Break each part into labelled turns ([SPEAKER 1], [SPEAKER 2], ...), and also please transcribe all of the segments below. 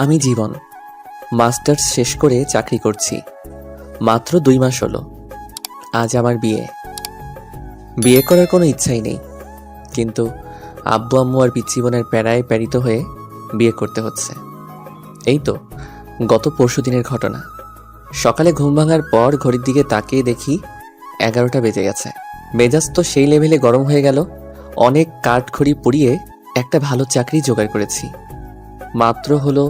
[SPEAKER 1] আমি জীবন মাস্টার্স শেষ করে চাকরি করছি। মাত্র 2 মাস হলো। আজ আমার বিয়ে করার কোনো ইচ্ছাই নেই, কিন্তু আব্বু আম্মু আর পিচ্চি বোনের প্যারায় প্যারিত হয়ে বিয়ে করতে হচ্ছে। এই তো গত পরশুদিনের ঘটনা। সকালে ঘুম ভাঙার পর ঘড়ির দিকে তাকিয়ে দেখি 11টা বেজে গেছে। মেজাজ তো সেই লেভেলে গরম হয়ে গেল। অনেক কাঠখড়ি পুড়িয়ে একটা ভালো চাকরি জোগাড় করেছি, মাত্র হলো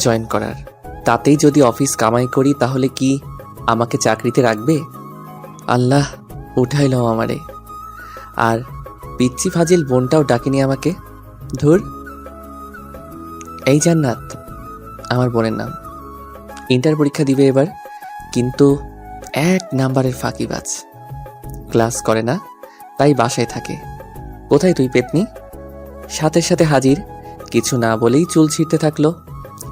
[SPEAKER 1] জয়েন করার। তাতেই যদি অফিস কামাই করি তাহলে কি আমাকে চাকরিতে রাখবে? আল্লাহ উঠাইল আমারে। আর পিচ্চি ফাজিল বোনটাও ডাকেনি আমাকে। ধুর। এই জান্নাত আমার বোনের নাম। ইন্টার পরীক্ষা দিবে এবার, কিন্তু 1 নাম্বারের ফাঁকিবাজ। ক্লাস করে না, তাই বাসায় থাকে। কোথায় তুই পেতনি? সাথে সাথে হাজির। কিছু না বলেই চুল ছিঁড়তে থাকলো।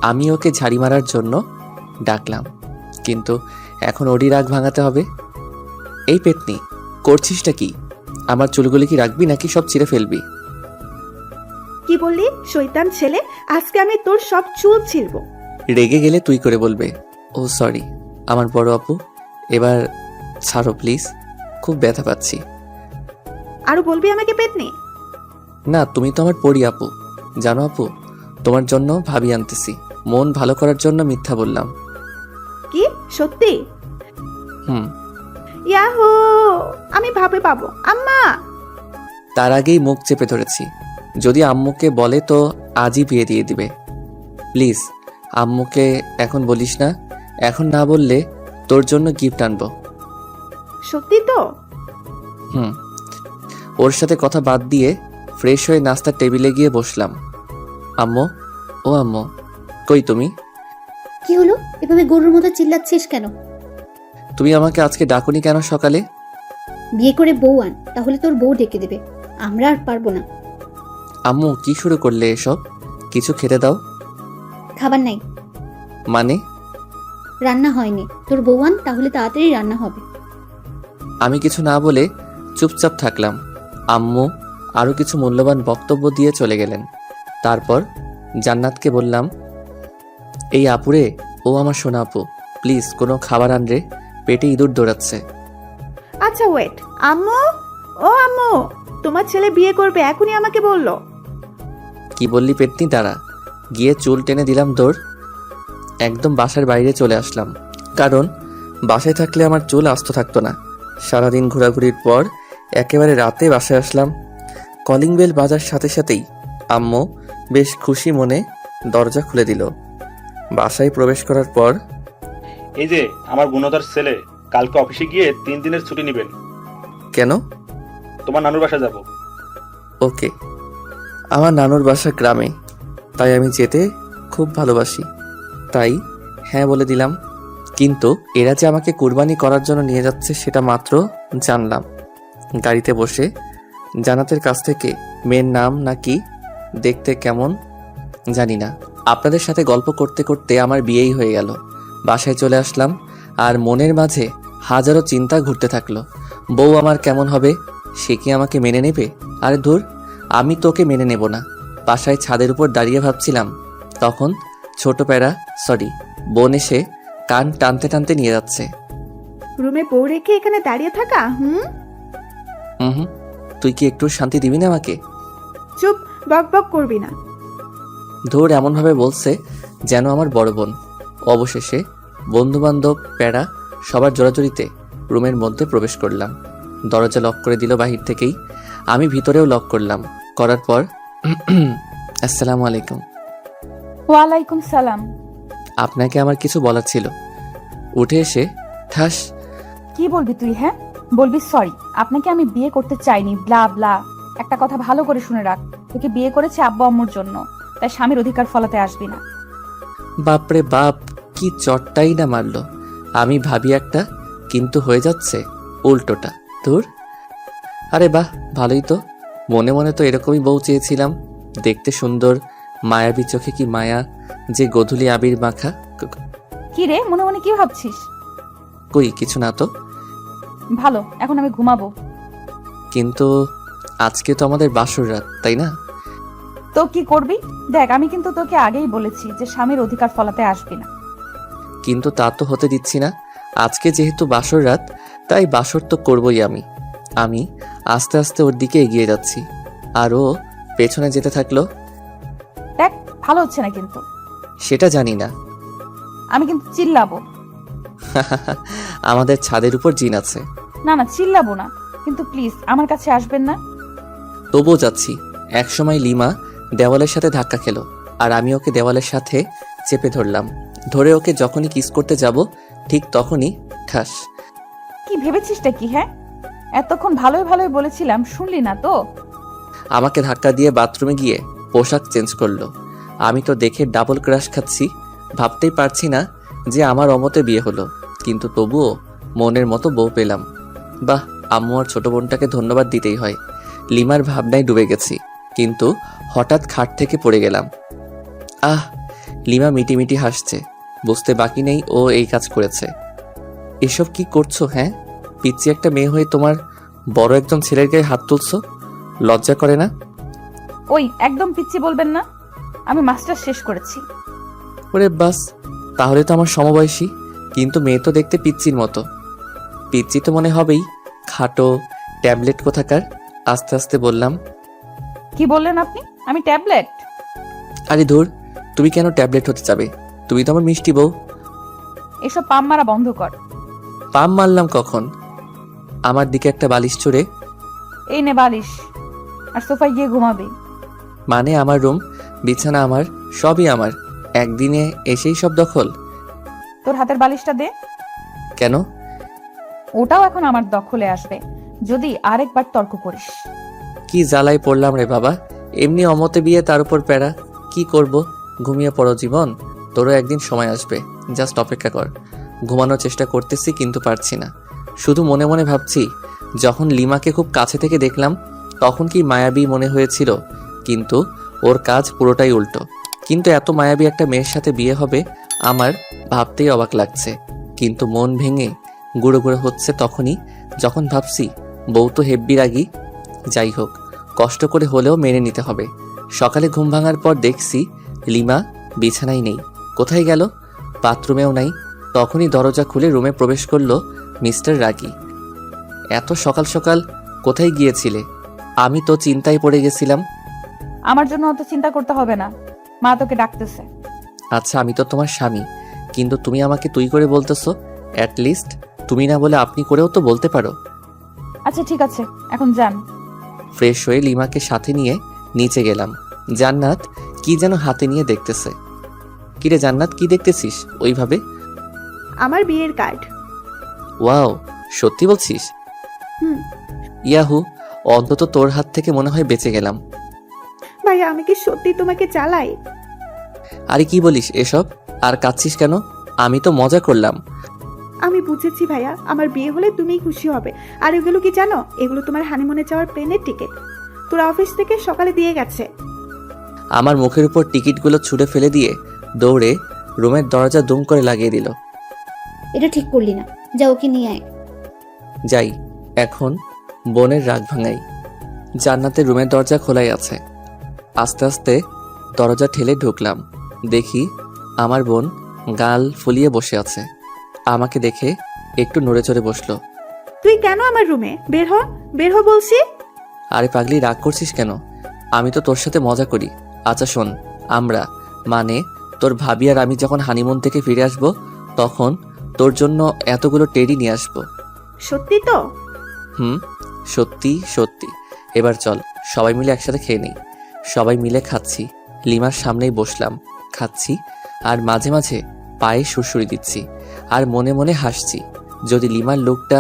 [SPEAKER 1] আমি ওকে ঝাড়ি মারার জন্য ডাকলাম, কিন্তু এখন ওরই রাগ ভাঙাতে হবে। এই পেতনি, করছিসটা কি? আমার চুলগুলি কি রাখবি নাকি সব ছিঁড়ে ফেলবি?
[SPEAKER 2] কি বললি শয়তান ছেলে? আজকে আমি তোর সব চুল ছিঁড়বো।
[SPEAKER 1] রেগে গেলে তুই করে বলবে। ও সরি আমার বড় আপু, এবার ছাড়ো প্লিজ, খুব ব্যথা পাচ্ছি।
[SPEAKER 2] আরো বলবি আমাকে পেতনি?
[SPEAKER 1] না, তুমি তো আমার পরি আপু। জানো আপু, তোমার জন্য ভাবি আনতেছি। মন ভালো করার জন্য মিথ্যা বললাম।
[SPEAKER 2] কি সত্যি?
[SPEAKER 1] হুম।
[SPEAKER 2] ইয়াহু, আমি ভাবে পাবো আম্মা।
[SPEAKER 1] তার আগেই মুখ চেপে ধরেছি। যদি আম্মুকে বলে তো আজই বিয়ে দিয়ে দিবে। প্লিজ আম্মুকে এখন বলিস না। এখন না বললে তোর জন্য গিফট আনবো।
[SPEAKER 2] সত্যি তো?
[SPEAKER 1] হুম। ওর সাথে কথা বাদ দিয়ে ফ্রেশ হয়ে নাস্তার টেবিলে গিয়ে বসলাম। আম্মু, ও আম্মু, কই তুমি?
[SPEAKER 3] কি হলো? এভাবে গরুর মতো চিল্লাচ্ছিস কেন?
[SPEAKER 1] তুমি আমাকে আজকে ডাকুনি কেন সকালে?
[SPEAKER 3] বিয়ে করে বউ আন, তাহলে তোর বউ ডেকে দেবে। আমরা আর পারবো না।
[SPEAKER 1] আম্মু কি শুরু করলে এসব? কিছু খেতে দাও।
[SPEAKER 3] খাবার নাই।
[SPEAKER 1] মানে?
[SPEAKER 3] রান্না হয়নি, তোর বউ আন, তাহলে তাড়াতাড়ি রান্না হবে।
[SPEAKER 1] আমি কিছু না বলে চুপচাপ থাকলাম। আম্মু আরও কিছু মূল্যবান বক্তব্য দিয়ে চলে গেলেন। তারপর জান্নাতকে বললাম, এই আপুরে, ও আমার সোনা আপু, প্লিজ কোনো খাবার আন রে, পেটে ইঁদুর দৌড়াচ্ছে।
[SPEAKER 2] আচ্ছা ওয়েট। আম্মু, ও আম্মু, তোমার ছেলে বিয়ে করবে এখনই আমাকে বললো।
[SPEAKER 1] কি বললি পেতনি? দাঁড়া। গিয়ে চুল টেনে দিলাম দৌড়। একদম বাসার বাইরে চলে আসলাম, কারণ বাসায় থাকলে আমার চুল আস্ত থাকতো না। সারাদিন ঘোরাঘুরির পর একেবারে রাতে বাসায় আসলাম। কলিং বেল বাজার সাথে সাথেই আম্মু বেশ খুশি মনে দরজা খুলে দিল। বাসায় প্রবেশ করার পর,
[SPEAKER 4] এই যে আমার গুণধর ছেলে, কালকে অফিসে গিয়ে 3 দিনের ছুটি নেবেন।
[SPEAKER 1] কেন?
[SPEAKER 4] তোমার নানুর বাসা যাব।
[SPEAKER 1] ওকে। আমার নানুর বাসা গ্রামে, তাই আমি যেতে খুব ভালোবাসি, তাই হ্যাঁ বলে দিলাম। কিন্তু এরা যে আমাকে কুরবানি করার জন্য নিয়ে যাচ্ছে সেটা মাত্র জানলাম গাড়িতে বসে। জান্নাতের কাছ থেকে মেয়ের নাম নাকি দেখতে কেমন জানি না। আপনাদের সাথে গল্প করতে করতে আমার বিয়েই হয়ে গেল। বাসায় চলে আসলাম, আর মনের মাঝে হাজারো চিন্তা ঘুরতে থাকলো। বউ আমার কেমন হবে? সে কি আমাকে মেনে নেবে? আরে ধুর, আমি তোকে মেনে নেব না। বাসায় ছাদের উপর দাঁড়িয়ে ভাবছিলাম, তখন ছোট প্যারা বোন এসে কান টানতে টানতে নিয়ে যাচ্ছে।
[SPEAKER 2] রুমে বউ রেখে এখানে দাঁড়িয়ে থাকা?
[SPEAKER 1] হুম, তুই কি একটু শান্তি দিবি না আমাকে?
[SPEAKER 2] চুপ, বক বক করবি না।
[SPEAKER 1] ধুর, এমনভাবে বলছে যেন আমার বড় বোন। অবশেষে বন্ধু বান্ধব প্যারা সবার জোরাজুরিতে রুমের মধ্যে প্রবেশ করলাম। দরজা লক করে দিল বাহির থেকেই। আমি ভিতরেও লক করলাম। করার পর আসসালামু আলাইকুম।
[SPEAKER 5] ওয়ালাইকুম সালাম।
[SPEAKER 1] আপনাকে আমার কিছু বলার ছিল। উঠে এসে ঠাস।
[SPEAKER 5] কি বলবি তুই? হ্যাঁ বলবি সরি, আপনাকে আমি বিয়ে করতে চাইনি, ব্লা ব্লা। একটা কথা ভালো করে শুনে রাখ, তোকে বিয়ে করেছে আব্বু আম্মুর জন্য, তাই স্বামীর অধিকার ফলাতে আসবি না।
[SPEAKER 1] বাপরে বাপ, কি চটটাই না মারলো। আমি ভাবি একটা, কিন্তু হয়ে যাচ্ছে উল্টোটা। তোর আরে বাহ, ভালোই তো। মনে মনে তো এরকমই বউ চেয়েছিলাম, দেখতে সুন্দর, মায়াবী চোখে কি মায়া, যে গধূলি আবির মাখা।
[SPEAKER 5] কি রে, মনে মনে কি ভাবছিস?
[SPEAKER 1] কই কিছু না তো।
[SPEAKER 5] ভালো, এখন আমি ঘুমাবো।
[SPEAKER 1] কিন্তু আজকে তো আমাদের বাসর রাত, তাই না?
[SPEAKER 5] তো কি করবি? দেখ, আমি কিন্তু তোকে আগেই বলেছি যে স্বামীর অধিকার ফলাতে আসবি না।
[SPEAKER 1] কিন্তু তা তো হতে দিচ্ছি না। আজকে যেহেতু বাসর রাত, তাই বাসর তো করবই আমি। আমি আস্তে আস্তে ওর দিকে এগিয়ে যাচ্ছি, আর ও পেছনে যেতে থাকলো।
[SPEAKER 5] দেখ, ভালো হচ্ছে না কিন্তু।
[SPEAKER 1] সেটা জানি না।
[SPEAKER 5] আমি কিন্তু চিল্লাবো।
[SPEAKER 1] আমাদের ছাদের উপর জিন আছে।
[SPEAKER 5] না না, চিল্লাবো না, কিন্তু প্লিজ আমার কাছে আসবেন না।
[SPEAKER 1] তবুও যাচ্ছি। একসময় লিমা দেওয়ালের সাথে ধাক্কা খেলো, আর আমি ওকে দেওয়ালের সাথে চেপে ধরলাম। ধরে ওকে যখনই কিস করতে যাব, ঠিক তখনই ঠাস।
[SPEAKER 5] কি ভেবেছিসটা কি? হ্যাঁ, এতক্ষণ ভালোই ভালোই বলেছিলাম, শুনলি না তো?
[SPEAKER 1] আমাকে ধাক্কা দিয়ে বাথরুমে গিয়ে পোশাক চেঞ্জ করলো। আমি তো দেখে ডাবল ক্রাশ খাচ্ছি। ভাবতেই পারছি না যে আমার অমতে বিয়ে হলো, কিন্তু তবুও মনের মতো বউ পেলাম। বাহ, আম্মু আর ছোট বোনটাকে ধন্যবাদ দিতেই হয়। লিমার ভাবনায় ডুবে গেছি, কিন্তু হঠাৎ খাট থেকে পড়ে গেলাম। আহ! লিমা মিটিমিটি হাসছে। বুঝতে বাকি নেই ও এই কাজ করেছে। এসব কি করছো? হ্যাঁ, পিচ্ছি একটা মেয়ে হয়ে তোমার বড় একজন ছেলের গায়ে হাত তুলছো, লজ্জা করে না?
[SPEAKER 5] ওই, একদম পিচ্ছি বলবেন না। আমি মাস্টার শেষ করেছি।
[SPEAKER 1] ওরে বাস, তাহলে তো আমার সমবয়সী, কিন্তু মেয়ে তো দেখতে পিচ্চির মতো। পিচ্চি তো মনে হবেই, খাটো ট্যাবলেট কোথাকার। আস্তে আস্তে বললাম।
[SPEAKER 5] কি বললেন আপনি? আমি ট্যাবলেট?
[SPEAKER 1] আরে ধুর, তুমি কেন ট্যাবলেট হতে যাবে? তুমি তো আমার মিষ্টি বউ।
[SPEAKER 5] এসব পাম মারা বন্ধ কর।
[SPEAKER 1] পাম মারলাম কখন? আমার দিকে একটা বালিশ ছুঁড়ে।
[SPEAKER 5] এই নে বালিশ, আর সোফায় গিয়ে ঘুমাবি।
[SPEAKER 1] মানে আমার রুম, বিছানা আমার, সবই আমার। একদিনে এসেই সব দখল?
[SPEAKER 5] তোর হাতের বালিশটা দে।
[SPEAKER 1] কেন?
[SPEAKER 5] ওটাও এখন আমার দখলে আসবে যদি আরেকবার তর্ক করিস।
[SPEAKER 1] কি জ্বালায় পড়লাম রে বাবা। এমনি অমতে বিয়ে, তার উপর প্যারা। কি করব? ঘুমিয়ে পড়ো জীবন, তোরও একদিন সময় আসবে। জাস্ট অপেক্ষা কর। ঘুমানোর চেষ্টা করতেছি, কিন্তু পারছি না। শুধু মনে মনে ভাবছি, যখন লিমাকে খুব কাছে থেকে দেখলাম তখন কি মায়াবী মনে হয়েছিল, কিন্তু ওর কাজ পুরোটাই উল্টো। কিন্তু এত মায়াবী একটা মেয়ের সাথে বিয়ে হবে আমার ভাবতেই অবাক লাগছে। কিন্তু মন ভেঙে গুঁড়ো গুঁড়ো হচ্ছে তখনই, যখন ভাবছি বউ তো হেব্বি রাগী। যাই হোক, কষ্ট করে হলেও মেনে নিতে হবে। সকালে ঘুম ভাঙার পর দেখছি লিমা বিছানায় নেই। কোথায় গেল? বাথরুমেও নাই। তখনই দরজা খুলে রুমে প্রবেশ করলো মিস্টার রাগী। এত সকাল সকাল কোথায় গিয়েছিলে? আমি তো চিন্তায় পড়ে গেছিলাম।
[SPEAKER 5] আমার জন্য অত চিন্তা করতে হবে না, মা তোকে ডাকতেছে।
[SPEAKER 1] আচ্ছা, আমি তো তোমার স্বামী, কিন্তু তুমি আমাকে তুই করে বলতেছো। অ্যাটলিস্ট তুমি না বলে আপনি করেও তো বলতে পারো।
[SPEAKER 5] আচ্ছা ঠিক আছে, এখন যান।
[SPEAKER 1] ফ্রেশ হয়ে লিমাকে সাথে নিয়ে নিচে গেলাম। জান্নাত কি যেন হাতে নিয়ে দেখতেছে। কিরে জান্নাত, কি দেখতেছিস ওইভাবে?
[SPEAKER 2] আমার বিয়ের কার্ড।
[SPEAKER 1] ওয়াও, সত্যি বলছিস?
[SPEAKER 2] হুম।
[SPEAKER 1] ইয়াহু, অন্তত তোর হাত থেকে মনে হয় বেঁচে গেলাম।
[SPEAKER 2] ভাইয়া, আমি কি সত্যি তোমাকে চালাই?
[SPEAKER 1] আরে কি বলিস এসব? আর কাঁদছিস কেন? আমি তো মজা করলাম।
[SPEAKER 2] আমি বুঝেছি ভাইয়া, আমার বিয়ে হলে তুমিই খুশি হবে। আর এগুলো কি জানো? এগুলো তোমার হানিমুনে যাওয়ার প্লেনের টিকিট। তোর অফিস থেকে সকালে দিয়ে গেছে।
[SPEAKER 1] আমার মুখের উপর টিকিটগুলো ছুঁড়ে ফেলে দিয়ে দৌড়ে রুমের দরজা দুম করে লাগিয়ে দিল।
[SPEAKER 3] এটা ঠিক করলি না, যা ওকে নিয়ে আয়।
[SPEAKER 1] যাই, এখন বোনের রাগ ভাঙাই। জান্নাতের রুমের দরজা খোলাই আছে। আস্তে আস্তে দরজা ঠেলে ঢুকলাম। দেখি আমার বোন গাল ফুলিয়ে বসে আছে। আমাকে দেখে একটু নড়ে চড়ে বসলো।
[SPEAKER 2] তুই কেন আমার রুমে? বের হ, বের হ বলছি।
[SPEAKER 1] আরে পাগলি, রাগ করছিস কেন? আমি তো তোর সাথে মজা করি। আচ্ছা শোন, আমরা মানে তোর ভাবি আর আমি যখন হানিমুন থেকে ফিরে আসব, তখন তোর জন্য এতগুলো টেডি নিয়ে আসবো।
[SPEAKER 2] সত্যি তো?
[SPEAKER 1] হুম, সত্যি সত্যি। এবার চল সবাই মিলে একসাথে খেয়ে নেই। সবাই মিলে খাচ্ছি। লিমার সামনেই বসলাম, খাচ্ছি আর মাঝে মাঝে পায়ে সুড়সুড়ি দিচ্ছি আর মনে মনে হাসছি। যদি লিমার লুকটা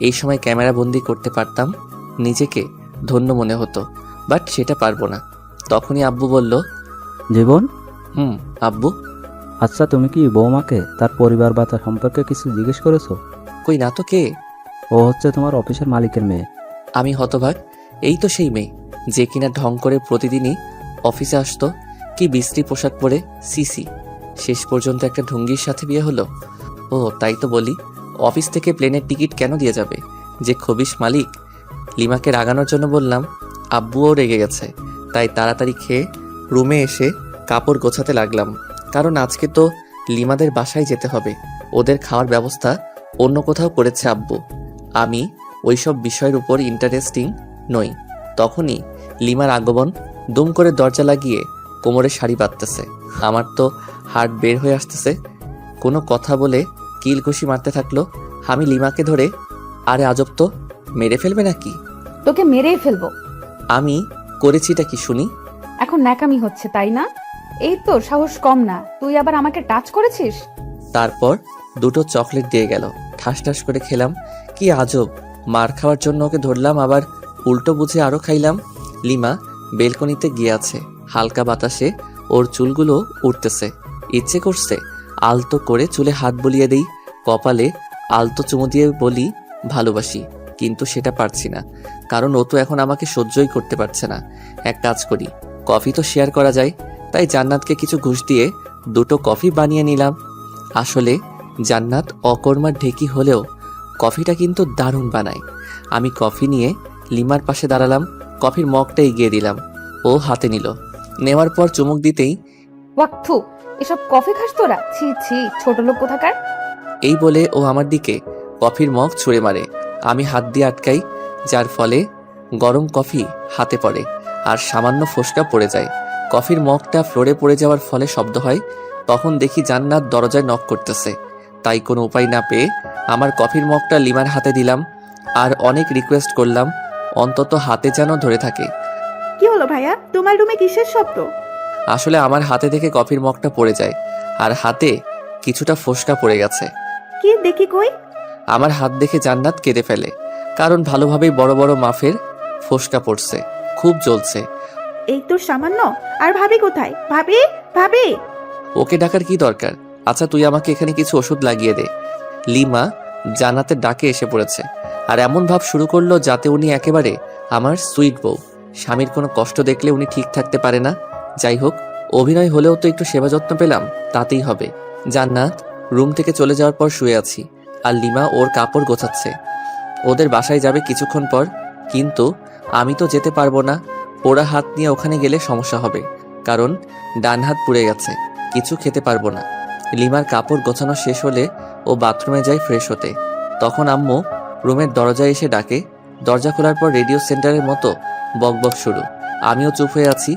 [SPEAKER 1] এই সময় ক্যামেরা বন্দি করতে পারতাম, নিজেকে ধন্য মনে হতো। বাট সেটা পারবো না। তখনই আব্বু বলল,
[SPEAKER 6] জীবন,
[SPEAKER 1] আব্বু।
[SPEAKER 6] আচ্ছা তুমি কি বৌমাকে তার পরিবার বা তার সম্পর্কে কিছু জিজ্ঞেস করেছো?
[SPEAKER 1] কই না তো, কে?
[SPEAKER 6] ও হচ্ছে তোমার অফিসের মালিকের মেয়ে।
[SPEAKER 1] আমি হতভাগ। এই তো সেই মেয়ে যে কিনা ঢং করে প্রতিদিনই অফিসে আসতো। কি বিশ্রী পোশাক পরে, সিসি। শেষ পর্যন্ত একটা ঢুঙ্গির সাথে বিয়ে হলো। ও তাই তো বলি, অফিস থেকে প্লেনের টিকিট কেন দিয়ে যাবে যে খবিশ মালিক? লিমাকে রাগানোর জন্য বললাম, আব্বুও রেগে গেছে, তাই তাড়াতাড়ি খেয়ে রুমে এসে কাপড় গোছাতে লাগলাম। কারণ আজকে তো লিমাদের বাসায় যেতে হবে, ওদের খাওয়ার ব্যবস্থা অন্য কোথাও করেছে আব্বু। আমি ওইসব বিষয়ের উপর ইন্টারেস্টিং নই। তখনই লিমার আগমন। দুম করে দরজা লাগিয়ে কোমরে শাড়ি বাঁধতেছে। আমার তো হার্ট বের হয়ে আসতেছে। কোনো কথা বলে কিলঘুষি মারতে থাকলো। আমি লিমাকে ধরে, আরে আজব তো, মেরে ফেলবে নাকি?
[SPEAKER 5] তোকে মেরেই ফেলবো।
[SPEAKER 1] আমি করেছিটা কি শুনি?
[SPEAKER 5] এখন ন্যাকামি হচ্ছে তাই না? এই তো সাহস কম না, তুই আবার আমাকে টাচ করেছিস।
[SPEAKER 1] তারপর দুটো চকলেট দিয়ে গেল, ঠাস ঠাস করে খেলাম। কি আজব, মার খাওয়ার জন্য ওকে ধরলাম, আবার উল্টো বুঝে আরো খাইলাম। লিমা বেলকনিতে গিয়ে আছে, হালকা বাতাসে ওর চুলগুলো উঠতেছে। ইচ্ছে করছে আলতো করে চুলে হাত বুলিয়ে দেই, কপালে আলতো চুমু দিয়ে বলি ভালোবাসি, কিন্তু সেটা পারছি না, কারণ ও তো এখন আমাকে সহ্যই করতে পারছে না। এক কাজ করি, কফি তো শেয়ার করা যায়, তাই জান্নাতকে কিছু ঘুষ দিয়ে দুটো কফি বানিয়ে নিলাম। আসলে জান্নাত অকর্মার ঢেকি হলেও কফিটা কিন্তু দারুণ বানায়। আমি কফি নিয়ে লিমার পাশে দাঁড়ালাম, কফির মগটা এগিয়ে দিলাম। ও হাতে নিল, নেওয়ার পর চুমুক দিতেই
[SPEAKER 5] ওয়াক্থু, এসব কফি খাস তোরা? ছি ছি, ছোট লোক কোথাকার।
[SPEAKER 1] এই বলে ও আমার দিকে কফির মগ ছুঁড়ে মারে। আমি হাত দিয়ে আটকাই, যার ফলে গরম কফি হাতে পড়ে আর সামান্য ফোসকা পড়ে যায়। কফির মগটা ফ্লোরে পড়ে যাওয়ার ফলে শব্দ হয়। তখন দেখি জান্নাত দরজায় নক করতেছে, তাই কোনো উপায় না পেয়ে আমার কফির মগটা লিমার হাতে দিলাম আর অনেক রিকোয়েস্ট করলাম অন্তত হাতে যেন ধরে থাকে।
[SPEAKER 2] কি হলো ভাইয়া, তোমার রুমে কিসের শব্দ?
[SPEAKER 1] আসলে আমার হাতে থেকে কফির মগটা পড়ে যায় আর হাতে কিছুটা ফোসকা পড়ে গেছে।
[SPEAKER 2] কি দেখি কই?
[SPEAKER 1] আমার হাত দেখে জান্নাত কেঁদে ফেলে, কারণ ভালোভাবেই বড় বড় মাফের ফোসকা পড়ছে, খুব জ্বলছে।
[SPEAKER 2] এই তো সামান্য। আর ভাবি কোথায়? ভাবি, ভাবি।
[SPEAKER 1] ওকে ডাকার কি দরকার? আচ্ছা তুই আমাকে এখানে কিছু ওষুধ লাগিয়ে দে। লিমা জান্নাতের ডাকে এসে পড়েছে আর এমন ভাব শুরু করলো যাতে উনি একেবারে আমার সুইট বউ। স্বামীর কোনো কষ্ট দেখলে উনি ঠিক থাকতে পারে না। যাই হোক, অভিনয় হলেও তো একটু সেবা যত্ন পেলাম, তাতেই হবে। জান্নাত রুম থেকে চলে যাওয়ার পর শুয়ে আছি আর লিমা ওর কাপড় গোছাচ্ছে। ওদের বাসায় যাবে কিছুক্ষণ পর, কিন্তু আমি তো যেতে পারবো না। পোড়া হাত নিয়ে ওখানে গেলে সমস্যা হবে, কারণ ডান হাত পুড়ে গেছে, কিছু খেতে পারবো না। লিমার কাপড় গোছানো শেষ হলে ও বাথরুমে যায় ফ্রেশ হতে। তখন আম্মু রুমের দরজায় এসে ডাকে। দরজা খোলার পর রেডিও সেন্টারের মতো বকবক শুরু। আমিও চুপ হয়ে আছি।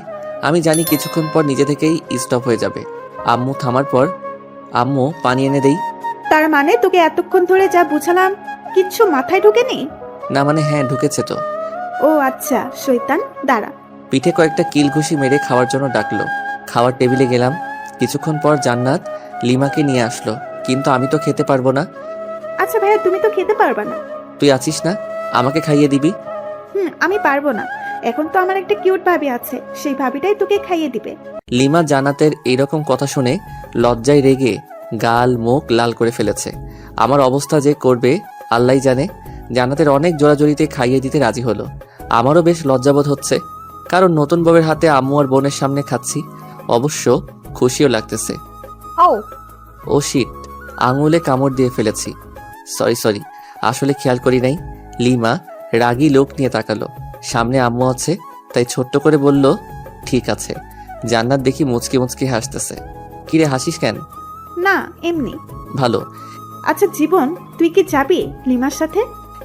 [SPEAKER 1] আমি জানি কিছুক্ষণ পর নিজে থেকেই স্টপ হয়ে যাবে। আম্মু থামার পর আম্মু পানি এনে দেই।
[SPEAKER 2] তার মানে তোকে এতক্ষণ ধরে যা বুঝালাম কিচ্ছু মাথায় ঢোকেনি?
[SPEAKER 1] না মানে হ্যাঁ, ঢুকেছে তো।
[SPEAKER 2] ও আচ্ছা, শয়তান, দাঁড়া।
[SPEAKER 1] পিঠে কয়েকটা কিল ঘুষি মেরে খাওয়ার জন্য ডাকলো। খাওয়ার টেবিলে গেলাম। কিছুক্ষণ পর জান্নাত লিমাকে নিয়ে আসলো, কিন্তু আমি তো খেতে পারবো না।
[SPEAKER 2] আচ্ছা ভাইয়া, তুমি তো খেতে পারবা না।
[SPEAKER 1] তুই আছিস না, আমাকে খাইয়ে দিবি।
[SPEAKER 2] আমি পারবো না। এখন তো আমার একটা কিউট ভাবি আছে, সেই ভাবিটাই তোকে খাইয়ে দিবে।
[SPEAKER 1] লিমা জান্নাতের এইরকম কথা শুনে লজ্জায় রেগে গাল মুখ লাল করে ফেলেছে। আমার অবস্থা যে করবে আল্লাহই জানে। জান্নাতের অনেক জোরাজোরিতে খাইয়ে দিতে রাজি হলো। আমারও বেশ লজ্জাবোধ হচ্ছে, কারণ নতুন বউয়ের হাতে আম্মু আর বোনের সামনে খাচ্ছি। অবশ্য খুশিও লাগতেছে।
[SPEAKER 5] আও,
[SPEAKER 1] ও শিট, আঙুলে কামড় দিয়ে ফেলেছি। সরি, আসলে খেয়াল করি নাই। লিমা রাগী লোক নিয়ে তাকালো। সামনে আম্মু আছে, তাই ছোট্ট করে বলল ঠিক আছে। জান্নাত দেখি মুচকি মুচকি হাসতেছে। কিরে হাসিস কেন?
[SPEAKER 2] না, এমনি।
[SPEAKER 1] ভালো।
[SPEAKER 2] আচ্ছা জীবন, তুই কি যাবি লিমার সাথে?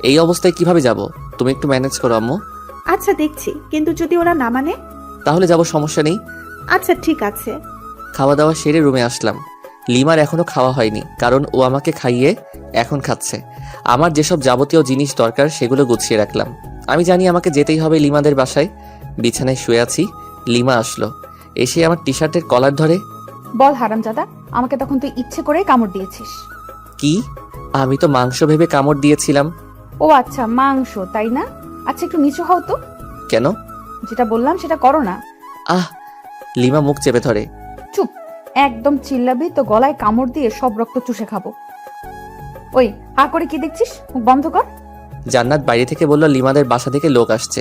[SPEAKER 1] এই অবস্থায় কিভাবে যাব? তুমি একটু ম্যানেজ করো আম্মু।
[SPEAKER 2] আচ্ছা দেখছি, কিন্তু যদি ওরা না মানে?
[SPEAKER 1] তাহলে যাব, সমস্যা নেই।
[SPEAKER 2] আচ্ছা ঠিক আছে।
[SPEAKER 1] খাওয়া দাওয়া সেরে রুমে আসলাম। লিমার এখনো খাওয়া হয়নি, কারণ ও আমাকে খাইয়ে এখন খাচ্ছে। আমার যেসব যাবতীয় জিনিস দরকার সেগুলো গুছিয়ে রাখলাম। আমি জানি আমাকে যেতেই হবে লিমাদের বাসায়। বিছানায় শুয়ে আছি, লিমা আসলো। এসে আমার টি শার্টের কলার ধরে।
[SPEAKER 5] বল হারামজাদা, আমাকে তখন তুই ইচ্ছে করে কামড় দিয়েছিস।
[SPEAKER 1] কি? আমি তো মাংস ভেবে কামড় দিয়েছিলাম।
[SPEAKER 5] ও আচ্ছা, মাংস তাই না? আচ্ছা একটু নিচু হও তো।
[SPEAKER 1] কেন?
[SPEAKER 5] যেটা বললাম সেটা করো না।
[SPEAKER 1] আহ! লিমা মুখ চেপে ধরে।
[SPEAKER 5] চুপ, একদম চিল্লাবি তো গলায় কামড় দিয়ে সব রক্ত চুষে খাবো। ওই হা করে কি দেখছিস, মুখ বন্ধ কর।
[SPEAKER 1] জান্নাত বাইরে থেকে বলল লিমাদের বাসা থেকে লোক আসছে,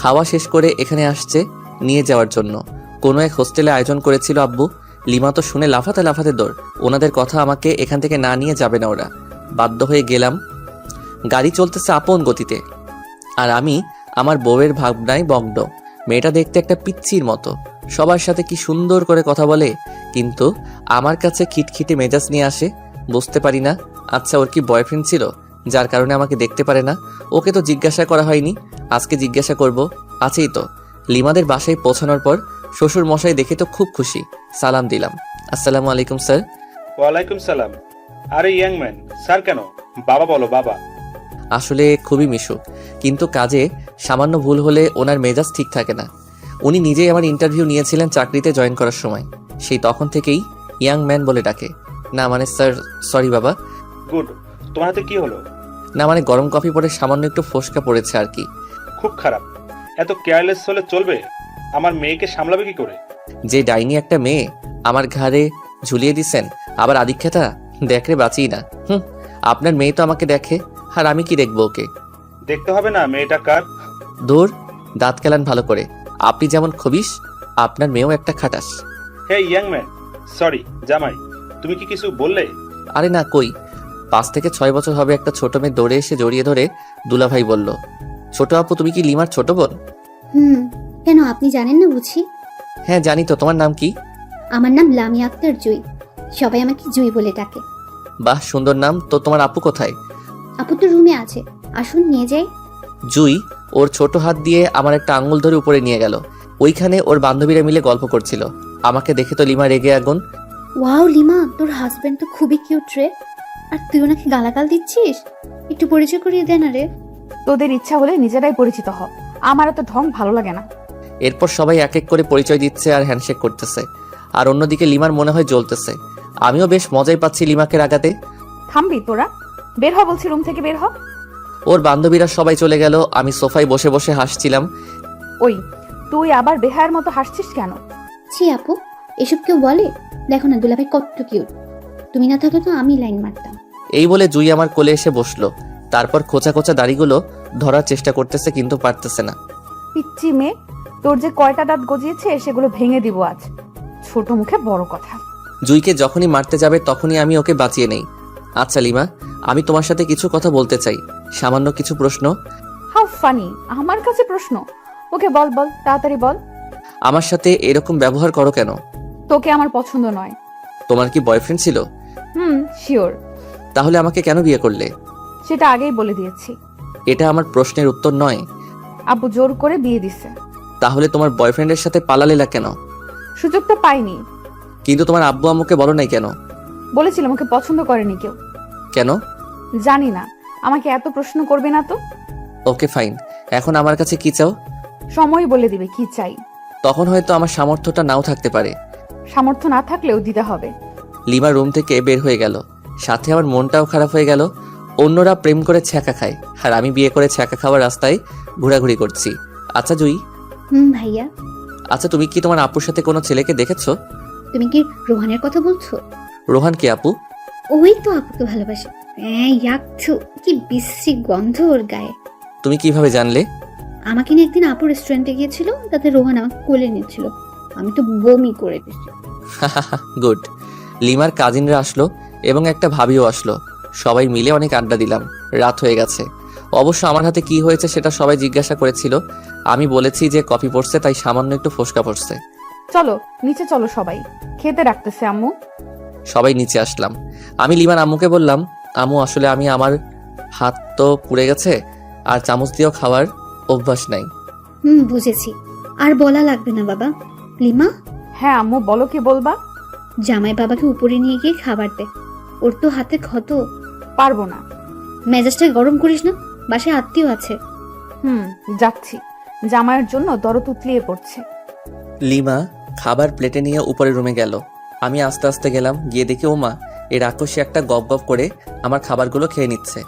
[SPEAKER 1] খাওয়া শেষ করে এখানে আসছে নিয়ে যাওয়ার জন্য। কোনো এক হোস্টেলে আয়োজন করেছিল আব্বু। লিমা তো শুনে লাফাতে লাফাতে দৌড়। ওনাদের কথা আমাকে এখান থেকে না নিয়ে যাবে না ওরা। বাধ্য হয়ে গেলাম। গাড়ি চলতেছে আপন গতিতে আর আমি আমার বউয়ের ভাবনায় মগ্ন। মেয়েটা দেখতে একটা পিচ্চির মতো, সবার সাথে কি সুন্দর করে কথা বলে, কিন্তু আমার কাছে খিটখিটে মেজাজ নিয়ে আসে। বুঝতে পারি না, আচ্ছা ওর কি বয়ফ্রেন্ড ছিল যার কারণে আমাকে দেখতে পারে না? ওকে তো জিজ্ঞাসা করা হয়নি, আজকে জিজ্ঞাসা করব। আছেই তো। লিমাদের বাসায় পৌঁছানোর পর শ্বশুর মশাই দেখে তো খুব খুশি। সালাম দিলাম, আসসালামু আলাইকুম স্যার।
[SPEAKER 4] ওয়ালাইকুম সালাম। আরে ইয়াং ম্যান, স্যার কেন? বাবা বলো, বাবা।
[SPEAKER 1] আসলে খুবই মিশুক, কিন্তু কাজে সামান্য ভুল হলে ওনার মেজাজ ঠিক থাকে না। উনি নিজেই আমার ইন্টারভিউ নিয়েছিলেন চাকরিতে জয়েন করার সময়, সেই তখন থেকেই ইয়াং ম্যান বলে ডাকে। না মানে স্যার, সরি বাবা।
[SPEAKER 4] গুড। তোমার হাতে কি হলো?
[SPEAKER 1] না মানে গরম কফি পরে সামান্য একটু ফোসকা পড়েছে আর কি।
[SPEAKER 4] খুব খারাপ। এত কেয়ারলেস হলে চলবে? আমার মেয়েকে সামলাবে কি করে?
[SPEAKER 1] যে ডাইনি একটা মেয়ে আমার ঘাড়ে ঝুলিয়ে দিছেন, আবার আদিক্ষেতা দেখরে বাঁচি না। আপনার মেয়ে তো আমাকে দেখে, আর আমি কি দেখবো ওকে?
[SPEAKER 4] দেখতে হবে না মেয়েটা কার।
[SPEAKER 1] দূর, দাঁত কেলান ভালো করে। আপনি যেমন খবিস, আপনার মেয়েও একটা খাটাস।
[SPEAKER 4] হে ইয়াং ম্যান, সরি জামাই, তুমি কি কিছু বললে?
[SPEAKER 1] আরে না কই, 5 থেকে 6 বছর হবে একটা ছোট মেয়ে দৌড়ে এসে জড়িয়ে ধরে দুলাভাই বলল, ছোট আপু তুমি কি লিমার ছোট বোন?
[SPEAKER 3] কেন আপনি জানেন না বুঝি?
[SPEAKER 1] হ্যাঁ জানি তো, তোমার নাম কি?
[SPEAKER 3] আমার নাম লামিয়া আক্তার জুই, সবাই আমাকে জুই বলে ডাকে।
[SPEAKER 1] বাহ সুন্দর নাম তো। তোমার আপু কোথায়?
[SPEAKER 3] আপু তো রুমে আছে, আসুন নিয়ে যাই।
[SPEAKER 1] জুই ওর ছোট হাত দিয়ে আমার একটা আঙ্গুল ধরে উপরে নিয়ে গেল। ওইখানে ওর বান্ধবীরা মিলে গল্প করছিল। আমাকে দেখে তো লিমা রেগে আগুন।
[SPEAKER 3] ওয়াও লিমা, তোর হাজবেন্ড তো খুবই কিউট রে, আর তুই ওনাকে গালাগাল দিচ্ছিস? একটু পরিচয় করিয়ে দে না রে।
[SPEAKER 5] তোদের ইচ্ছা হলে নিজেরাই পরিচিত হ, আমার তো ঢং ভালো লাগে না।
[SPEAKER 1] এরপর সবাই এক এক করে পরিচয় দিচ্ছে আর হ্যান্ডশেক করতেছে, আর অন্যদিকে লিমার মনে হয় জ্বলতেছে। আমিও বেশ মজাই পাচ্ছি লিমাকে রাগাতে।
[SPEAKER 5] থামবি তোরা? বের হ বলছি, রুম থেকে বের হ।
[SPEAKER 1] ওর বান্ধবীরা সবাই চলে গেল, আমি সোফায় বসে বসে হাসছিলাম।
[SPEAKER 5] ওই তুই আবার বেহায়ের মতো হাসছিস কেন?
[SPEAKER 3] ছি আপু, এসব কেউ বলে? দেখো না দুলাভাই কত কিউট, তুমি না থাকলে তো আমি লাইন মারতাম।
[SPEAKER 1] এই বলে জুই আমার কোলে এসে বসলো। তারপর খোঁচা খোঁচা দাড়িগুলো ধরার চেষ্টা করতেছে, কিন্তু পারতেছে না।
[SPEAKER 5] পিচ্চি মেয়ে, তোর যে কয়টা দাঁত গজিয়েছে সেগুলো ভেঙে দিব আজ। ছোট মুখে বড় কথা।
[SPEAKER 1] জুইকে যখনই মারতে যাবে তখনই আমি ওকে বাঁচিয়ে নেই। আচ্ছা লিমা, আমি তোমার সাথে কিছু কথা বলতে চাই, সামান্য কিছু প্রশ্ন।
[SPEAKER 5] হাউ ফানি, আমার কাছে প্রশ্ন? ওকে বল বল, তাড়াতাড়ি বল।
[SPEAKER 1] আমার সাথে এরকম ব্যবহার করো কেন?
[SPEAKER 5] তোকে আমার পছন্দ নয়।
[SPEAKER 1] তোমার কি বয়ফ্রেন্ড ছিল?
[SPEAKER 5] শিওর।
[SPEAKER 1] তাহলে আমাকে কেন বিয়ে করলে?
[SPEAKER 5] সেটা আগেই বলে দিয়েছি।
[SPEAKER 1] এটা আমার প্রশ্নের উত্তর নয়।
[SPEAKER 5] আব্বু জোর করে বিয়ে দিছে।
[SPEAKER 1] তাহলে তোমার বয়ফ্রেন্ডের সাথে পালালে না কেন?
[SPEAKER 5] সুযোগটা পাইনি।
[SPEAKER 1] কিন্তু তোমার আব্বু আম্মুকে বলো নাই কেন?
[SPEAKER 5] বলেছিলাম ওকে পছন্দ করেনি কেউ।
[SPEAKER 1] কেন?
[SPEAKER 5] জানি না, আমাকে এত প্রশ্ন করবে না তো।
[SPEAKER 1] ওকে ফাইন, এখন আমার কাছে কি চাও?
[SPEAKER 5] সময় বলে দিবে কি চাই।
[SPEAKER 1] তখন হয়তো আমার সামর্থ্যটা নাও থাকতে পারে।
[SPEAKER 5] সামর্থ্য না থাকলেও দিতে হবে।
[SPEAKER 1] লিমা রুম থেকে বের হয়ে গেল, সাথে আমার মনটাও খারাপ হয়ে গেল। অন্যরা প্রেম করে ছ্যাঁকা খায়, আর আমি বিয়ে করে ছ্যাঁকা খাওয়ার রাস্তায় ঘোরাঘুরি করছি। আচ্ছা জুই,
[SPEAKER 3] ভাইয়া।
[SPEAKER 1] আচ্ছা তুমি কি তোমার আপুর সাথে কোনো ছেলেকে দেখেছো?
[SPEAKER 3] তুমি কি রোহানের কথা বলছো?
[SPEAKER 1] রোহান কি আপু?
[SPEAKER 3] ওই তো আপুকে ভালোবাসে। ইয়াকছু, কি বিশ্রী গন্ধ ওর গায়ে।
[SPEAKER 1] তুমি কিভাবে জানলে?
[SPEAKER 3] আমাকে নিয়ে একদিন আপু রেস্টুরেন্টে গিয়েছিল, তাতে রোহান আমাকে কোলে নিচ্ছিল, আমি তো বমি করে দিচ্ছি।
[SPEAKER 1] গুড। লিমার কাজিনরা আসলো এবং একটা ভাবিও আসলো। সবাই মিলে অনেক আড্ডা দিলাম, রাত হয়ে গেছে। অবশ্য আমার হাতে কি হয়েছে সেটা সবাই জিজ্ঞাসা করেছিল। আমি বলেছি যে কফি পড়ছে, তাই সামান্য একটু ফোসকা পড়ছে।
[SPEAKER 5] চলো নিচে চলো, সবাই খেতে রাখতেছে আম্মু।
[SPEAKER 1] সবাই নিচে আসলাম। আমি লিমার আম্মুকে বললাম, আম্মু আসলে আমি আমার হাত তো পুড়ে গেছে, আর চামচ দিয়েও খাওয়ার অভ্যাস নাই।
[SPEAKER 3] বুঝেছি, আর বলা লাগবে না বাবা। লিমা,
[SPEAKER 5] হ্যাঁ আম্মু বলো, কি বলবা?
[SPEAKER 3] জামাই বাবাকে উপরে নিয়ে গিয়ে খাবার দে, ওর তো হাতে ক্ষত।
[SPEAKER 5] পারবো না।
[SPEAKER 3] মেজাজটা গরম করিস না, বাসায় আত্মীয় আছে।
[SPEAKER 5] যাচ্ছি। জামাইয়ের জন্য দরদ উতলিয়ে পড়ছে।
[SPEAKER 1] লিমা খাবার প্লেটে নিয়ে উপরের রুমে গেল। আমি আস্তে আস্তে গেলাম, গিয়ে দেখি ওমা এই রাক্ষসী একটা গপ গপ করে আমার খাবারগুলো খেয়ে নিচ্ছে।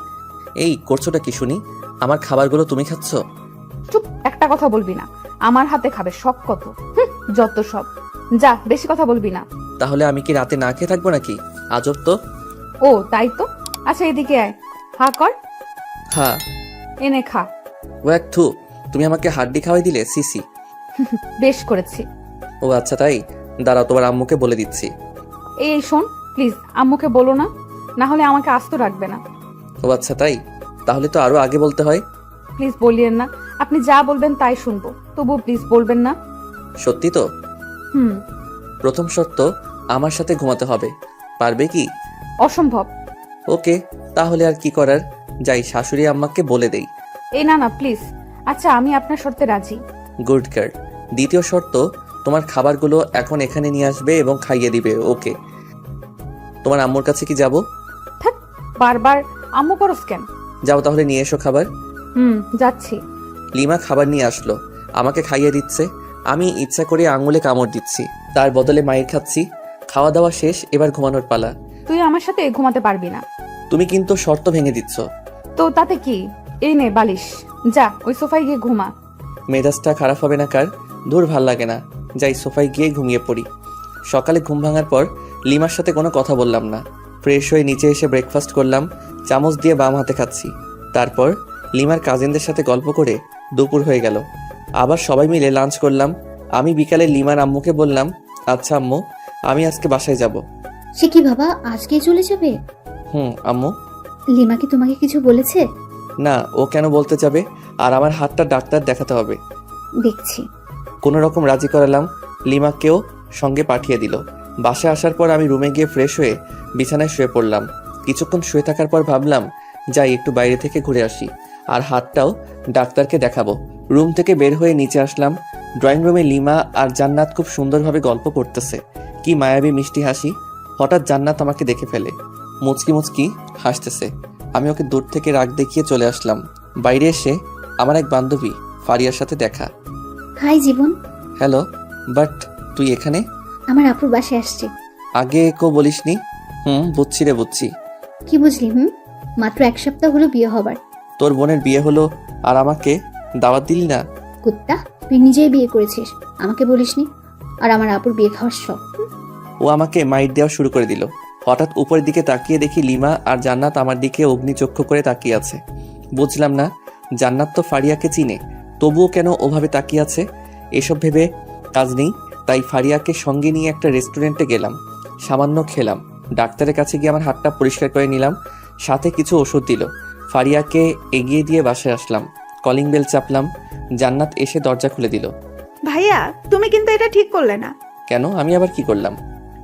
[SPEAKER 1] এই করছোটা কি শুনি? আমার খাবারগুলো তুমি খাচ্ছ?
[SPEAKER 5] চুপ, একটা কথা বলবি না। আমার হাতে খাবে, শখ কত। যত সব। যা, বেশি কথা বলবি না।
[SPEAKER 1] তাহলে আমি কি রাতে না খেয়ে থাকবো নাকি? আজব তো।
[SPEAKER 5] ও তাই তো। আচ্ছা এদিকে আয়, হা কর।
[SPEAKER 1] হ্যাঁ।
[SPEAKER 5] এনে খা।
[SPEAKER 1] ও এক থু, তুমি আমাকে হাড্ডি খাওয়াই দিলে, সিসি।
[SPEAKER 5] বেশ করেছি।
[SPEAKER 1] ও আচ্ছা তাই, দাঁড়াও তোমার আম্মুকে বলে দিচ্ছি।
[SPEAKER 5] এই শোন, প্লিজ আম্মুকে বলো না, না হলে আমাকে আস্ত রাখবে না।
[SPEAKER 1] ও আচ্ছা তাই, তাহলে তো আরো আগে বলতে হয়।
[SPEAKER 5] প্লিজ বলিয়েন না, আপনি যা বলবেন তাই শুনবো, তবু প্লিজ বলবেন না।
[SPEAKER 1] সত্যি তো?
[SPEAKER 5] হুম।
[SPEAKER 1] প্রথম শর্ত, আমার সাথে ঘুমাতে হবে। পারবে কি?
[SPEAKER 5] অসম্ভব।
[SPEAKER 1] ওকে, তাহলে আর কি করার, যাই শাশুড়ি আম্মাকে বলে দেই।
[SPEAKER 5] এই না না প্লিজ। আচ্ছা আমি আপনার শর্তে রাজি।
[SPEAKER 1] Good girl. দ্বিতীয় শর্ত, তোমার খাবারগুলো এখন এখানে নিয়ে আসবে এবং খাইয়ে দিবে। ওকে? তোমার আম্মুর কাছে কি যাব?
[SPEAKER 5] থাক, বারবার আম্মু করস কেন?
[SPEAKER 1] যাও তাহলে নিয়ে এসো খাবার।
[SPEAKER 5] যাচ্ছি।
[SPEAKER 1] লিমা খাবার নিয়ে আসলো, আমাকে খাইয়ে দিচ্ছে। আমি ইচ্ছা করে আঙুলে কামড় দিচ্ছি, তার বদলে মায়ের খাচ্ছি। খাওয়া দাওয়া শেষ, এবার ঘুমানোর পালা।
[SPEAKER 5] তুই আমার সাথে ঘুমাতে পারবি না।
[SPEAKER 1] তুমি কিন্তু শর্ত ভেঙে দিচ্ছ।
[SPEAKER 5] তো তাতে কি, এই নে বালিশ, যা ওই সোফায় গিয়ে ঘুমা।
[SPEAKER 1] মেজাজটা খারাপ হবে না কার? দূর ভাল লাগে না, যাই সোফায় গিয়ে ঘুমিয়ে পড়ি। সকালে ঘুম ভাঙার পর লিমার সাথে কোনো কথা বললাম না। ফ্রেশ হয়ে নিচে এসে ব্রেকফাস্ট করলাম, চামচ দিয়ে বাম হাতে খাচ্ছি। তারপর লিমার কাজিনদের সাথে গল্প করে দুপুর হয়ে গেল। আবার সবাই মিলে লাঞ্চ করলাম। আমি বিকালে লিমার আম্মুকে বললাম, আচ্ছা আম্মু, আমি আজকে বাসায় যাব।
[SPEAKER 3] সে কি বাবা, আজকেই চলে যাবে?
[SPEAKER 1] আম্মু।
[SPEAKER 3] লিমা কি তোমাকে কিছু বলেছে?
[SPEAKER 1] না, ও কেন বলতে যাবে? আর আমার হাতটা ডাক্তার দেখাতে হবে।
[SPEAKER 3] দেখছি।
[SPEAKER 1] কোনো রকম রাজি করালাম, লিমাকেও সঙ্গে পাঠিয়ে দিল। বাসায় আসার পর আমি রুমে গিয়ে ফ্রেশ হয়ে বিছানায় শুয়ে পড়লাম। কিছুক্ষণ শুয়ে থাকার পর ভাবলাম, যাই একটু বাইরে থেকে ঘুরে আসি, আর হাতটাও ডাক্তারকে দেখাবো। রুম থেকে বের হয়ে নিচে আসলাম। ড্রয়িং রুমে লিমা আর জান্নাত খুব সুন্দরভাবে গল্প করতেছে। কি মায়াবী মিষ্টি হাসি। হঠাৎ জান্নাত আমাকে দেখে ফেলে, মুচকি মুচকি হাসতেছে। আমি ওকে দূর থেকে রাগ দেখিয়ে চলে আসলাম। বাইরে এসে আমার এক বান্ধবী ফারিয়ার সাথে দেখা।
[SPEAKER 3] High Jibon.
[SPEAKER 1] হ্যালো, বাট তুই এখানে?
[SPEAKER 3] আমার আপুর বাসায় আসছে।
[SPEAKER 1] আগে বলিসনি। বুঝছি রে, বুঝছি।
[SPEAKER 3] কি বুঝলি? মাত্র 1 সপ্তাহ হলো বিয়ে হবার।
[SPEAKER 1] তোর বোনের বিয়ে হলো আর আমাকে দাওয়াত দিলি না?
[SPEAKER 3] কুত্তা, তুই নিজেই বিয়ে করেছিস, আমাকে বলিসনি। আর আমার আপুর বিয়ে খাওয়ার শখ।
[SPEAKER 1] ও আমাকে মাইট দেওয়া শুরু করে দিল। হঠাৎ উপরের দিকে তাকিয়ে দেখি লিমা আর জান্নাত আমার দিকে অগ্নিচক্ষু করে তাকিয়ে আছে। বুঝলাম না, জান্নাত তো ফারিয়াকে চিনে, তবুও কেন ওভাবে তাকিয়ে আছে। এসব ভেবে কাজ নেই, তাই ফারিয়াকে সঙ্গে নিয়ে একটা রেস্টুরেন্টে গেলাম। সামান্য খেলাম। ডাক্তারের কাছে গিয়ে আমার হাতটা পরিষ্কার করে নিলাম, সাথে কিছু ওষুধ দিল। ফারিয়াকে এগিয়ে দিয়ে বাসায় আসলাম। Calling bell চাপলাম। জান্নাত এসে দরজা খুলে দিল।
[SPEAKER 2] ভাইয়া, তুমি কিন্তু এটা ঠিক করলে না।
[SPEAKER 1] কেন? আমি আবার কি করলাম?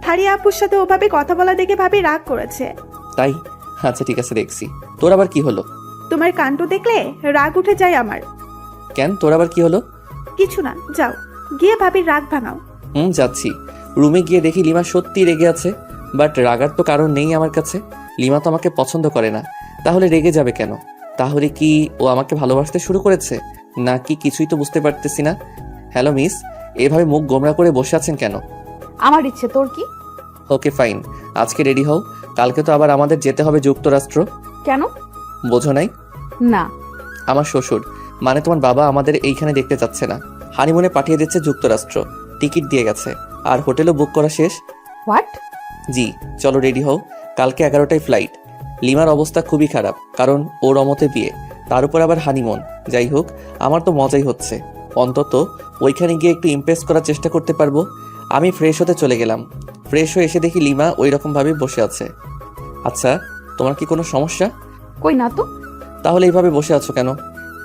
[SPEAKER 2] ফারিয়া আপুর সাথে ওভাবে কথা বলা দেখে ভাবি রাগ করেছে।
[SPEAKER 1] তাই? আচ্ছা ঠিক আছে, দেখছি। তোর আবার কি হলো?
[SPEAKER 2] তোমার কাণ্ড দেখলে রাগ উঠে যায় আমার।
[SPEAKER 1] কেন, তোর আবার কি হলো?
[SPEAKER 2] কিছু না, যাও গিয়ে ভাবির রাগ ভাঙাও।
[SPEAKER 1] যাচ্ছি। রুমে গিয়ে দেখি লিমা সত্যি রেগে আছে, বাট রাগার তো কারণ নেই আমার কাছে। লিমা তো আমাকে পছন্দ করে না, তাহলে রেগে যাবে কেন? তাহলে কি ও আমাকে ভালোবাসতে শুরু করেছে নাকি কিছুই তো বুঝতে পারতেছি না। হ্যালো মিস, এভাবে মুখ গোমরা করে বসে আছেন কেন?
[SPEAKER 5] আমার ইচ্ছে, তোর কি?
[SPEAKER 1] ওকে ফাইন, আজকে রেডি হও, কালকে তো আবার আমাদের যেতে হবে যুক্তরাষ্ট্র।
[SPEAKER 5] কেন?
[SPEAKER 1] বোঝো নাই?
[SPEAKER 5] না।
[SPEAKER 1] আমার শ্বশুর, মানে তোমার বাবা, আমাদের এইখানে দেখতে চাচ্ছে না, হানিমুনে পাঠিয়ে দিচ্ছে যুক্তরাষ্ট্র। টিকিট দিয়ে গেছে, আর হোটেলও বুক করা শেষ।
[SPEAKER 5] হোয়াট?
[SPEAKER 1] জি, চলো রেডি হও, কালকে 11টায় ফ্লাইট। লিমার অবস্থা খুবই খারাপ, কারণ ওর অমতে বিয়ে, তার উপর আবার হানিমুন। যাই হোক, আমার তো মজাই হচ্ছে, অন্তত ওইখানে গিয়ে একটু ইমপ্রেস করার চেষ্টা করতে পারবো। আমি ফ্রেশ হতে চলে গেলাম। ফ্রেশ হয়ে এসে দেখি লিমা ওই রকমভাবে বসে আছে। আচ্ছা, তোমার কি কোনো সমস্যা?
[SPEAKER 5] কই না তো।
[SPEAKER 1] তাহলে এইভাবে বসে আছো কেন?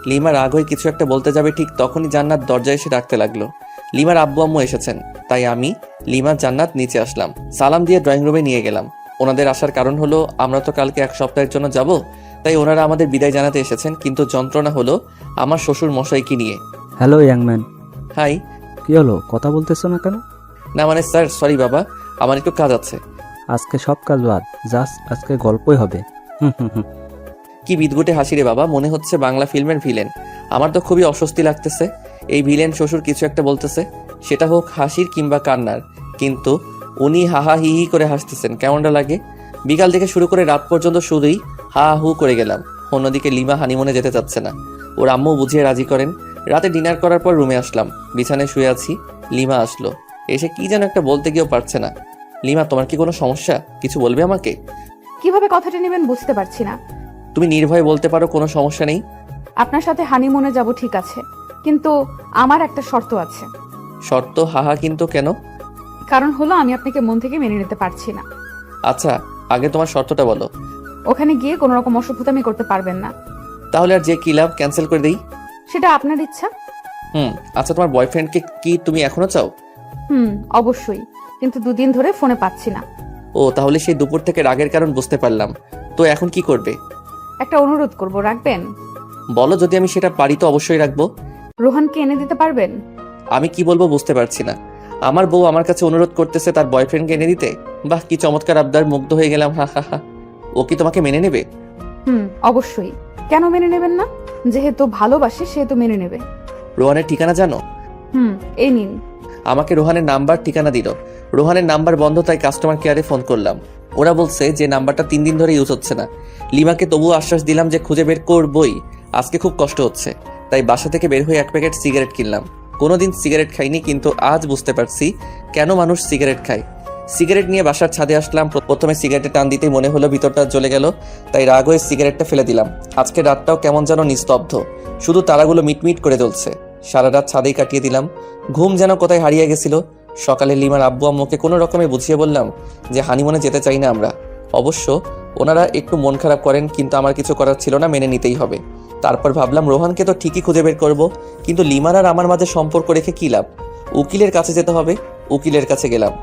[SPEAKER 1] লিমা রাগ হয়ে কিছু একটা বলতে যাবে, ঠিক তখনই জান্নাত দরজায় এসে ডাকতে লাগলো। লিমার আব্বু আম্মু এসেছেন, তাই আমি, লিমা, জান্নাত নিচে আসলাম। সালাম দিয়ে ড্রয়িং রুমে নিয়ে গেলাম। ওনাদের আসার কারণ হলো, আমরা তো কালকে 1 সপ্তাহের জন্য যাব, তাই ওনারা আমাদের বিদায় জানাতে এসেছেন। কিন্তু যন্ত্রণা হলো আমার শ্বশুর মশাইকে নিয়ে।
[SPEAKER 6] হ্যালো ইয়াংম্যান।
[SPEAKER 1] হাই।
[SPEAKER 6] কি হলো, কথা বলতেছো না কেন?
[SPEAKER 1] না মানে স্যার, সরি বাবা, আমার একটু কাজ আছে।
[SPEAKER 6] আজকে সব কাজ বাদ, জাস্ট আজকে গল্পই হবে।
[SPEAKER 1] কি বিদঘুটে হাসি রে বাবা, মনে হচ্ছে বাংলা ফিল্মের ভিলেন। আমার তো খুবই অস্বস্তি লাগতেছে। এই ভিলেন শ্বশুর কিছু একটা বলতেছে, সেটা হোক হাসির কিংবা কান্নার, কিন্তু উনি হাহা হি হি করে হাসতেছেন, কেমনটা লাগে? বিকাল থেকে শুরু করে রাত পর্যন্ত শুধুই হা হু করে গেলাম। অন্যদিকে লিমা হানিমুনে যেতে চাচ্ছে না, ওর আম্মু বুঝিয়ে রাজি করেন। রাতে ডিনার করার পর রুমে আসলাম, বিছানায় শুয়ে আছি। লিমা আসলো, এসে কি যেন একটা বলতে গিয়েও পারছে না। লিমা, তোমার কি কোনো সমস্যা? কিছু বলবে আমাকে?
[SPEAKER 5] কিভাবে কথাটা নেবেন বুঝতে পারছি না।
[SPEAKER 1] তুমি নির্ভয়ে বলতে পারো, কোনো সমস্যা নেই।
[SPEAKER 5] আপনার সাথে হানিমুনে যাব ঠিক আছে, কিন্তু আমার একটা শর্ত আছে।
[SPEAKER 1] শর্ত? হাহা, কিন্তু কেন?
[SPEAKER 5] কারণ হলো আমি আপনাকে মন থেকে মেনে নিতে পারছি না।
[SPEAKER 1] আচ্ছা, আগে তোমার শর্তটা বলো।
[SPEAKER 5] ওখানে গিয়ে কোনো রকম অসভ্যতামি করতে পারবেন না।
[SPEAKER 1] তাহলে আর যে কি লাভ, ক্যান্সেল করে দেই।
[SPEAKER 5] সেটা আপনার ইচ্ছা।
[SPEAKER 1] আচ্ছা, তোমার বয়ফ্রেন্ডকে কি তুমি এখনো চাও?
[SPEAKER 5] অবশ্যই, কিন্তু 2 দিন ধরে ফোনে পাচ্ছি না।
[SPEAKER 1] ও, তাহলে সেই দুপুর থেকে রাগের কারণ বুঝতে পারলাম। তো এখন কি করবে?
[SPEAKER 5] একটা অনুরোধ করব, রাখবেন?
[SPEAKER 1] বলো, যদি আমি সেটা পারি তো অবশ্যই রাখবো।
[SPEAKER 5] রোহানকে এনে দিতে পারবেন?
[SPEAKER 1] আমি কি বলবো বুঝতে পারছি না। আমার বউ আমার কাছে অনুরোধ করতেছে তার বয়ফ্রেন্ডকে এনে দিতে। বাহ, কি চমৎকার আবদার, মুগ্ধ হয়ে গেলাম। হা হা হা। ও কি তোমাকে মেনে নেবে?
[SPEAKER 5] অবশ্যই। কেন মেনে নেবেন না? যেহেতু ভালোবাসে সেহেতু মেনে নেবে।
[SPEAKER 1] রোহানের ঠিকানা জানো?
[SPEAKER 5] এই নিন।
[SPEAKER 1] আমাকে রোহানের নাম্বার ঠিকানা দিল। রোহানের নাম্বার বন্ধ, তাই কাস্টমার কেয়ারে ফোন করলাম। ওরা বলছে যে নাম্বারটা 3 দিন ধরে ইউজ হচ্ছে না। লিমাকে তবুও আশ্বাস দিলাম যে খুঁজে বের করবই। আজকে খুব কষ্ট হচ্ছে, তাই বাসা থেকে বের হয়ে 1 প্যাকেট সিগারেট কিনলাম। কোনোদিন সিগারেট খাইনি, কিন্তু আজ বুঝতে পারছি কেন মানুষ সিগারেট খায়। সিগারেট নিয়ে বাসার ছাদে আসলাম। প্রথমে সিগারেটে টান দিতেই মনে হলো ভিতরটা জ্বলে গেল, তাই রাগ হয়ে সিগারেটটা ফেলে দিলাম। আজকে রাতটাও কেমন যেন নিস্তব্ধ, শুধু তারাগুলো মিটমিট করে জ্বলছে। সারা রাত ছাদেই কাটিয়ে দিলাম। ঘুম যেন কোথায় হারিয়ে গেছিল। সকালে লিমার আব্বু আম্মুকে কোনো রকমে বুঝিয়ে বললাম যে হানিমুনে যেতে চাই না আমরা। অবশ্য ওনারা একটু মন খারাপ করেন, কিন্তু আমার কিছু করার ছিল না, মেনে নিতেই হবে। তারপর ভাবলাম রোহানকে তো ঠিকই খুঁজে বের করব, কিন্তু লিমার আর আমার মাঝে সম্পর্ক রেখে কী লাভ? উকিলের কাছে যেতে হবে। উকিলের কাছে গেলাম।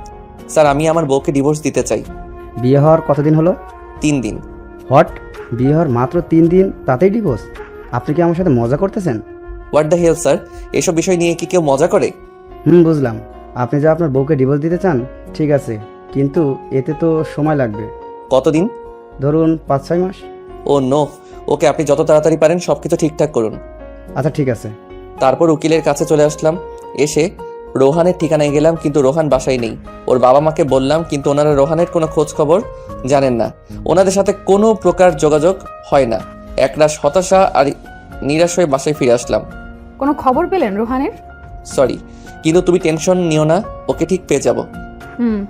[SPEAKER 1] স্যার, আমি আমার বউকে ডিভোর্স দিতে চাই।
[SPEAKER 7] বিয়ে হওয়ার কতদিন হলো?
[SPEAKER 1] 3 দিন।
[SPEAKER 7] হট, বিয়ে হওয়ার মাত্র 3 দিন তাতেই ডিভোর্স? আপনি কি আমার সাথে মজা করতেছেন?
[SPEAKER 1] হোয়াট দ্য হেল স্যার, এসব বিষয় নিয়ে কি কেউ মজা করে?
[SPEAKER 7] বুঝলাম। আপনি যে আপনার বউকে ডিভোর্স দিতে চান, ঠিক আছে, কিন্তু এতে তো সময় লাগবে।
[SPEAKER 1] কতদিন?
[SPEAKER 7] ধরুন 5-6 মাস।
[SPEAKER 1] ও নো। ওকে, আপনি যত তাড়াতাড়ি পারেন সবকিছু ঠিকঠাক করুন।
[SPEAKER 7] আচ্ছা ঠিক আছে।
[SPEAKER 1] তারপর উকিলের কাছে চলে আসলাম। এসে রোহানের ঠিকানায় গেলাম, কিন্তু রোহান বাসায় নেই। ওর বাবা মাকে বললাম, কিন্তু ওনারা রোহানের কোনো খোঁজ খবর জানেন না। ওনাদের সাথে কোনো প্রকার যোগাযোগ হয় না। একরাশ হতাশা আর নিরাশ হয়ে বাসায় ফিরে আসলাম।
[SPEAKER 5] কোনো খবর পেলেন রোহানের?
[SPEAKER 1] সরি, কিন্তু তুমি টেনশন নিও না, ওকে ঠিক পেয়ে যাব।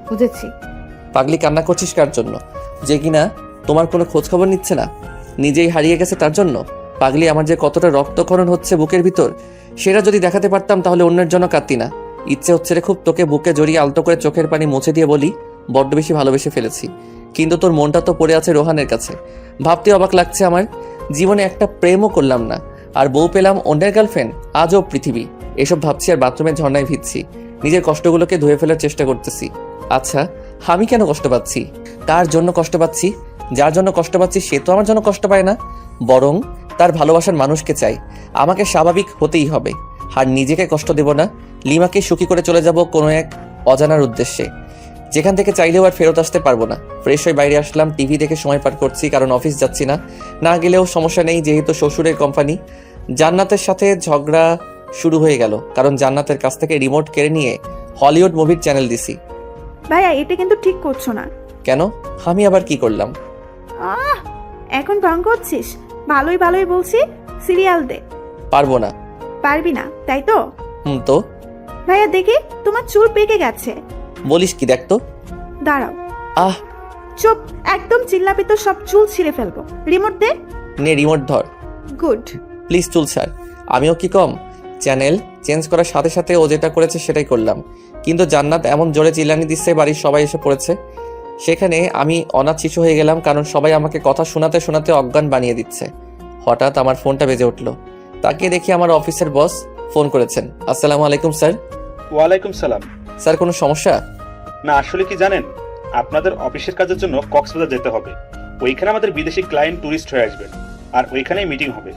[SPEAKER 5] বুঝেছি।
[SPEAKER 1] পাগলি, কান্না করছিস কার জন্য? যে কিনা তোমার কোনো খোঁজ খবর নিচ্ছে না, নিজেই হারিয়ে গেছে তার জন্য? পাগলি, আমার যে কতটা রক্তক্ষরণ হচ্ছে বুকের ভিতর, সেটা যদি দেখাতে পারতাম তাহলে অন্যের জন্য কাঁদতি না। ইচ্ছে হচ্ছে রে খুব তোকে বুকে জড়িয়ে আলতো করে চোখের পানি মুছে দিয়ে বলি, বড্ড বেশি ভালোবেসে ফেলেছি। কিন্তু তোর মনটা তো পড়ে আছে রোহানের কাছে। ভাবতে অবাক লাগছে আমার, জীবনে একটা প্রেমও করলাম না, আর বউ পেলাম অন্যের গার্লফ্রেন্ড। আজও পৃথিবী। এসব ভাবছি আর বাথরুমের ঝর্ণায় ভিজছি। নিজের কষ্টগুলোকে ধুয়ে ফেলার চেষ্টা করতেছি। আচ্ছা, আমি কেন কষ্ট পাচ্ছি? কার জন্য কষ্ট পাচ্ছি? যার জন্য কষ্ট পাচ্ছি সে তো আমার জন্য কষ্ট পায় না, বরং তার ভালোবাসার মানুষকে চাই। আমাকে স্বাভাবিক হতেই হবে, আর নিজেকে কষ্ট দেব না। লিমাকে সুখী করে চলে যাব কোনো এক অজানার উদ্দেশ্যে, যেখান থেকে চাইলেও আর ফেরত আসতে পারবো না। ফ্রেশ হয়ে বাইরে আসলাম। টিভি দেখে সময় পার করছি, কারণ অফিস যাচ্ছি না। না গেলেও সমস্যা নেই, যেহেতু শ্বশুরের কোম্পানি। জান্নাতের সাথে ঝগড়া শুরু হয়ে গেল, কারণ জান্নাতের কাছ থেকে রিমোট কেড়ে নিয়ে হলিউড মুভির চ্যানেল দিছি।
[SPEAKER 2] ভাইয়া, এটা কিন্তু ঠিক করছো না।
[SPEAKER 1] কেন? আমি আবার কি করলাম?
[SPEAKER 2] এখন ঢং করছিস? ভালোই ভালোই বলছি, সিরিয়াল দে।
[SPEAKER 1] পারবো না।
[SPEAKER 2] পারবি না তাই তো?
[SPEAKER 1] তো
[SPEAKER 2] ভাইয়া দেখি, তোমার চুল পেকে গেছে।
[SPEAKER 1] বলিস কি? দেখ তো।
[SPEAKER 2] দাঁড়াও।
[SPEAKER 1] আহ,
[SPEAKER 2] চুপ, একদম চিল্লাবি তো সব চুল ছিঁড়ে ফেলবো। রিমোট দে।
[SPEAKER 1] নে রিমোট ধর।
[SPEAKER 2] গুড।
[SPEAKER 1] প্লিজ চুল ছাড়। আমিও কি কম? চ্যানেল চেঞ্জ করার সাথে সাথে ও যেটা করেছে সেটাই করলাম, কিন্তু জান্নাত এমন জোরে চিল্লানি দিচ্ছে বাড়ির সবাই এসে পড়েছে। সেখানে আমি অনাথ শিশু হয়ে গেলাম, কারণ সবাই আমাকে কথা শোনাতে শোনাতে অজ্ঞান বানিয়ে দিচ্ছে। হঠাৎ আমার ফোনটা বেজে উঠলো। তাকিয়ে দেখি আমার অফিসের বস ফোন করেছেন। আসসালামু আলাইকুম স্যার।
[SPEAKER 4] ওয়ালাইকুম সালাম।
[SPEAKER 1] স্যার, কোনো সমস্যা?
[SPEAKER 4] না, আসলে কি জানেন, আপনাদের অফিসের কাজের জন্য কক্সবাজার যেতে হবে। ওইখানে আমাদের বিদেশি ক্লায়েন্ট ট্যুরিস্ট হয়ে আসবেন, আর ওইখানেই মিটিং হবে,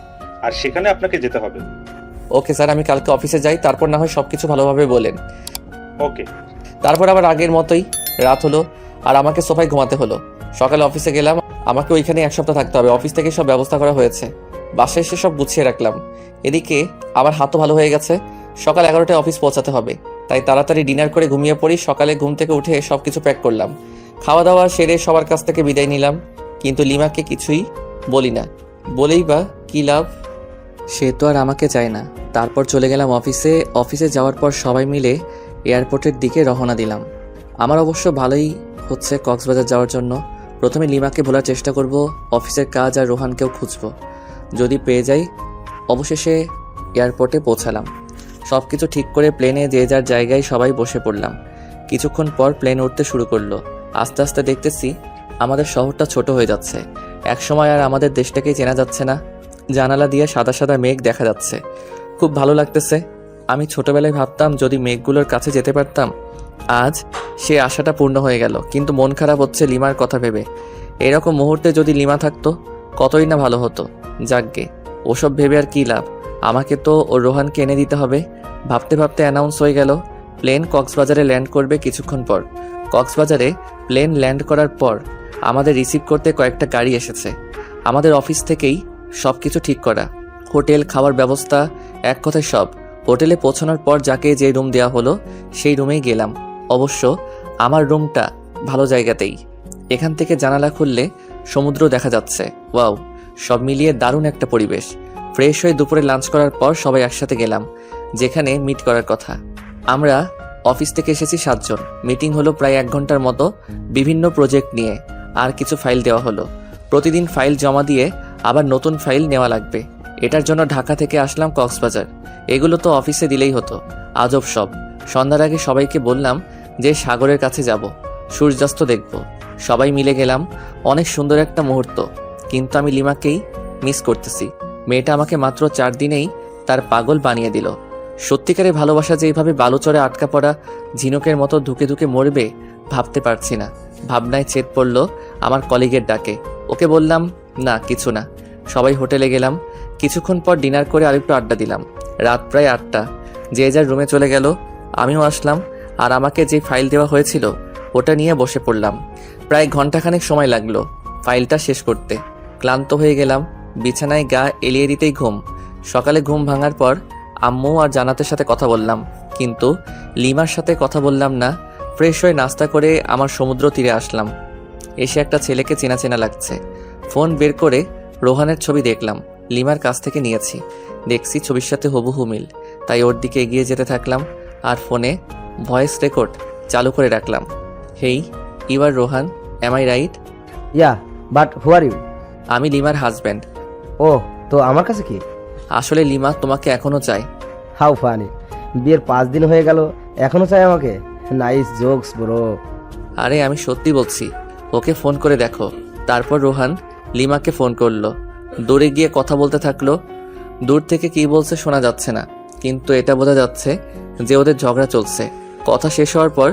[SPEAKER 4] আর সেখানে আপনাকে যেতে হবে।
[SPEAKER 1] ওকে স্যার, আমি কালকে অফিসে যাই, তারপর না হয় সবকিছু ভালোভাবে বলেন।
[SPEAKER 4] ওকে।
[SPEAKER 1] তারপর আবার আগের মতোই রাত হলো, আর আমাকে সোফায় ঘুমাতে হলো। সকালে অফিসে গেলাম। আমাকে ওইখানে 1 সপ্তাহ থাকতে হবে। অফিস থেকে সব ব্যবস্থা করা হয়েছে, বাসায় এসে সব গুছিয়ে রাখলাম। এদিকে আমার হাতও ভালো হয়ে গেছে। সকাল 11টায় অফিস পৌঁছাতে হবে, তাই তাড়াতাড়ি ডিনার করে ঘুমিয়ে পড়ি। সকালে ঘুম থেকে উঠে সবকিছু প্যাক করলাম। খাওয়া দাওয়া সেরে সবার কাছ থেকে বিদায় নিলাম, কিন্তু লিমাকে কিছুই বলি না। বলেই বা কি লাভ? সে তো আর আমাকে চায় না। তারপর চলে গেলাম অফিসে। অফিসে যাওয়ার পর সবাই মিলে এয়ারপোর্টের দিকে রওনা দিলাম। আমার অবশ্য ভালোই হচ্ছে কক্সবাজার যাওয়ার জন্য। প্রথমে লিমাকে ভোলার চেষ্টা করব, অফিসের কাজ আর রোহানকেও খুঁজব। যদি পেয়ে যাই। অবশেষে এয়ারপোর্টে পৌঁছালাম। সব কিছু ঠিক করে প্লেনে যে যার জায়গায় সবাই বসে পড়লাম। কিছুক্ষণ পর প্লেন উঠতে শুরু করলো। আস্তে আস্তে দেখতেছি আমাদের শহরটা ছোট হয়ে যাচ্ছে। একসময় আর আমাদের দেশটাকেই চেনা যাচ্ছে না। জানালা দিয়ে সাদা সাদা মেঘ দেখা যাচ্ছে। খুব ভালো লাগতেছে। আমি ছোটবেলায় ভাবতাম যদি মেঘগুলোর কাছে যেতে পারতাম। আজ সে আশাটা পূর্ণ হয়ে গেল, কিন্তু মন খারাপ হচ্ছে লিমার কথা ভেবে। এরকম মুহূর্তে যদি লিমা থাকতো কতই না ভালো হতো। যাকগে, ওসব ভেবে আর কী লাভ, আমাকে তো ও রোহানকে এনে দিতে হবে। ভাবতে ভাবতে অ্যানাউন্স হয়ে গেল প্লেন কক্সবাজারে ল্যান্ড করবে কিছুক্ষণ পর। কক্সবাজারে প্লেন ল্যান্ড করার পর আমাদের রিসিভ করতে কয়েকটা গাড়ি এসেছে। আমাদের অফিস থেকেই সব কিছু ঠিক করা, হোটেল, খাওয়ার ব্যবস্থা, এক কথায় সব। হোটেলে পৌঁছানোর পর যাকে যে রুম দেওয়া হলো সেই রুমেই গেলাম। অবশ্য আমার রুমটা ভালো জায়গাতেই, এখান থেকে জানালা খুললে সমুদ্র দেখা যাচ্ছে। ওয়াও, সব মিলিয়ে দারুণ একটা পরিবেশ। ফ্রেশ হয়ে দুপুরে লাঞ্চ করার পর সবাই একসাথে গেলাম যেখানে মিট করার কথা। আমরা অফিস থেকে এসেছি 7 জন। মিটিং হলো প্রায় 1 ঘন্টার মতো, বিভিন্ন প্রজেক্ট নিয়ে। আর কিছু ফাইল দেওয়া হলো, প্রতিদিন ফাইল জমা দিয়ে আবার নতুন ফাইল নেওয়া লাগবে। এটার জন্য ঢাকা থেকে আসলাম কক্সবাজার। এগুলো তো অফিসে দিলেই হতো, আজব সব। সন্ধ্যার আগে সবাইকে বললাম যে সাগরের কাছে যাব, সূর্যাস্ত দেখব। সবাই মিলে গেলাম। অনেক সুন্দর একটা মুহূর্ত, কিন্তু আমি লিমাকেই মিস করতেছি। মেয়েটা আমাকে মাত্র 4 দিনেই তার পাগল বানিয়ে দিল। সত্যিকারের ভালোবাসা যে এইভাবে বালুচরে আটকা পড়া ঝিনুকের মতো ধুকে ধুকে মরবে ভাবতে পারছি না। ভাবনায় ছেদ পড়ল আমার কলিগের ডাকে। ওকে বললাম না, কিছু না। সবাই হোটেলে গেলাম। কিছুক্ষণ পর ডিনার করে আরেকটু আড্ডা দিলাম। রাত প্রায় 8টা। যে যার রুমে চলে গেল, আমিও আসলাম। আর আমাকে যে ফাইল দেওয়া হয়েছিল ওটা নিয়ে বসে পড়লাম। প্রায় ঘন্টাখানেক সময় লাগলো ফাইলটা শেষ করতে। ক্লান্ত হয়ে গেলাম, বিছানায় গা এলিয়ে দিতেই ঘুম। সকালে ঘুম ভাঙার পর আম্মু আর জানাতের সাথে কথা বললাম, কিন্তু লিমার সাথে কথা বললাম না। ফ্রেশ হয়ে নাস্তা করে আমার সমুদ্র তীরে আসলাম। এসে একটা ছেলেকে চেনা চেনা লাগছে। ফোন বের করে রোহানের ছবি দেখলাম, লিমার কাছ থেকে নিয়েছি। দেখছি ছবির সাথে হুবহু মিল, তাই ওর দিকে এগিয়ে যেতে থাকলাম আর ফোনে ভয়েস রেকর্ড চালু করে রাখলাম। Hey, you are Rohan, am I right?
[SPEAKER 7] Yeah, but who are you?
[SPEAKER 1] আমি লিমার হাজব্যান্ড।
[SPEAKER 7] ও, তো আমার কাছে কি?
[SPEAKER 1] আসলে লিমা তোমাকে এখনো চাই।
[SPEAKER 7] হাউ ফানি, বিয়ের 5 দিন হয়ে গেল এখনো চাই আমাকে? Nice jokes bro.
[SPEAKER 1] আরে আমি সত্যি বলছি, ওকে ফোন করে দেখো। তারপর রোহান লিমাকে ফোন করলো। দূরে গিয়ে কথা বলতে থাকলো। দূর থেকে কি বলছে শোনা যাচ্ছে না, কিন্তু এটা বোঝা যাচ্ছে যে ওদের ঝগড়া চলছে। কথা শেষ হওয়ার পর,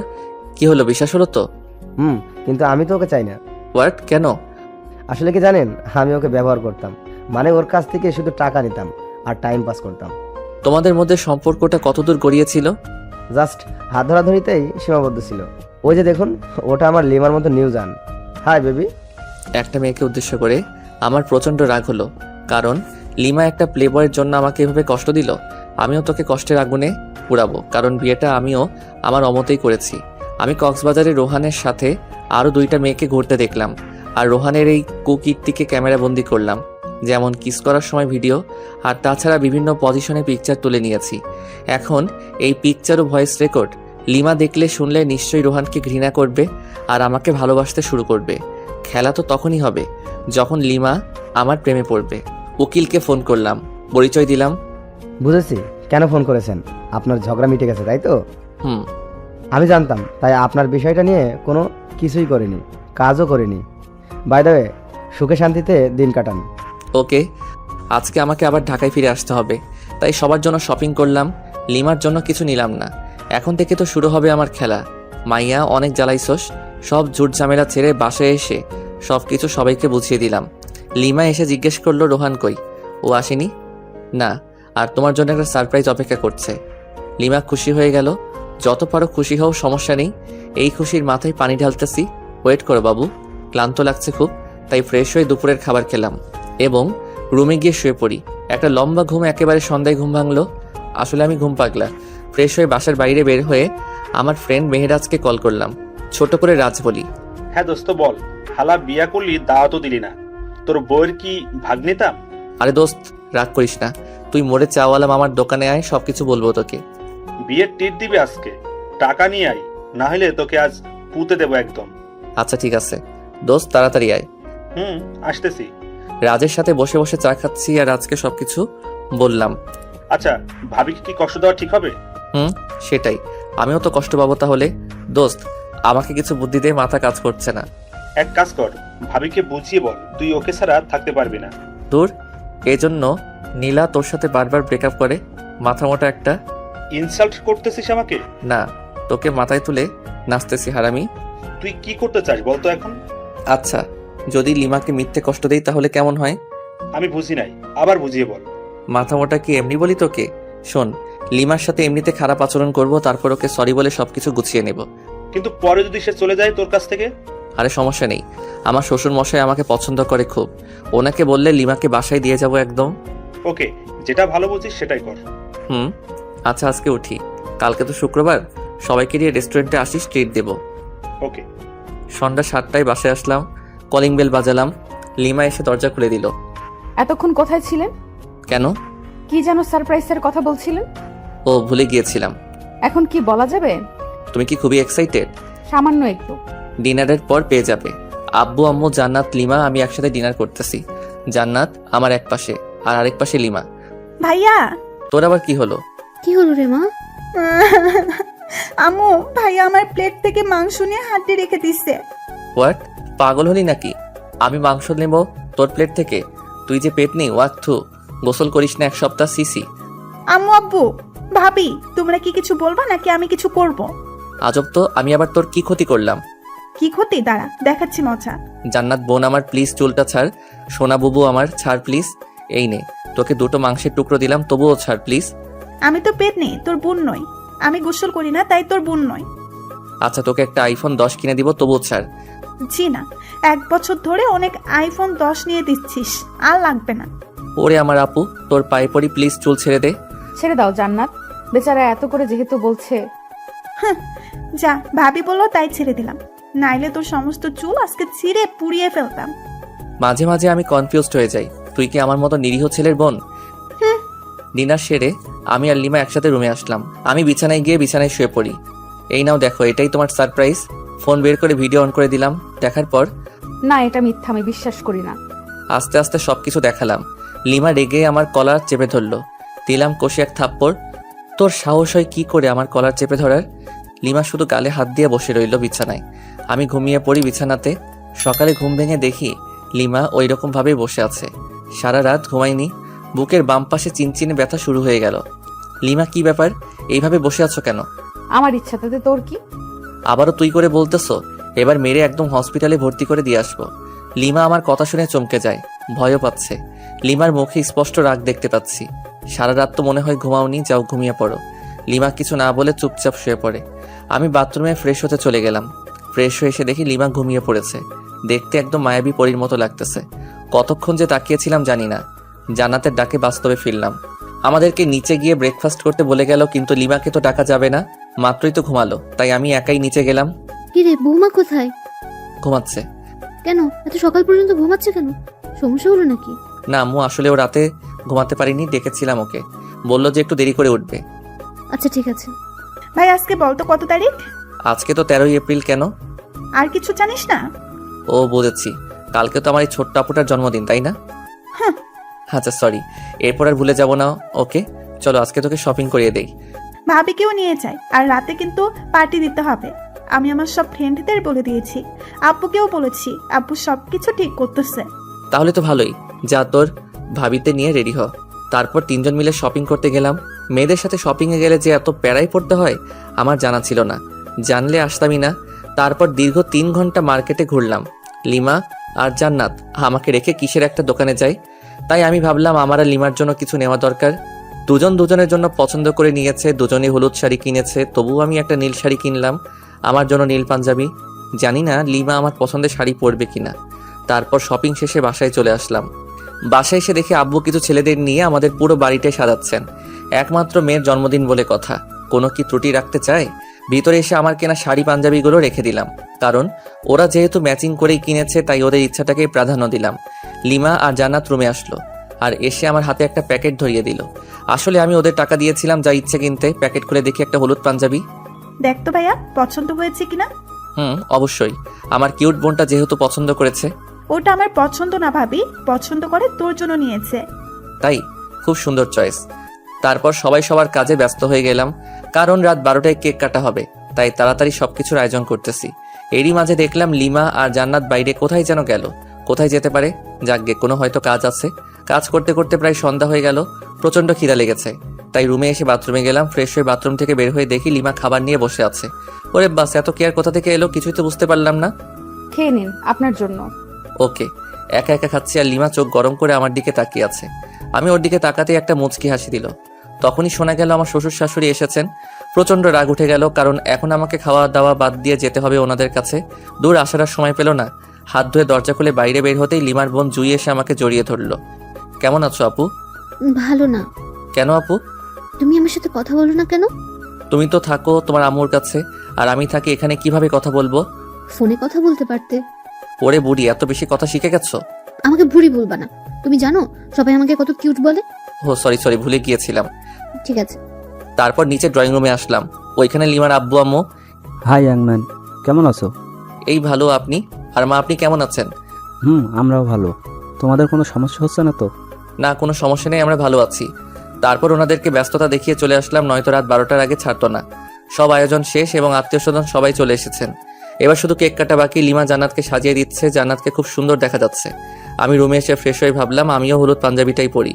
[SPEAKER 1] কি হলো, বিশ্বাস হলো তো?
[SPEAKER 7] কিন্তু আমি তো ওকে চাই না।
[SPEAKER 1] হোয়াট, কেন?
[SPEAKER 7] আসলে কি জানেন, আমি ওকে ব্যবহার করতাম। মানে ওর কাছ থেকে শুধু টাকা নিতাম আর টাইম পাস করতাম।
[SPEAKER 1] তোমাদের মধ্যে সম্পর্কটা কতদূর গড়িয়েছিল?
[SPEAKER 7] জাস্ট হাত ধরাধরিতেই সীমাবদ্ধ ছিল। ওই যে দেখুন, ওটা আমার লিমার মতো নিউ জান। Hi baby.
[SPEAKER 1] একটা মেয়েকে উদ্দেশ্য করে আমার প্রচণ্ড রাগ হলো, কারণ লিমা একটা প্লেবয়ের জন্য আমাকে এভাবে কষ্ট দিল। আমিও তোকে কষ্টের আগুনে পুড়াবো, কারণ বিয়েটা আমিও আমার অমতেই করেছি। আমি কক্সবাজারে রোহানের সাথে আরও 2টা মেয়েকে ঘুরতে দেখলাম, আর রোহানের এই কুকীর্তিকে ক্যামেরা বন্দি করলাম, যেমন কিস করার সময় ভিডিও, আর তাছাড়া বিভিন্ন পজিশনে পিকচার তুলে নিয়েছি। এখন এই পিকচার ও ভয়েস রেকর্ড লিমা দেখলে শুনলে নিশ্চয়ই রোহানকে ঘৃণা করবে আর আমাকে ভালোবাসতে শুরু করবে। খেলা তো তখনই হবে যখন লিমা আমার প্রেমে পড়বে। উকিলকে ফোন করলাম, পরিচয় দিলাম।
[SPEAKER 7] বুঝেছি কেন ফোন করেছেন, আপনার ঝগড়া মিটে গেছে তাই তো?
[SPEAKER 1] হুম।
[SPEAKER 7] আমি জানতাম, তাই আপনার বিষয়টা নিয়ে কোনো কিছুই করিনি, কাজও করিনি। বাই দ্য ওয়ে, সুখে শান্তিতে দিন কাটান।
[SPEAKER 1] ওকে, আজকে আমাকে আবার ঢাকায় ফিরে আসতে হবে, তাই সবার জন্য শপিং করলাম। লিমার জন্য কিছু নিলাম না। এখন থেকে তো শুরু হবে আমার খেলা। মাইয়া, অনেক জ্বালাইছস। সব ঝুট ঝামেলা ছেড়ে বাসায় এসে সব কিছু সবাইকে বুঝিয়ে দিলাম। লিমা এসে জিজ্ঞেস করলো রোহান কই, ও আসেনি? না, আর তোমার জন্য একটা সারপ্রাইজ অপেক্ষা করছে। লিমা খুশি হয়ে গেল। যত পারো খুশি হও, সমস্যা নেই। এই খুশির মাথায় পানি ঢালতেছি। ওয়েট করো বাবু, ক্লান্ত লাগছে খুব, তাই ফ্রেশ হয়ে দুপুরের খাবার খেলাম এবং রুমে গিয়ে শুয়ে পড়ি। একটা লম্বা ঘুম, একেবারে সন্ধ্যায় ঘুম ভাঙলো। আসলে আমি ঘুম পাগলা। ফ্রেশ হয়ে বাসার বাইরে বের হয়ে আমার ফ্রেন্ড মেহেরাজকে কল করলাম। ছোট করে রাজ বলি,
[SPEAKER 4] হ্যাঁ দোস্ত বল, হালা বিয়া করলি দাওয়াতও দিলি না, তোর বউয়ের কি ভাগ নিতাম?
[SPEAKER 1] আরে দোস্ত রাগ করিস না, তুই মোড়ে চাওয়ালা মামার দোকানে আয়, সবকিছু বলবো তোকে।
[SPEAKER 4] বিয়ের টিট দিবি আজকে, টাকা নিয়ে আয়, না হলে তোকে আজ পুঁতে দেবো একদম।
[SPEAKER 1] আচ্ছা ঠিক আছে দোস্ত, তাড়াতাড়ি আয়।
[SPEAKER 4] আসতেছি।
[SPEAKER 1] রাজের সাথে বসে বসে চা খাচ্ছি আর রাজকে সবকিছু বললাম।
[SPEAKER 4] আচ্ছা, ভাবিকে কি কষ্ট দেওয়া ঠিক হবে?
[SPEAKER 1] সেটাই, আমিও তো কষ্ট পাবো তাহলে। দোস্ত আমাকে কিছু বুদ্ধি দিয়ে মাথা কাজ করছে না।
[SPEAKER 4] এক কাজ কর, ভাবিকে বুঝিয়ে বল তুই ওকে ছাড়া থাকতে পারবি না।
[SPEAKER 1] দূর, এজন্য নীলা তোর সাথে বারবার ব্রেকআপ করে। মাথা মোটা একটা।
[SPEAKER 4] ইনসাল্ট করতেছিস আমাকে?
[SPEAKER 1] না, তোকে মাথায় তুলে নাচতেছি হারামি।
[SPEAKER 4] তুই কি করতে চাস বলতো এখন?
[SPEAKER 1] আচ্ছা, যদি লিমাকে মিথ্যে কষ্ট দেই তাহলে কেমন হয়?
[SPEAKER 4] আমি বুঝি নাই, আবার বুঝিয়ে বল।
[SPEAKER 1] মাথা মোটা কি এমনি বলি তোকে? শোন, লিমার সাথে এমনিতে খারাপ আচরণ করব, তারপর ওকে সরি বলে সবকিছু গুছিয়ে নেব।
[SPEAKER 4] কিন্তু পরে যদি সে চলে যায় তোর কাছ থেকে?
[SPEAKER 1] আরে সমস্যা নেই, আমার শ্বশুর মশাই আমাকে পছন্দ করে খুব। ওনাকে বললে লিমাকে বাসায় দিয়ে যাব একদম।
[SPEAKER 4] ওকে, যেটা ভালো বুঝিস সেটাই কর।
[SPEAKER 1] হুম, আচ্ছা আজকে উঠি, কালকে তো শুক্রবার, সবাইকে নিয়ে রেস্টুরেন্টে আসিস, ট্রিট দেব।
[SPEAKER 4] ওকে।
[SPEAKER 1] সন্ধ্যা 7টায় বাসায় আসলাম, কলিং বেল বাজালাম, লিমা এসে দরজা খুলে দিল।
[SPEAKER 5] এতক্ষণ কোথায় ছিলেন?
[SPEAKER 1] কেন?
[SPEAKER 5] কি যেন সারপ্রাইজের কথা বলছিলেন?
[SPEAKER 1] ও ভুলে গিয়েছিলাম।
[SPEAKER 5] এখন কি বলা যাবে?
[SPEAKER 1] তুমি কি খুবই এক্সাইটেড?
[SPEAKER 5] সামান্য একটু।
[SPEAKER 1] ডিনারের পর পেয়ে যাবে। আব্বু আম্মু জান্নাত লিমা আমি একসাথে ডিনার করতেছি। জান্নাত আমার এক পাশে আর আরেক পাশে লিমা।
[SPEAKER 2] ভাইয়া।
[SPEAKER 1] তোর আবার কি হলো?
[SPEAKER 3] কি হলো রে মা?
[SPEAKER 2] আম্মু, ভাইয়া আমার প্লেট থেকে মাংস নিয়ে হাড্ডি রেখে দিচ্ছে।
[SPEAKER 1] হোয়াট? পাগল হলি নাকি? আমি মাংস নেব তোর প্লেট থেকে? তুই যে পেট নেই, ওয়াক থু। গোসল করিস না এক সপ্তাহ, সিসি।
[SPEAKER 2] আম্মু, আব্বু, ভাবি, তোমরা কি কিছু বলবা নাকি আমি কিছু করব?
[SPEAKER 1] আজব তো, আমি আবার তোর কি ক্ষতি করলাম?
[SPEAKER 2] কি ক্ষতি? দাঁড়া, দেখাচ্ছি মজা।
[SPEAKER 1] জান্নাত বোন আমার, প্লিজ চুলটা ছাড়। সোনা বুবু আমার, ছাড় প্লিজ। এই নে, তোকে 2টো মাংসের টুকরো দিলাম, তবুও ছাড় প্লিজ।
[SPEAKER 2] আমি তো পেট নেই, তোর বোন নই। আমি গোসল করি না, তাই তোর বোন নই।
[SPEAKER 1] আচ্ছা, তোকে একটা আইফোন 10 কিনে দিব, তবুও ছাড়।
[SPEAKER 2] জি না, 1 বছর ধরে অনেক আইফোন 10 নিয়ে দিচ্ছিস, আর লাগবে না।
[SPEAKER 1] ওরে আমার আপু, তোর পায়ে পড়ি, প্লিজ চুল ছেড়ে দে।
[SPEAKER 5] ছেড়ে দাও জান্নাত, বেচারা এত করে যেহেতু বলছে।
[SPEAKER 2] যা, ভাবি বললো তাই ছেড়ে দিলাম, নাইলে তোর সমস্ত চুল আজকে ছিঁড়ে পুড়িয়ে ফেলতাম।
[SPEAKER 1] মাঝে মাঝে আমি কনফিউজড হয়ে যাই, তুই কি আমার মতো নিরীহ ছেলের বোন? ডিনার সেরে আমি আর লিমা একসাথে রুমে আসলাম। আমি বিছানায় গিয়ে বিছানায় শুয়ে পড়ি। এই নাও দেখো, এটাই তোমার সারপ্রাইজ। ফোন বের করে ভিডিও অন করে দিলাম। দেখার পর
[SPEAKER 5] না, এটা মিথ্যা, আমি বিশ্বাস করি না।
[SPEAKER 1] আস্তে আস্তে সবকিছু দেখালাম। লিমা রেগে আমার কলার চেপে ধরলো, দিলাম কষে এক থাপ্পড়। তোর সাহস হয় কি করে আমার কলার চেপে ধরার? লিমা শুধু গালে হাত দিয়ে বসে রইল বিছানায়। আমি ঘুমিয়ে পড়ি বিছানাতে। সকালে ঘুম ভেঙে দেখি লিমা ওই রকম ভাবেই বসে আছে। সারা রাত ঘুমাইনি, বুকের বাম পাশে চিনচিনে ব্যথা শুরু হয়ে গেল। লিমা কি ব্যাপার, এইভাবে বসে আছো কেন?
[SPEAKER 5] আমার ইচ্ছা, তাতে তোর কি?
[SPEAKER 1] আবারও তুই করে বলতেছো? এবার মেরে একদম হসপিটালে ভর্তি করে দিয়ে আসবো। লিমা আমার কথা শুনে চমকে যায়, ভয়ও পাচ্ছে। লিমার মুখে স্পষ্ট রাগ দেখতে পাচ্ছি। সারা রাত তো মনে হয় ঘুমাওনি, যাও ঘুমিয়ে পড়ো। লিমা কিছু না বলে চুপচাপ শুয়ে পড়ে। আমি বাথরুমে ফ্রেশ হতে চলে গেলাম। ফ্রেশ হয়ে এসে দেখি লিমা ঘুমিয়ে পড়েছে। দেখতে একদম মায়াবী পরীর মতো লাগতেছে। কতক্ষণ যে তাকিয়েছিলাম জানি না। জান্নাতের ডাকে বাস্তবে ফিরলাম। আমাদেরকে নিচে গিয়ে ব্রেকফাস্ট করতে বলে গেল, কিন্তু লিমাকে তো ডাকা যাবে না, মাত্রই তো ঘুমালো। তাই আমি একাই নিচে গেলাম।
[SPEAKER 3] কি রে, বৌমা কোথায়?
[SPEAKER 1] ঘুমাচ্ছে।
[SPEAKER 3] কেন এত সকাল পর্যন্ত ঘুমাচ্ছে কেন? সমস্যা হলো নাকি?
[SPEAKER 1] না আম্মু, আসলে ও রাতে ঘুমাতে পারিনি, ডেকেছিলাম ওকে, বললো যে একটু দেরি করে উঠবে।
[SPEAKER 3] আচ্ছা ঠিক আছে।
[SPEAKER 2] ভাই আজকে বলতো কত তারিখ?
[SPEAKER 1] আজকে তো 13ই এপ্রিল। কেন?
[SPEAKER 2] আর কিছু জানিস না?
[SPEAKER 1] ও বুঝেছি, কালকে তো আমার এই ছোট্ট আপুটার জন্মদিন, তাই না?
[SPEAKER 2] হ্যাঁ।
[SPEAKER 1] আচ্ছা সরি, এরপর আর ভুলে যাব না। ওকে চলো, আজকে তোকে শপিং করিয়ে দেই।
[SPEAKER 2] ভাবিকেও নিয়ে যাই, আর রাতে কিন্তু পার্টি দিতে হবে। আমি আমার সব ফ্রেন্ডদের বলে দিয়েছি, আব্বুকেও বলেছি, আব্বু সবকিছু ঠিক করতেছে।
[SPEAKER 1] তাহলে তো ভালোই, যা তোর ভাবিতে নিয়ে রেডি হ। তারপর 3জন মিলে শপিং করতে গেলাম। মেয়েদের সাথে শপিংয়ে গেলে যে এত প্যারাই পড়তে হয় আমার জানা ছিল না, জানলে আসতামই না। তারপর দীর্ঘ 3 ঘন্টা মার্কেটে ঘুরলাম। লিমা আর জান্নাত আমাকে রেখে কিসের একটা দোকানে যাই। তাই আমি ভাবলাম আমার আর লিমার জন্য কিছু নেওয়া দরকার। দুজন দুজনের জন্য পছন্দ করে নিয়েছে, দুজনেই হলুদ শাড়ি কিনেছে, তবুও আমি একটা নীল শাড়ি কিনলাম, আমার জন্য নীল পাঞ্জাবি। জানি না লিমা আমার পছন্দের শাড়ি পরবে কিনা। তারপর শপিং শেষে বাসায় চলে আসলাম। বাসায় এসে দেখি আব্বু কিছু ছেলেদের নিয়ে আমাদের পুরো বাড়িটাই সাজাচ্ছেন। একমাত্র মেয়ের জন্মদিন বলে কথা, কোনো কি ত্রুটি রাখতে চায়? ভিতরে এসে আমার কেনা শাড়ি পাঞ্জাবিগুলো রেখে দিলাম, কারণ ওরা যেহেতু ম্যাচিং করেই কিনেছে তাই ওদের ইচ্ছাটাকেই প্রাধান্য দিলাম। লিমা আর জান্নাত রুমে আসলো আর এসে আমার হাতে একটা প্যাকেট ধরিয়ে দিল। আসলে আমি ওদের টাকা দিয়েছিলাম যা ইচ্ছে কিনতে। প্যাকেট খুলে দেখি একটা হলুদ পাঞ্জাবি।
[SPEAKER 2] দেখ তো ভাইয়া, পছন্দ হয়েছে কিনা?
[SPEAKER 1] অবশ্যই, আমার কিউট বোনটা যেহেতু পছন্দ করেছে।
[SPEAKER 2] ওটা আমার পছন্দ না ভাবি, পছন্দ করে তোর জন্য নিয়েছে।
[SPEAKER 1] তাই? খুব সুন্দর চয়েস। তারপর সবাই সবার কাজে ব্যস্ত হয়ে গেলাম, কারণ রাত 12টায় কেক কাটা হবে, তাই তাড়াতাড়ি সবকিছুর আয়োজন করতেছি। এরই মাঝে দেখলাম লিমা আর জান্নাত বাইরে কোথায় যেন গেল। কোথায় যেতে পারে? যাকগে, কোনো হয়তো কাজ আছে। কাজ করতে করতে প্রায় সন্ধ্যা হয়ে গেল। প্রচন্ড খিদা লেগেছে, তাই রুমে এসে বাথরুমে গেলাম। ফ্রেশ হয়ে বাথরুম থেকে বের হয়ে দেখি লিমা খাবার নিয়ে বসে আছে। ওরে বাস, এত কেয়ার কোথা থেকে এলো কিছুই তো বুঝতে পারলাম না।
[SPEAKER 5] খেয়ে নিন, আপনার জন্য।
[SPEAKER 1] ওকে। একা একা খাচ্ছি আর লিমা চোখ গরম করে আমার দিকে তাকিয়ে আছে। আমি ওর দিকে তাকাতেই একটা মুচকি হাসি দিল। তখনই শোনা গেল আমার শ্বশুর শাশুড়ি এসেছেন। প্রচণ্ড রাগ উঠে গেল, কারণ এখন আমাকে খাওয়া দাওয়া বাদ দিয়ে যেতে হবে ওনাদের কাছে। দূর আসার আর সময় পেল না। হাত ধুয়ে দরজা খুলে বাইরে বের হতেই লিমার বোন জুই এসে আমাকে জড়িয়ে ধরলো। কেমন আছো আপু?
[SPEAKER 3] ভালো না।
[SPEAKER 1] কেন আপু?
[SPEAKER 3] তুমি আমার সাথে কথা বলো না কেন?
[SPEAKER 1] তুমি তো থাকো তোমার আম্মুর কাছে, আর আমি থাকি এখানে, কিভাবে কথা বলবো?
[SPEAKER 3] ফোনে কথা বলতে পারতে।
[SPEAKER 1] ওরে বুড়ি, এত বেশি কথা শিখে গেছো?
[SPEAKER 3] আমাকে বুড়ি বলবা না। তুমি জানো সবাই আমাকে কত কিউট বলে?
[SPEAKER 1] ও সরি, ভুলে গিয়েছিলাম।
[SPEAKER 3] ঠিক আছে।
[SPEAKER 1] তারপর নিচে ড্রয়িং রুমে আসলাম। ওইখানে লিমার আব্বু আম্মু।
[SPEAKER 6] হাই ইয়াংম্যান, কেমন আছো?
[SPEAKER 1] এই ভালো, আপনি? আর মা, আপনি কেমন আছেন?
[SPEAKER 6] আমরাও ভালো। তোমাদের কোনো সমস্যা হচ্ছে না তো?
[SPEAKER 1] না, কোনো সমস্যা নেই, আমরা ভালো আছি। তারপর ওনাদেরকে ব্যস্ততা দেখিয়ে চলে আসলাম, নয়তো রাত 12টার আগে ছাড়তো না। সব আয়োজন শেষ এবং আত্মীয় স্বজন সবাই চলে এসেছেন। এবার শুধু কেক কাটা বাকি। লিমা জান্নাতকে সাজিয়ে দিচ্ছে, জান্নাতকে খুব সুন্দর দেখা যাচ্ছে। আমি রুমে এসে ফ্রেশ হয়ে ভাবলাম আমিও হলুদ পাঞ্জাবিটাই পরি,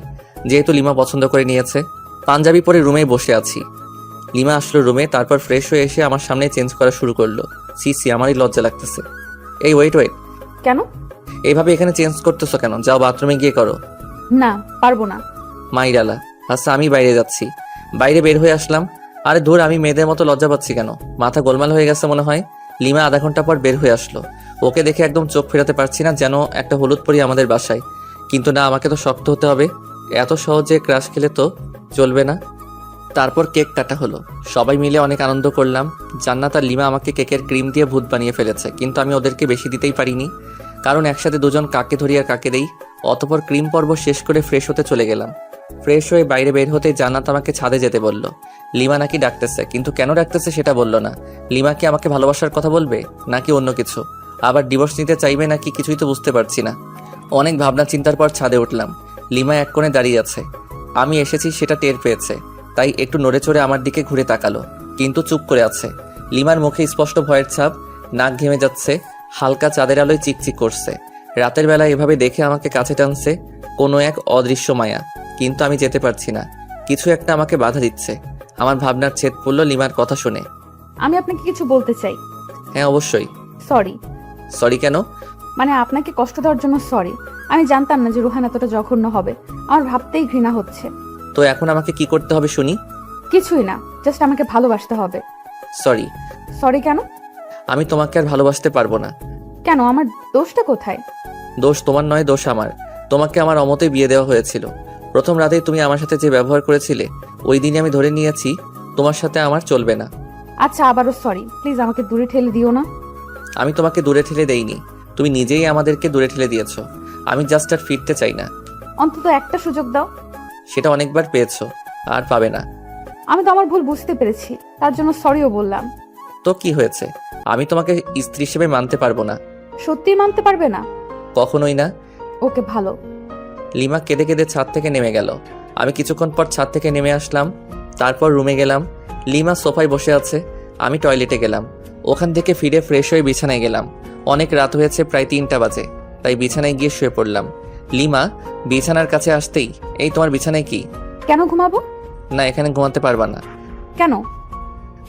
[SPEAKER 1] যেহেতু লিমা পছন্দ করে নিয়েছে। পাঞ্জাবি পরে রুমেই বসে আছি। লিমা আসলো রুমে, তারপর ফ্রেশ হয়ে এসে আমার সামনে চেঞ্জ করা শুরু করলো। সি আমারই লজ্জা লাগতেছে। এই ওয়েট,
[SPEAKER 5] কেন?
[SPEAKER 1] এইভাবে এখানে চেঞ্জ করতেছো কেন? যাও বাথরুমে গিয়ে করো।
[SPEAKER 5] না, পারবো না।
[SPEAKER 1] মাইরালা, আচ্ছা আমি বাইরে যাচ্ছি। বাইরে বের হয়ে আসলাম। আরে ধুর, আমি মেয়েদের মতো লজ্জা পাচ্ছি কেন? মাথা গোলমাল হয়ে গেছে মনে হয়। লিমা আধা ঘন্টা পর বের হয়ে আসলো। ওকে দেখে একদম চোখ ফেরাতে পারছি না, যেন একটা হলুদ পরি আমাদের বাসায়। কিন্তু না, আমাকে তো শক্ত হতে হবে। এত সহজে ক্রাশ খেলে তো চলবে না। তারপর কেক কাটা হলো। সবাই মিলে অনেক আনন্দ করলাম। জান্নাত আর লিমা আমাকে কেকের ক্রিম দিয়ে ভূত বানিয়ে ফেলেছে, কিন্তু আমি ওদেরকে বেশি দিতেই পারিনি, কারণ একসাথে দুজন কাকে ধরি আর কাকে দেই। অতপর ক্রিম পর্ব শেষ করে ফ্রেশ হতে চলে গেলাম। ফ্রেশ হয়ে বাইরে বের হতে জান্নাত আমাকে ছাদে যেতে বলল। লিমা নাকি ডাকতেছে, কিন্তু কেন ডাকতেছে সেটা বলল না। লিমা কি আমাকে ভালোবাসার কথা বলবে, নাকি অন্য কিছু? আবার ডিভোর্স নিতে চাইবে নাকি, কিছুই তো বুঝতে পারছি না। অনেক ভাবনা চিন্তার পর ছাদে উঠলাম। লিমা এক কোণে দাঁড়িয়ে আছে। আমি এসেছি সেটা টের পেয়েছে, তাই একটু নড়ে চড়ে আমার দিকে ঘুরে তাকালো, কিন্তু চুপ করে আছে। লিমার মুখে স্পষ্ট ভয়ের ছাপ, নাক ঘেমে যাচ্ছে, হালকা চাঁদের আলোয় চিকচিক করছে। রাতের বেলা এভাবে দেখে আমাকে কাছে টানছে কোনো এক অদৃশ্য মায়া, কিন্তু আমি যেতে পারছি না। কিছু একটা আমাকে বাধা দিচ্ছে। আমার ভাবনার ছেদ পড়ল লিমার কথা শুনে।
[SPEAKER 5] আমি আপনাকে কিছু বলতে চাই।
[SPEAKER 1] হ্যাঁ অবশ্যই।
[SPEAKER 5] সরি।
[SPEAKER 1] সরি কেন?
[SPEAKER 5] মানে আপনাকে কষ্ট দেওয়ার জন্য সরি। আমি জানতাম না যে রুহান এতটা জঘন্য হবে। আমার ভাবতেই ঘৃণা হচ্ছে।
[SPEAKER 1] তো এখন আমাকে কি করতে হবে শুনি?
[SPEAKER 5] কিছুই না, জাস্ট আমাকে ভালোবাসতে হবে।
[SPEAKER 1] সরি।
[SPEAKER 5] সরি কেন?
[SPEAKER 1] আমি তোমাকে আর ভালোবাসতে পারবো না।
[SPEAKER 5] কেন? আমার দোষটা কোথায়?
[SPEAKER 1] দোষ তোমার নয়, দোষ আমার। তোমাকে আমার অমতে বিয়ে দেওয়া হয়েছিল। প্রথম রাতেই তুমি আমার সাথে যে ব্যবহার করেছিলে, ওই দিনই আমি ধরে নিয়েছি তোমার সাথে আমার চলবে না।
[SPEAKER 5] আচ্ছা, আবারও সরি। প্লিজ আমাকে দূরে ঠেলে দিও না।
[SPEAKER 1] আমি তোমাকে দূরে ঠেলে দেইনি, তুমি নিজেই আমাদেরকে দূরে ঠেলে দিয়েছো। আমি জাস্ট আর ফিরতে চাই না।
[SPEAKER 5] অন্তত একটা সুযোগ দাও।
[SPEAKER 1] সেটা অনেকবার পেয়েছো, আর পাবে না।
[SPEAKER 5] আমি তো আমার ভুল বুঝতে পেরেছি, তার জন্য সরিও বললাম।
[SPEAKER 1] তো কি হয়েছে? আমি তোমাকে স্ত্রী হিসেবে মানতে পারবো না।
[SPEAKER 5] সত্যিই মানতে পারবে না?
[SPEAKER 1] কখনোই না।
[SPEAKER 5] ওকে, ভালো।
[SPEAKER 1] লিমা কেঁদে কেঁদে ছাদ থেকে নেমে গেল। আমি কিছুক্ষণ পর ছাদ থেকে নেমে আসলাম। তারপর রুমে গেলাম। লিমা সোফায় বসে আছে। আমি টয়লেটে গেলাম। ওখান থেকে ফিরে ফ্রেশ হয়ে বিছানায় গেলাম। অনেক রাত হয়েছে, প্রায় 3টা বাজে, তাই বিছানায় গিয়ে শুয়ে পড়লাম। লিমা বিছানার কাছে আসতেই, এই তোমার বিছানায় কি?
[SPEAKER 5] কেন ঘুমাবো?
[SPEAKER 1] না, এখানে ঘুমাতে পারবা না।
[SPEAKER 5] কেন?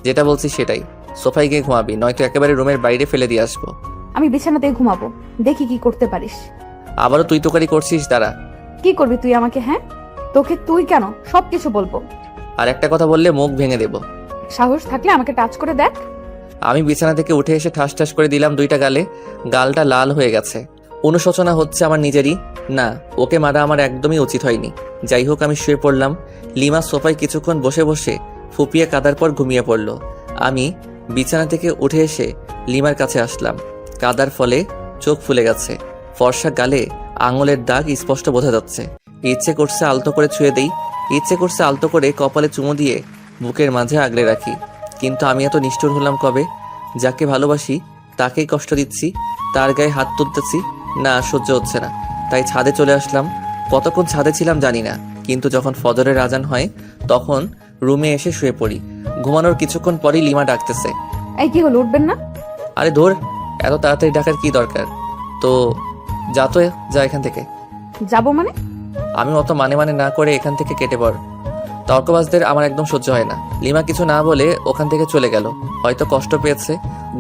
[SPEAKER 1] যেটা বলছি সেটাই, সোফায় গিয়ে ঘুমাবি, নয়তো একেবারে রুমের বাইরে ফেলে দিয়ে আসবো।
[SPEAKER 5] আমি বিছানাতেই ঘুমাবো, দেখি কি করতে পারিস।
[SPEAKER 1] আবারও তুই তোকারি করছিস, দাঁড়া।
[SPEAKER 5] কি করবি তুই আমাকে? হ্যাঁ, তোকে তুই কেন, সবকিছু বলবো।
[SPEAKER 1] আর একটা কথা বললে মুখ ভেঙে দেব।
[SPEAKER 5] সাহস থাকলে আমাকে টাচ করে দেখ।
[SPEAKER 1] আমি বিছানা থেকে উঠে এসে ঠাস ঠাস করে দিলাম 2টা গালে। গালটা লাল হয়ে গেছে। অনুশোচনা হচ্ছে আমার নিজেরই। না, ওকে মারা আমার একদমই উচিত হয়নি। যাই হোক, আমি শুয়ে পড়লাম। লিমা সোফায় কিছুক্ষণ বসে বসে ফুপিয়ে কাদার পর ঘুমিয়ে পড়ল। আমি বিছানা থেকে উঠে এসে লিমার কাছে আসলাম। কাদার ফলে চোখ ফুলে গেছে, ফর্সা গালে আঙুলের দাগ স্পষ্ট বোঝা যাচ্ছে। ইচ্ছে করছে আলতো করে ছুঁয়ে দেই, ইচ্ছে করছে আলতো করে কপালে চুমু দিয়ে বুকের মাঝে আগলে রাখি। কিন্তু আমি এত নিষ্ঠুর হলাম কবে? যাকে ভালোবাসি তাকেই কষ্ট দিচ্ছি, তার গায়ে হাত তুলতেছি। না, সহ্য হচ্ছে না, তাই ছাদে চলে আসলাম। কতক্ষণ ছাদে ছিলাম জানি না, কিন্তু যখন ফজরের আজান হয় তখন রুমে এসে শুয়ে পড়ি। ঘুমানোর কিছুক্ষণ পরই লিমা ডাকতেছে।
[SPEAKER 5] এই কি হলো, উঠবেন না?
[SPEAKER 1] আরে ধর, এত তাড়াতাড়ি ডাকার কি দরকার? তো যা এখান থেকে।
[SPEAKER 5] যাবো মানে?
[SPEAKER 1] আমি অত মানে না করে এখান থেকে কেটে পড়। তর্কবাজদের আমার একদম সহ্য হয় না। লিমা কিছু না বলে ওখান থেকে চলে গেল। হয়তো কষ্ট পেয়েছে।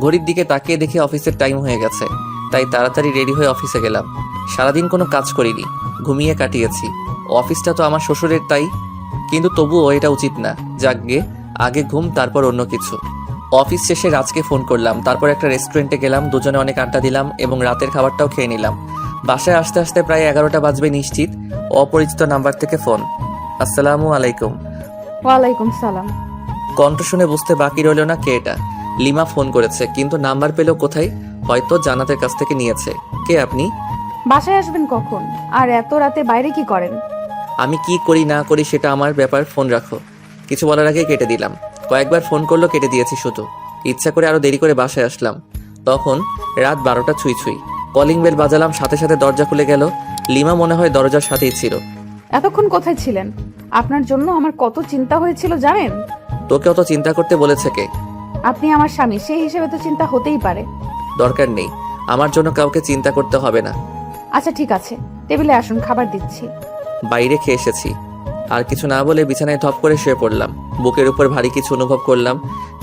[SPEAKER 1] ঘড়ির দিকে তাকিয়ে দেখি অফিসের টাইম হয়ে গেছে, তাই তাড়াতাড়ি রেডি হয়ে অফিসে গেলাম। সারাদিন কোনো কাজ করিনি, ঘুমিয়ে কাটিয়েছি। অফিসটা তো আমার শ্বশুরের, তাই কিন্তু তবুও এটা উচিত না। যাকগে, আগে ঘুম তারপর অন্য কিছু। অফিস শেষে রাজকে ফোন করলাম, তারপর একটা রেস্টুরেন্টে গেলাম, দুজনে অনেক আড্ডা দিলাম এবং রাতের খাবারটাও খেয়ে নিলাম। বাসায় আসতে আসতে প্রায় 11টা বাজবে নিশ্চিত। অপরিচিত নাম্বার থেকে ফোন। আসসালামু আলাইকুম।
[SPEAKER 5] ওয়ালাইকুম সালাম।
[SPEAKER 1] কণ্ঠ শুনে বুঝতে বাকি রইল না কে এটা। লিমা ফোন করেছে, কিন্তু নাম্বার পেল কোথায়? হয়তো জান্নাতের কাছ থেকে নিয়েছে। কে আপনি?
[SPEAKER 5] বাসায় আসবেন কখন? আর এত রাতে বাইরে কি করেন?
[SPEAKER 1] আমি কি করি না করি সেটা আমার ব্যাপার, ফোন রাখো। কিছু বলার আগে কেটে দিলাম। কয়েকবার ফোন করলো, কেটে দিয়েছি শুধু। ইচ্ছা করে আরো দেরি করে বাসায় আসলাম। তখন রাত 12টা ছুঁই ছুঁই। কলিং বেল বাজালাম, সাথে সাথে দরজা খুলে গেল। লিমা মনে হয় দরজার সাথেই ছিল।
[SPEAKER 5] এতক্ষণ কোথায় ছিলেন? আপনার জন্য আমার কত চিন্তা হয়েছিল জানেন?
[SPEAKER 1] তোকে অত চিন্তা করতে বলেছে কে?
[SPEAKER 5] আপনি আমার স্বামী, সেই হিসেবে তো চিন্তা হতেই পারে।
[SPEAKER 1] দরকার নেই, আমার জন্য কাউকে চিন্তা করতে হবে না।
[SPEAKER 5] আচ্ছা ঠিক আছে, টেবিলে আসুন, খাবার দিচ্ছি।
[SPEAKER 1] বাইরে খেয়ে এসেছি। আর কিছু না বলে বিছানায় ধপ করে শুয়ে পড়লাম। বুকের উপর ভারী কিছু অনুভব করলাম।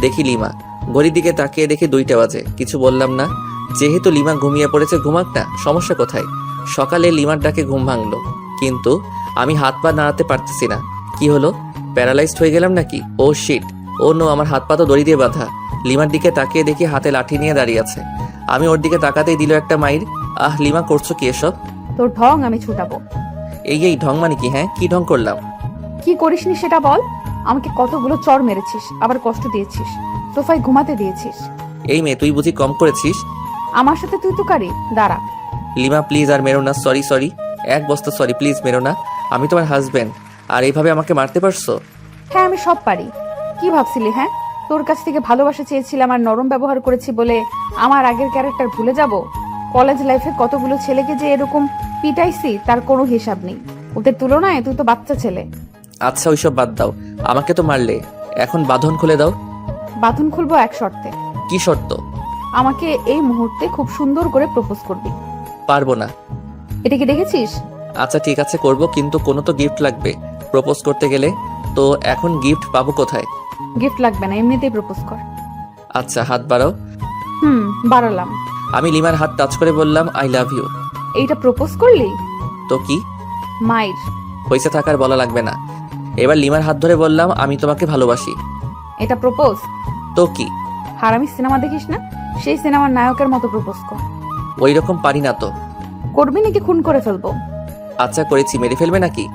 [SPEAKER 1] দেখি লিমা। ঘড়ির দিকে তাকিয়ে দেখি 2টা বাজে। কিছু বললাম না। যেহেতু লিমা ঘুমিয়ে পড়েছে, ঘুমাক না, সমস্যা কোথায়? সকালে লিমার ডাকে ঘুম ভাঙলো, কিন্তু আমি হাত পা নাড়াতে পারতেছি না। কি হলো? প্যারালাইজড হয়ে গেলাম নাকি? ও শিট, ও নো, আমার হাত পা তো দড়ি দিয়ে বাঁধা। লিমার দিকে তাকিয়ে দেখি হাতে লাঠি নিয়ে দাঁড়িয়ে আছে। আমি ওর দিকে তাকাতেই দিল একটা মাইর। আহ লিমা, করছো কি এসব?
[SPEAKER 5] তোর ঢং আমি ছুটাবো।
[SPEAKER 1] এই ঢং মানে কি? হ্যাঁ, কি ঢং করলাম?
[SPEAKER 5] কি করিসনি সেটা বল। আমাকে কতগুলো চড় মেরেছিস, আবার কষ্ট দিয়েছিস, সোফায় ঘুমাতে দিয়েছিস।
[SPEAKER 1] এই মেয়ে, তুই বুঝি কম করেছিস?
[SPEAKER 5] আমার সাথে তুই তুকারি? দাঁড়া।
[SPEAKER 1] লিমা প্লিজ আর মেরো না। সরি, এক বস্তা সরি, প্লিজ মেরো না। আমি তোমার হাজবেন্ড, আর এইভাবে আমাকে মারতে পারছো?
[SPEAKER 5] হ্যাঁ আমি সব পারি। কি ভাবছিলি? হ্যাঁ, তোর কাছ থেকে ভালোবাসা চেয়েছিলাম আর নরম ব্যবহার করেছি বলে আমার আগের ক্যারেক্টার ভুলে যাব? কলেজ লাইফে কতগুলো ছেলেকে যে এরকম পিটাইছি তার কোনো হিসাব নেই। ওদের তুলনায় তুই তো বাচ্চা ছেলে।
[SPEAKER 1] আচ্ছা ওইসব বাদ দাও, আমাকে তো মারলে, এখন বাঁধন খুলে দাও।
[SPEAKER 5] বাঁধন খুলবো এক শর্তে।
[SPEAKER 1] কি শর্ত?
[SPEAKER 5] আমাকে এই মুহূর্তে খুব সুন্দর করে প্রপোজ করবি।
[SPEAKER 1] পারবো না।
[SPEAKER 5] এটা কি দেখেছিস?
[SPEAKER 1] আচ্ছা ঠিক আছে, করব, কিন্তু কোনো তো গিফট লাগবে প্রপোজ করতে গেলে। তো এখন গিফট পাবো কোথায়?
[SPEAKER 5] গিফট লাগবে না, এমনিতেই প্রপোজ কর।
[SPEAKER 1] আচ্ছা, হাত বাড়াও।
[SPEAKER 5] বাড়ালাম।
[SPEAKER 1] আমি লিমার হাত টাচ করে বললাম আই লাভ ইউ।
[SPEAKER 5] এইটা প্রপোজ করলি?
[SPEAKER 1] তো কি
[SPEAKER 5] মাইর।
[SPEAKER 1] হয়েছে, থাকার বলা লাগবে না। এবার লিমার হাত ধরে বললাম আমি তোমাকে ভালোবাসি।
[SPEAKER 5] এটা প্রপোজ?
[SPEAKER 1] তো কি?
[SPEAKER 5] হারামি সিনেমা দেখিস না? সেই সিনেমার নায়কের মতো প্রপোজ কর।
[SPEAKER 1] ওই রকম পারি না তো।
[SPEAKER 5] করবি নাকি খুন করে ফেলবো?
[SPEAKER 1] আচ্ছা করেছি, মেরে ফেলবে নাকি?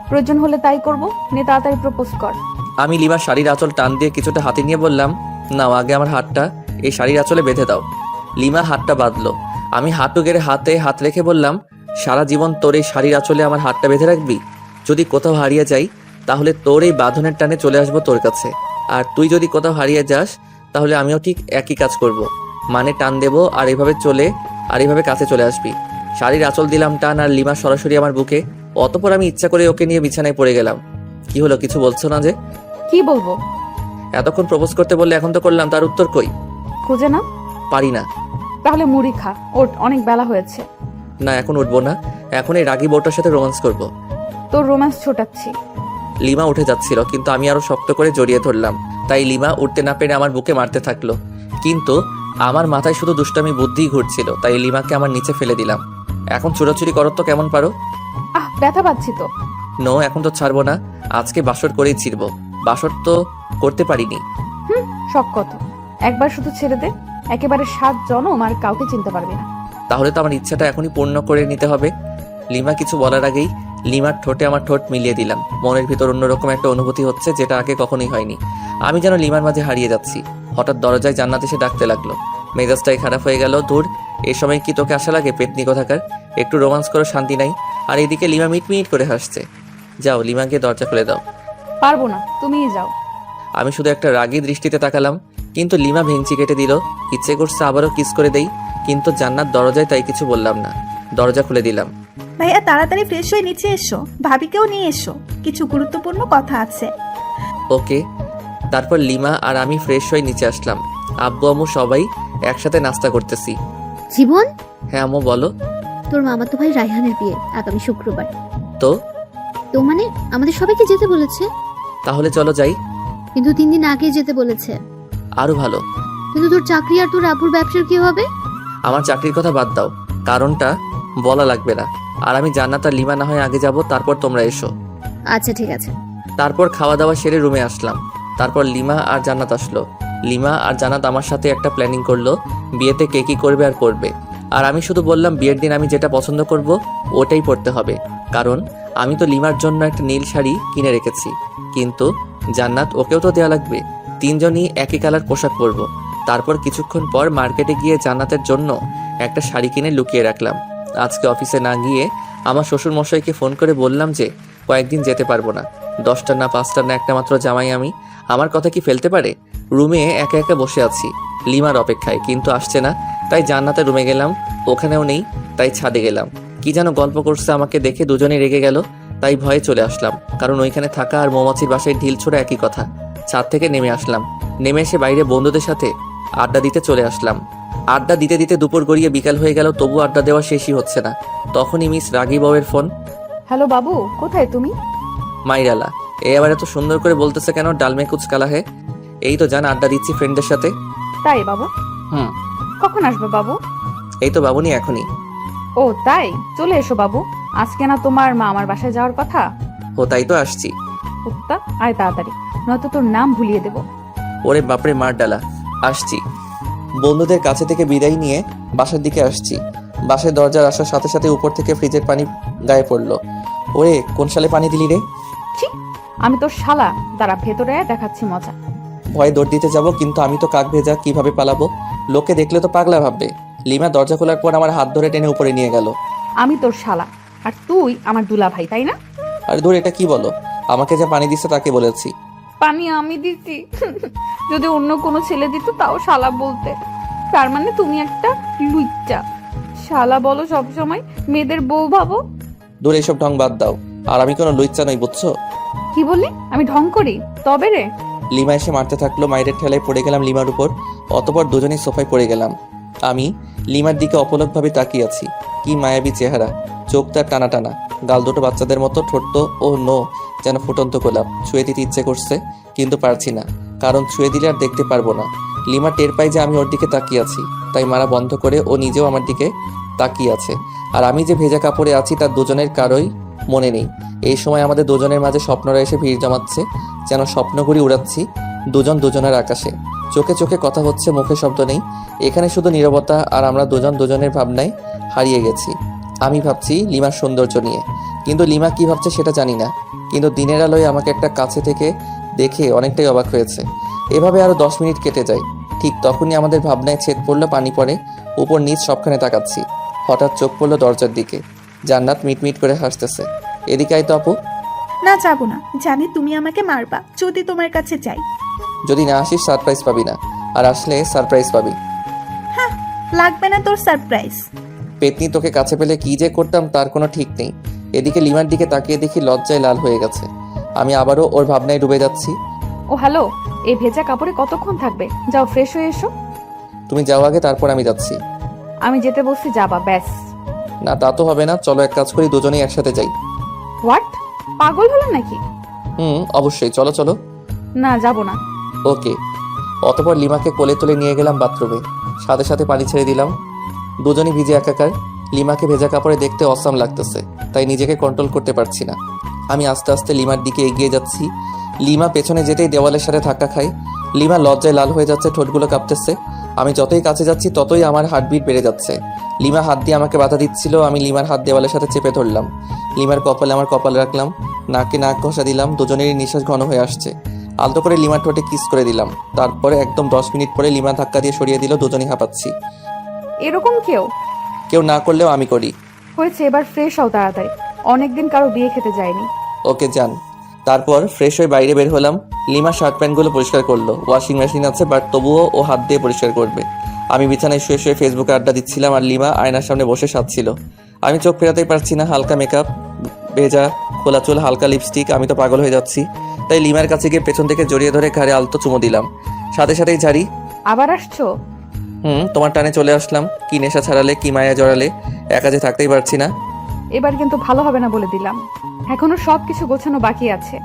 [SPEAKER 5] প্রয়োজন হলে তাই করব। নে তাড়াতাড়ি প্রপোজ কর।
[SPEAKER 1] আমি লিমার শাড়ির আঁচল টান দিয়ে কিছুটা হাতে নিয়ে বললাম নাও, আগে আমার হাতটা এই শাড়ির আঁচলে বেঁধে দাও। লিমা হাতটা বাঁধলো। আমি হাঁটু গেড়ে হাতে হাত রেখে বললাম সারা জীবন তোর এই শাড়ির আঁচলে আমার হাতটা বেঁধে রাখবি? যদি কোথাও হারিয়ে যাই তাহলে তোর এই বাঁধনের টানে চলে আসবো তোর কাছে, আর তুই যদি কোথাও হারিয়ে যাস তাহলে আমিও ঠিক একই কাজ করব। মানে টান দেবো আর এভাবে চলে আর এভাবে কাছে চলে আসবি। শাড়ির আঁচল দিলাম টান, আর লিমা সরাসরি আমার বুকে। অতঃপর আমি ইচ্ছা করে ওকে নিয়ে বিছানায় পড়ে গেলাম। কি হলো, কিছু বলছো না যে?
[SPEAKER 5] কি বলবো?
[SPEAKER 1] এতক্ষণ প্রপোজ করতে বললে, এখন তো করলাম, তার উত্তর কই?
[SPEAKER 5] খুঁজে না?
[SPEAKER 1] পারি না।
[SPEAKER 5] তাহলে মুড়ি খা, ওঠ, অনেক বেলা হয়েছে।
[SPEAKER 1] না, এখন উঠবো না, এখন এই রাগী বউটার সাথে রোমান্স করব।
[SPEAKER 5] তোর রোম্যান্স ছোটাচ্ছি।
[SPEAKER 1] লিমা উঠে যাচ্ছিল, কিন্তু আমি আরো শক্ত করে জড়িয়ে ধরলাম। তাই লিমা উঠতে না পেরে আমার বুকে মারতে থাকলো, কিন্তু আমার মাথায় শুধু দুষ্টামি বুদ্ধিই ঘুরছিল। তাই লিমাকে আমার নিচে ফেলে দিলাম। এখন চুরাচুরি করো তো কেমন পারো।
[SPEAKER 5] ব্যথা পাচ্ছি তো।
[SPEAKER 1] নো, এখন তো ছাড়বো না, আজকে বাসর করেই ছিড়বো। বাসর তো করতে পারিনি।
[SPEAKER 5] শখ কত, একবার শুধু ছেড়ে দে, একেবারে 7 জনম আর কাউকে চিনতে পারবি না।
[SPEAKER 1] তাহলে তো আমার ইচ্ছাটা এখনই পূর্ণ করে নিতে হবে। লিমা কিছু বলার আগেই লিমার ঠোঁটে আমার ঠোঁট মিলিয়ে দিলাম। মনের ভিতর অন্যরকম একটা অনুভূতি হচ্ছে, যেটা আগে কখনোই হয়নি। আমি যেন লিমার মাঝে হারিয়ে যাচ্ছি। হঠাৎ দরজায় জান্নাত এসে ডাকতে লাগলো। মেজাজটাই খারাপ হয়ে গেল। ধুর, এই সময় কি তোকে আশা লাগে পেতনি কোথাকার? একটু রোমান্স করো, শান্তি নাই। আর এইদিকে লিমা মিট করে হাসছে। যাও, লিমাকে দরজা খুলে দাও।
[SPEAKER 5] পারবো না, তুমিই যাও।
[SPEAKER 1] আমি শুধু একটা রাগী দৃষ্টিতে তাকালাম, কিন্তু লিমা ভেঙচি কেটে দিল। ইচ্ছে করছে আবারও কিস করে দেই, কিন্তু জান্নাত দরজায়, তাই কিছু বললাম না। দরজা খুলে দিলাম।
[SPEAKER 2] ভাইয়া তাড়াতাড়ি ফ্রেশ হয়ে নিচে এসো, ভাবিকেও নিয়ে এসো, কিছু গুরুত্বপূর্ণ কথা আছে।
[SPEAKER 1] ওকে। তারপর লিমা আর আমি ফ্রেশ হয়ে নিচে আসলাম। আব্বু আম্মু সবাই একসাথে নাস্তা করতেছি।
[SPEAKER 3] জীবন,
[SPEAKER 1] হ্যাঁ আম্মু বলো।
[SPEAKER 3] তোর মামাতো ভাই রায়হানের বিয়ে আগামী শুক্রবার।
[SPEAKER 1] তো
[SPEAKER 3] তো মানে আমাদের সবাইকে যেতে বলেছে।
[SPEAKER 1] তাহলে চলো যাই।
[SPEAKER 3] কিন্তু 3 দিন আগে যেতে বলেছে।
[SPEAKER 1] আরো ভালো।
[SPEAKER 3] কিন্তু তোর চাকরি আর তোর আব্বুর ব্যবসার কি হবে?
[SPEAKER 1] আমার চাকরির কথা বাদ দাও, কারণটা বলা লাগবে না। আর আমি জান্নাত আর লিমা না হয় আগে যাব, তারপর তোমরা এসো।
[SPEAKER 3] আচ্ছা ঠিক আছে।
[SPEAKER 1] তারপর খাওয়া দাওয়া সেরে রুমে আসলাম। তারপর লিমা আর জান্নাত আসলো। লিমা আর জান্নাত আমার সাথে একটা প্ল্যানিং করলো, বিয়েতে কে কি করবে আর করবে। আর আমি শুধু বললাম বিয়ের দিন আমি যেটা পছন্দ করব ওটাই পরতে হবে, কারণ আমি তো লিমার জন্য একটা নীল শাড়ি কিনে রেখেছি। কিন্তু জান্নাত, ওকেও তো দেওয়া লাগবে। 3 জনই একই কালার পোশাক পরবো। তারপর কিছুক্ষণ পর মার্কেটে গিয়ে জান্নাতের জন্য একটা শাড়ি কিনে লুকিয়ে রাখলাম। আজকে অফিসে না গিয়ে আমার শ্বশুর মশাইকে ফোন করে বললাম যে কয়েকদিন যেতে পারবো না। 10টা না 5টা না একটা মাত্র জামাই আমি, আমার কথা কি ফেলতে পারে? রুমে একা একা বসে আছি লিমার অপেক্ষায়, কিন্তু আসছে না। তাই জান্নাতের রুমে গেলাম, ওখানেও নেই। তাই ছাদে গেলাম, কি যেন গল্প করছে, আমাকে দেখে দুজনেই রেগে গেল। তাই ভয়ে চলে আসলাম, কারণ ওইখানে থাকা আর মৌমাছির বাসায় ঢিল ছোড়া একই কথা। ছাদ থেকে নেমে আসলাম, নেমে এসে বাইরে বন্ধুদের সাথে আড্ডা দিতে চলে আসলাম। আড্ডা দিতে দিতে দুপুর গড়িয়ে বিকাল হয়ে গেল, তবু আড্ডা দেওয়া শেষই হচ্ছে না। তখনই মিস রাগী বউয়ের ফোন।
[SPEAKER 5] হ্যালো বাবু, কোথায় তুমি?
[SPEAKER 1] মাইরালা, এবার এত সুন্দর করে বলতেছে কেন? ডালমে কুচ কালা হে। এই তো জান, আড্ডা দিচ্ছি ফ্রেন্ডদের সাথে।
[SPEAKER 5] তাই বাবু?
[SPEAKER 1] হুম।
[SPEAKER 5] কখন আসবে বাবু?
[SPEAKER 1] এই তো বাবুনি, এখনই।
[SPEAKER 5] ও তাই, চলে এসো বাবু। আজকে না তোমার মা আমার বাসায় যাওয়ার কথা?
[SPEAKER 1] ও তাই তো আসছি।
[SPEAKER 5] কুত্তা, আয় তাড়াতাড়ি, নয়তো তোর নাম ভুলিয়ে দেবো।
[SPEAKER 1] ওরে বাপরে, মার ডালা। আসছি। বন্ধুদের কাছে থেকে বিদায় নিয়ে বাসার দিকে আসছি। বাসায় দরজার আসার সাথে সাথে উপর থেকে ফ্রিজের পানি গায়ে পড়লো। ওরে, কোন সালে পানি দিলি রে?
[SPEAKER 5] ছি, আমি তোর শালা, দাঁড়া ভেতরে আয়, দেখাচ্ছি মজা।
[SPEAKER 1] ভয়ে দৌড় দিতে যাব, কিন্তু আমি তো কাক ভেজা, কিভাবে পালাবো? লোকে দেখলে তো পাগলা ভাববে। লিমা দরজা খোলার পর আমার হাত ধরে টেনে উপরে নিয়ে গেল।
[SPEAKER 5] আমি তোর শালা, আর তুই আমার দুলা ভাই, তাই না?
[SPEAKER 1] আরে দূর, এটা কি বলো? আমাকে যে পানি দিচ্ছে তাকে বলেছি।
[SPEAKER 5] পানি আমি দিছি? যদি অন্য কোনো ছেলে দিত তাও শালা বলতে। তার মানে তুমি একটা লুইচ্চা। শালা বলো সবসময়, মেয়েদের বউ ভাবো।
[SPEAKER 1] দূর, এসব ঢং বাদ দাও। আর আমি কোনো লুচ্চা নই, বুঝছো?
[SPEAKER 5] কি বললি? আমি ঢং করি? তবে রে।
[SPEAKER 1] লিমা এসে মারতে থাকলো, মায়ের ঠেলায় পড়ে গেলাম লিমার উপর। অতপর দুজনেই সোফায় পড়ে গেলাম। আমি লিমার দিকে অপলকভাবে তাকিয়ে আছি। কি মায়াবী চেহারা, চোখ তার টানা টানা, গাল দুটো বাচ্চাদের মতো, ঠোঁট ও নো যেন ফুটন্ত গোলাপ। ছুঁয়ে দিতে ইচ্ছে করছে, কিন্তু পারছি না, কারণ ছুঁয়ে দিলে আর দেখতে পারবো না। লিমা টের পাই যে আমি ওর দিকে তাকিয়ে আছি, তাই মারা বন্ধ করে ও নিজেও আমার দিকে তাকিয়ে আছে। আর আমি যে ভেজা কাপড়ে আছি তার দুজনের কারোই মনে নেই। এই সময় আমাদের দুজনের মাঝে স্বপ্নরা এসে ভিড় জমাচ্ছে, যেন স্বপ্নগুড়ি উড়াচ্ছি দুজন দুজনের আকাশে। চোখে চোখে কথা হচ্ছে, মুখে শব্দ নেই। এখানে শুধু নীরবতা, আর আমরা দুজন দুজনের ভাবনায় হারিয়ে গেছি। আমি ভাবছি লিমার সৌন্দর্য নিয়ে, কিন্তু লিমা কি ভাবছে সেটা জানি না। কিন্তু দিনের আলোয় আমাকে একটা কাছে থেকে দেখে অনেকটাই অবাক হয়েছে। এভাবে আরো 10 মিনিট কেটে যায়। ঠিক তখনই আমাদের ভাবনায় ছেদ পড়লো, পানি পড়ে, উপর নিচ সবখানে তাকাচ্ছি। হঠাৎ চোখ পড়লো দরজার দিকে। জান্নাত মিটমিট করে হাসতেছে। এদিকে আয় তো আপু।
[SPEAKER 2] না, যাবো না, জানি তুমি আমাকে মারবা যদি তোমার কাছে যাই।
[SPEAKER 1] যদি না আসিস সারপ্রাইজ পাবি না, আর আসলে সারপ্রাইজ পাবি।
[SPEAKER 2] লাগবে না তোর সারপ্রাইজ।
[SPEAKER 1] পেতনি, তোকে কাছে পেলে কি যে করতাম তার কোনো ঠিক নেই। এদিকে লিমার দিকে তাকিয়ে দেখি লজ্জায় লাল হয়ে গেছে। আমি আবারও ওর ভাবনায় ডুবে যাচ্ছি।
[SPEAKER 5] ও হ্যালো, এই ভেজা কাপড়ে কতক্ষণ থাকবে? যাও ফ্রেশ হয়ে এসো।
[SPEAKER 1] তুমি যাও আগে, তারপর আমি যাচ্ছি।
[SPEAKER 5] আমি যেতে বলছি, যাবা ব্যাস।
[SPEAKER 1] না, তা তো হবে না। চলো এক কাজ করি, দুজনেই একসাথে যাই।
[SPEAKER 5] হোয়াট? পাগল হলো নাকি?
[SPEAKER 1] অবশ্যই, চলো চলো।
[SPEAKER 5] না, যাব না।
[SPEAKER 1] ওকে। অতপর লিমাকে কোলে তুলে নিয়ে গেলাম বাথরুমে। সাথে সাথে পানি ছেড়ে দিলাম। দুজনই ভিজে একাকার। লিমাকে ভেজা কাপড়ে দেখতে অসাম লাগতেছে, তাই নিজেকে কন্ট্রোল করতে পারছি না। আমি আস্তে আস্তে লিমার দিকে এগিয়ে যাচ্ছি। লিমা পেছনে যেতেই দেওয়ালের সাথে ধাক্কা খায়। লিমা লজ্জায় লাল হয়ে যাচ্ছে, ঠোঁটগুলো কাঁপতেছে। আমি যতই কাছে যাচ্ছি ততই আমার হার্টবিট বেড়ে যাচ্ছে। লিমা হাত দিয়ে আমাকে বাধা দিচ্ছিল। আমি লিমার হাত দেওয়ালের সাথে চেপে ধরলাম। লিমার কপালে আমার কপাল রাখলাম, নাকে নাক ঘষা দিলাম। দুজনেরই নিঃশ্বাস ঘন হয়ে আসছে। আলতো করে লিমার ঠোঁটে কিস করে দিলাম। তারপরে একদম 10 মিনিট পরে লিমা ধাক্কা দিয়ে সরিয়ে দিল। দুজনেই হাঁপাচ্ছি।
[SPEAKER 5] এরকম
[SPEAKER 1] কেউ না করলেও আমি করি।
[SPEAKER 5] হয়েছে, এবার ফ্রেশ হও তাড়াতাড়ি। অনেকদিন কারো বিয়ে খেতে যায়নি।
[SPEAKER 1] ওকে যান। তারপর ফ্রেশ হয়ে বাইরে বের হলাম। লিমা শার্ট প্যান্টগুলো পরিষ্কার করলো। ওয়াশিং মেশিন আছে, বাট তবুও ও হাত দিয়ে পরিষ্কার করবে। আমি বিছানায় শুয়ে শুয়ে ফেসবুকে আড্ডা দিচ্ছিলাম, আর লিমা আয়নার সামনে বসে সাজছিল। আমি চোখ ফেরাতেই পারছি না। হালকা মেকআপ, ভেজা খোলা চুল, হালকা লিপস্টিক। আমি তো পাগল হয়ে যাচ্ছি। তাই লিমার কাছে গিয়ে পেছন থেকে জড়িয়ে ধরে ঘাড়ে আলতো চুমু দিলাম। সাথে সাথেই ঝাড়ি।
[SPEAKER 5] আবার আসছো?
[SPEAKER 1] তোমার টানে চলে আসলাম। কি নেশা ছাড়ালে, কি মায়া জড়ালে, একা যে থাকতেই পারছি না।
[SPEAKER 5] এবার কিন্তু ভালো হবে না বলে দিলাম। এখনো সব কিছু গোছানো বাকি আছে।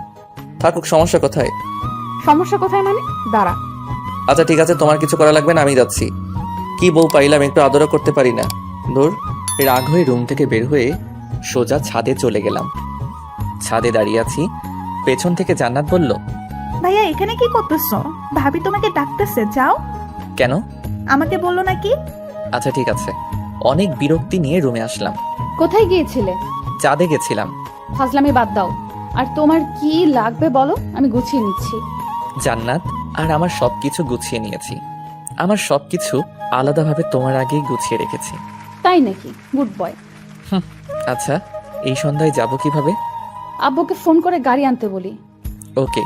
[SPEAKER 1] থাকুক, সমস্যা কোথায়?
[SPEAKER 5] সমস্যা কোথায় মানে? দাঁড়া।
[SPEAKER 1] আচ্ছা ঠিক আছে, তোমার কিছু করা লাগবে না, আমি যাচ্ছি। কি বউ পাইলাম, একটু আদরও করতে পারি না। ধুর। রাগ হয়ে রুম থেকে বের হয়ে সোজা ছাদে চলে গেলাম। ছাদে দাঁড়িয়ে আছি, পেছন থেকে জান্নাত বলল,
[SPEAKER 2] ভাইয়া এখানে কি করতেছো? ভাবি তোমাকে ডাকতেছে, যাও।
[SPEAKER 1] কেন?
[SPEAKER 2] আমাকে বললো নাকি?
[SPEAKER 1] আচ্ছা ঠিক আছে। অনেক বিরক্তি নিয়ে রুমে আসলাম।
[SPEAKER 5] কোথায় গিয়েছিলে?
[SPEAKER 1] চাঁদে গেছিলাম।
[SPEAKER 5] ফাজলামি বাদ দাও। আর তোমার কি লাগবে বলো, আমি গুছিয়ে নিচ্ছি।
[SPEAKER 1] জান্নাত, আর আমার সবকিছু গুছিয়ে নিয়েছি। আমার সবকিছু আলাদাভাবে তোমার আগেই গুছিয়ে রেখেছি।
[SPEAKER 5] তাই নাকি? Good boy.
[SPEAKER 1] আচ্ছা, এই সন্ধ্যায় যাব কিভাবে?
[SPEAKER 5] আব্বুকে ফোন করে গাড়ি আনতে বলি।
[SPEAKER 1] ওকে।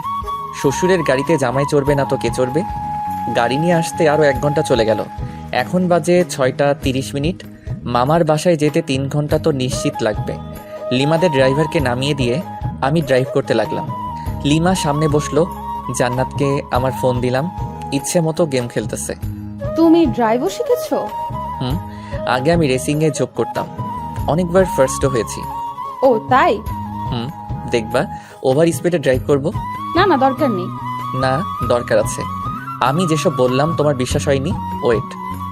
[SPEAKER 1] শ্বশুরের গাড়িতে জামাই চড়বে না তো কে চড়বে? গাড়ি নিয়ে আসতে আরও 1 ঘন্টা চলে গেল। এখন বাজে 6:30। মামার বাসায় যেতে 3 ঘন্টা তো নিশ্চিত লাগবে। লিমাদের ড্রাইভারকে নামিয়ে দিয়ে আমি ড্রাইভ করতে লাগলাম। লিমা সামনে বসলো, জান্নাতকে আমার ফোন দিলাম। ইচ্ছে মতো গেম খেলতেছে।
[SPEAKER 5] তুমি ড্রাইভও শিখেছো?
[SPEAKER 1] আগে আমি রেসিংয়ে যোগ করতাম, অনেকবার ফার্স্টও হয়েছি।
[SPEAKER 5] ও তাই?
[SPEAKER 1] দেখবা ওভার স্পিডে ড্রাইভ করব?
[SPEAKER 5] না না, দরকার নেই।
[SPEAKER 1] না, দরকার আছে। আমি যেসব বললাম তোমার বিশ্বাস হয়নি, ওয়েট।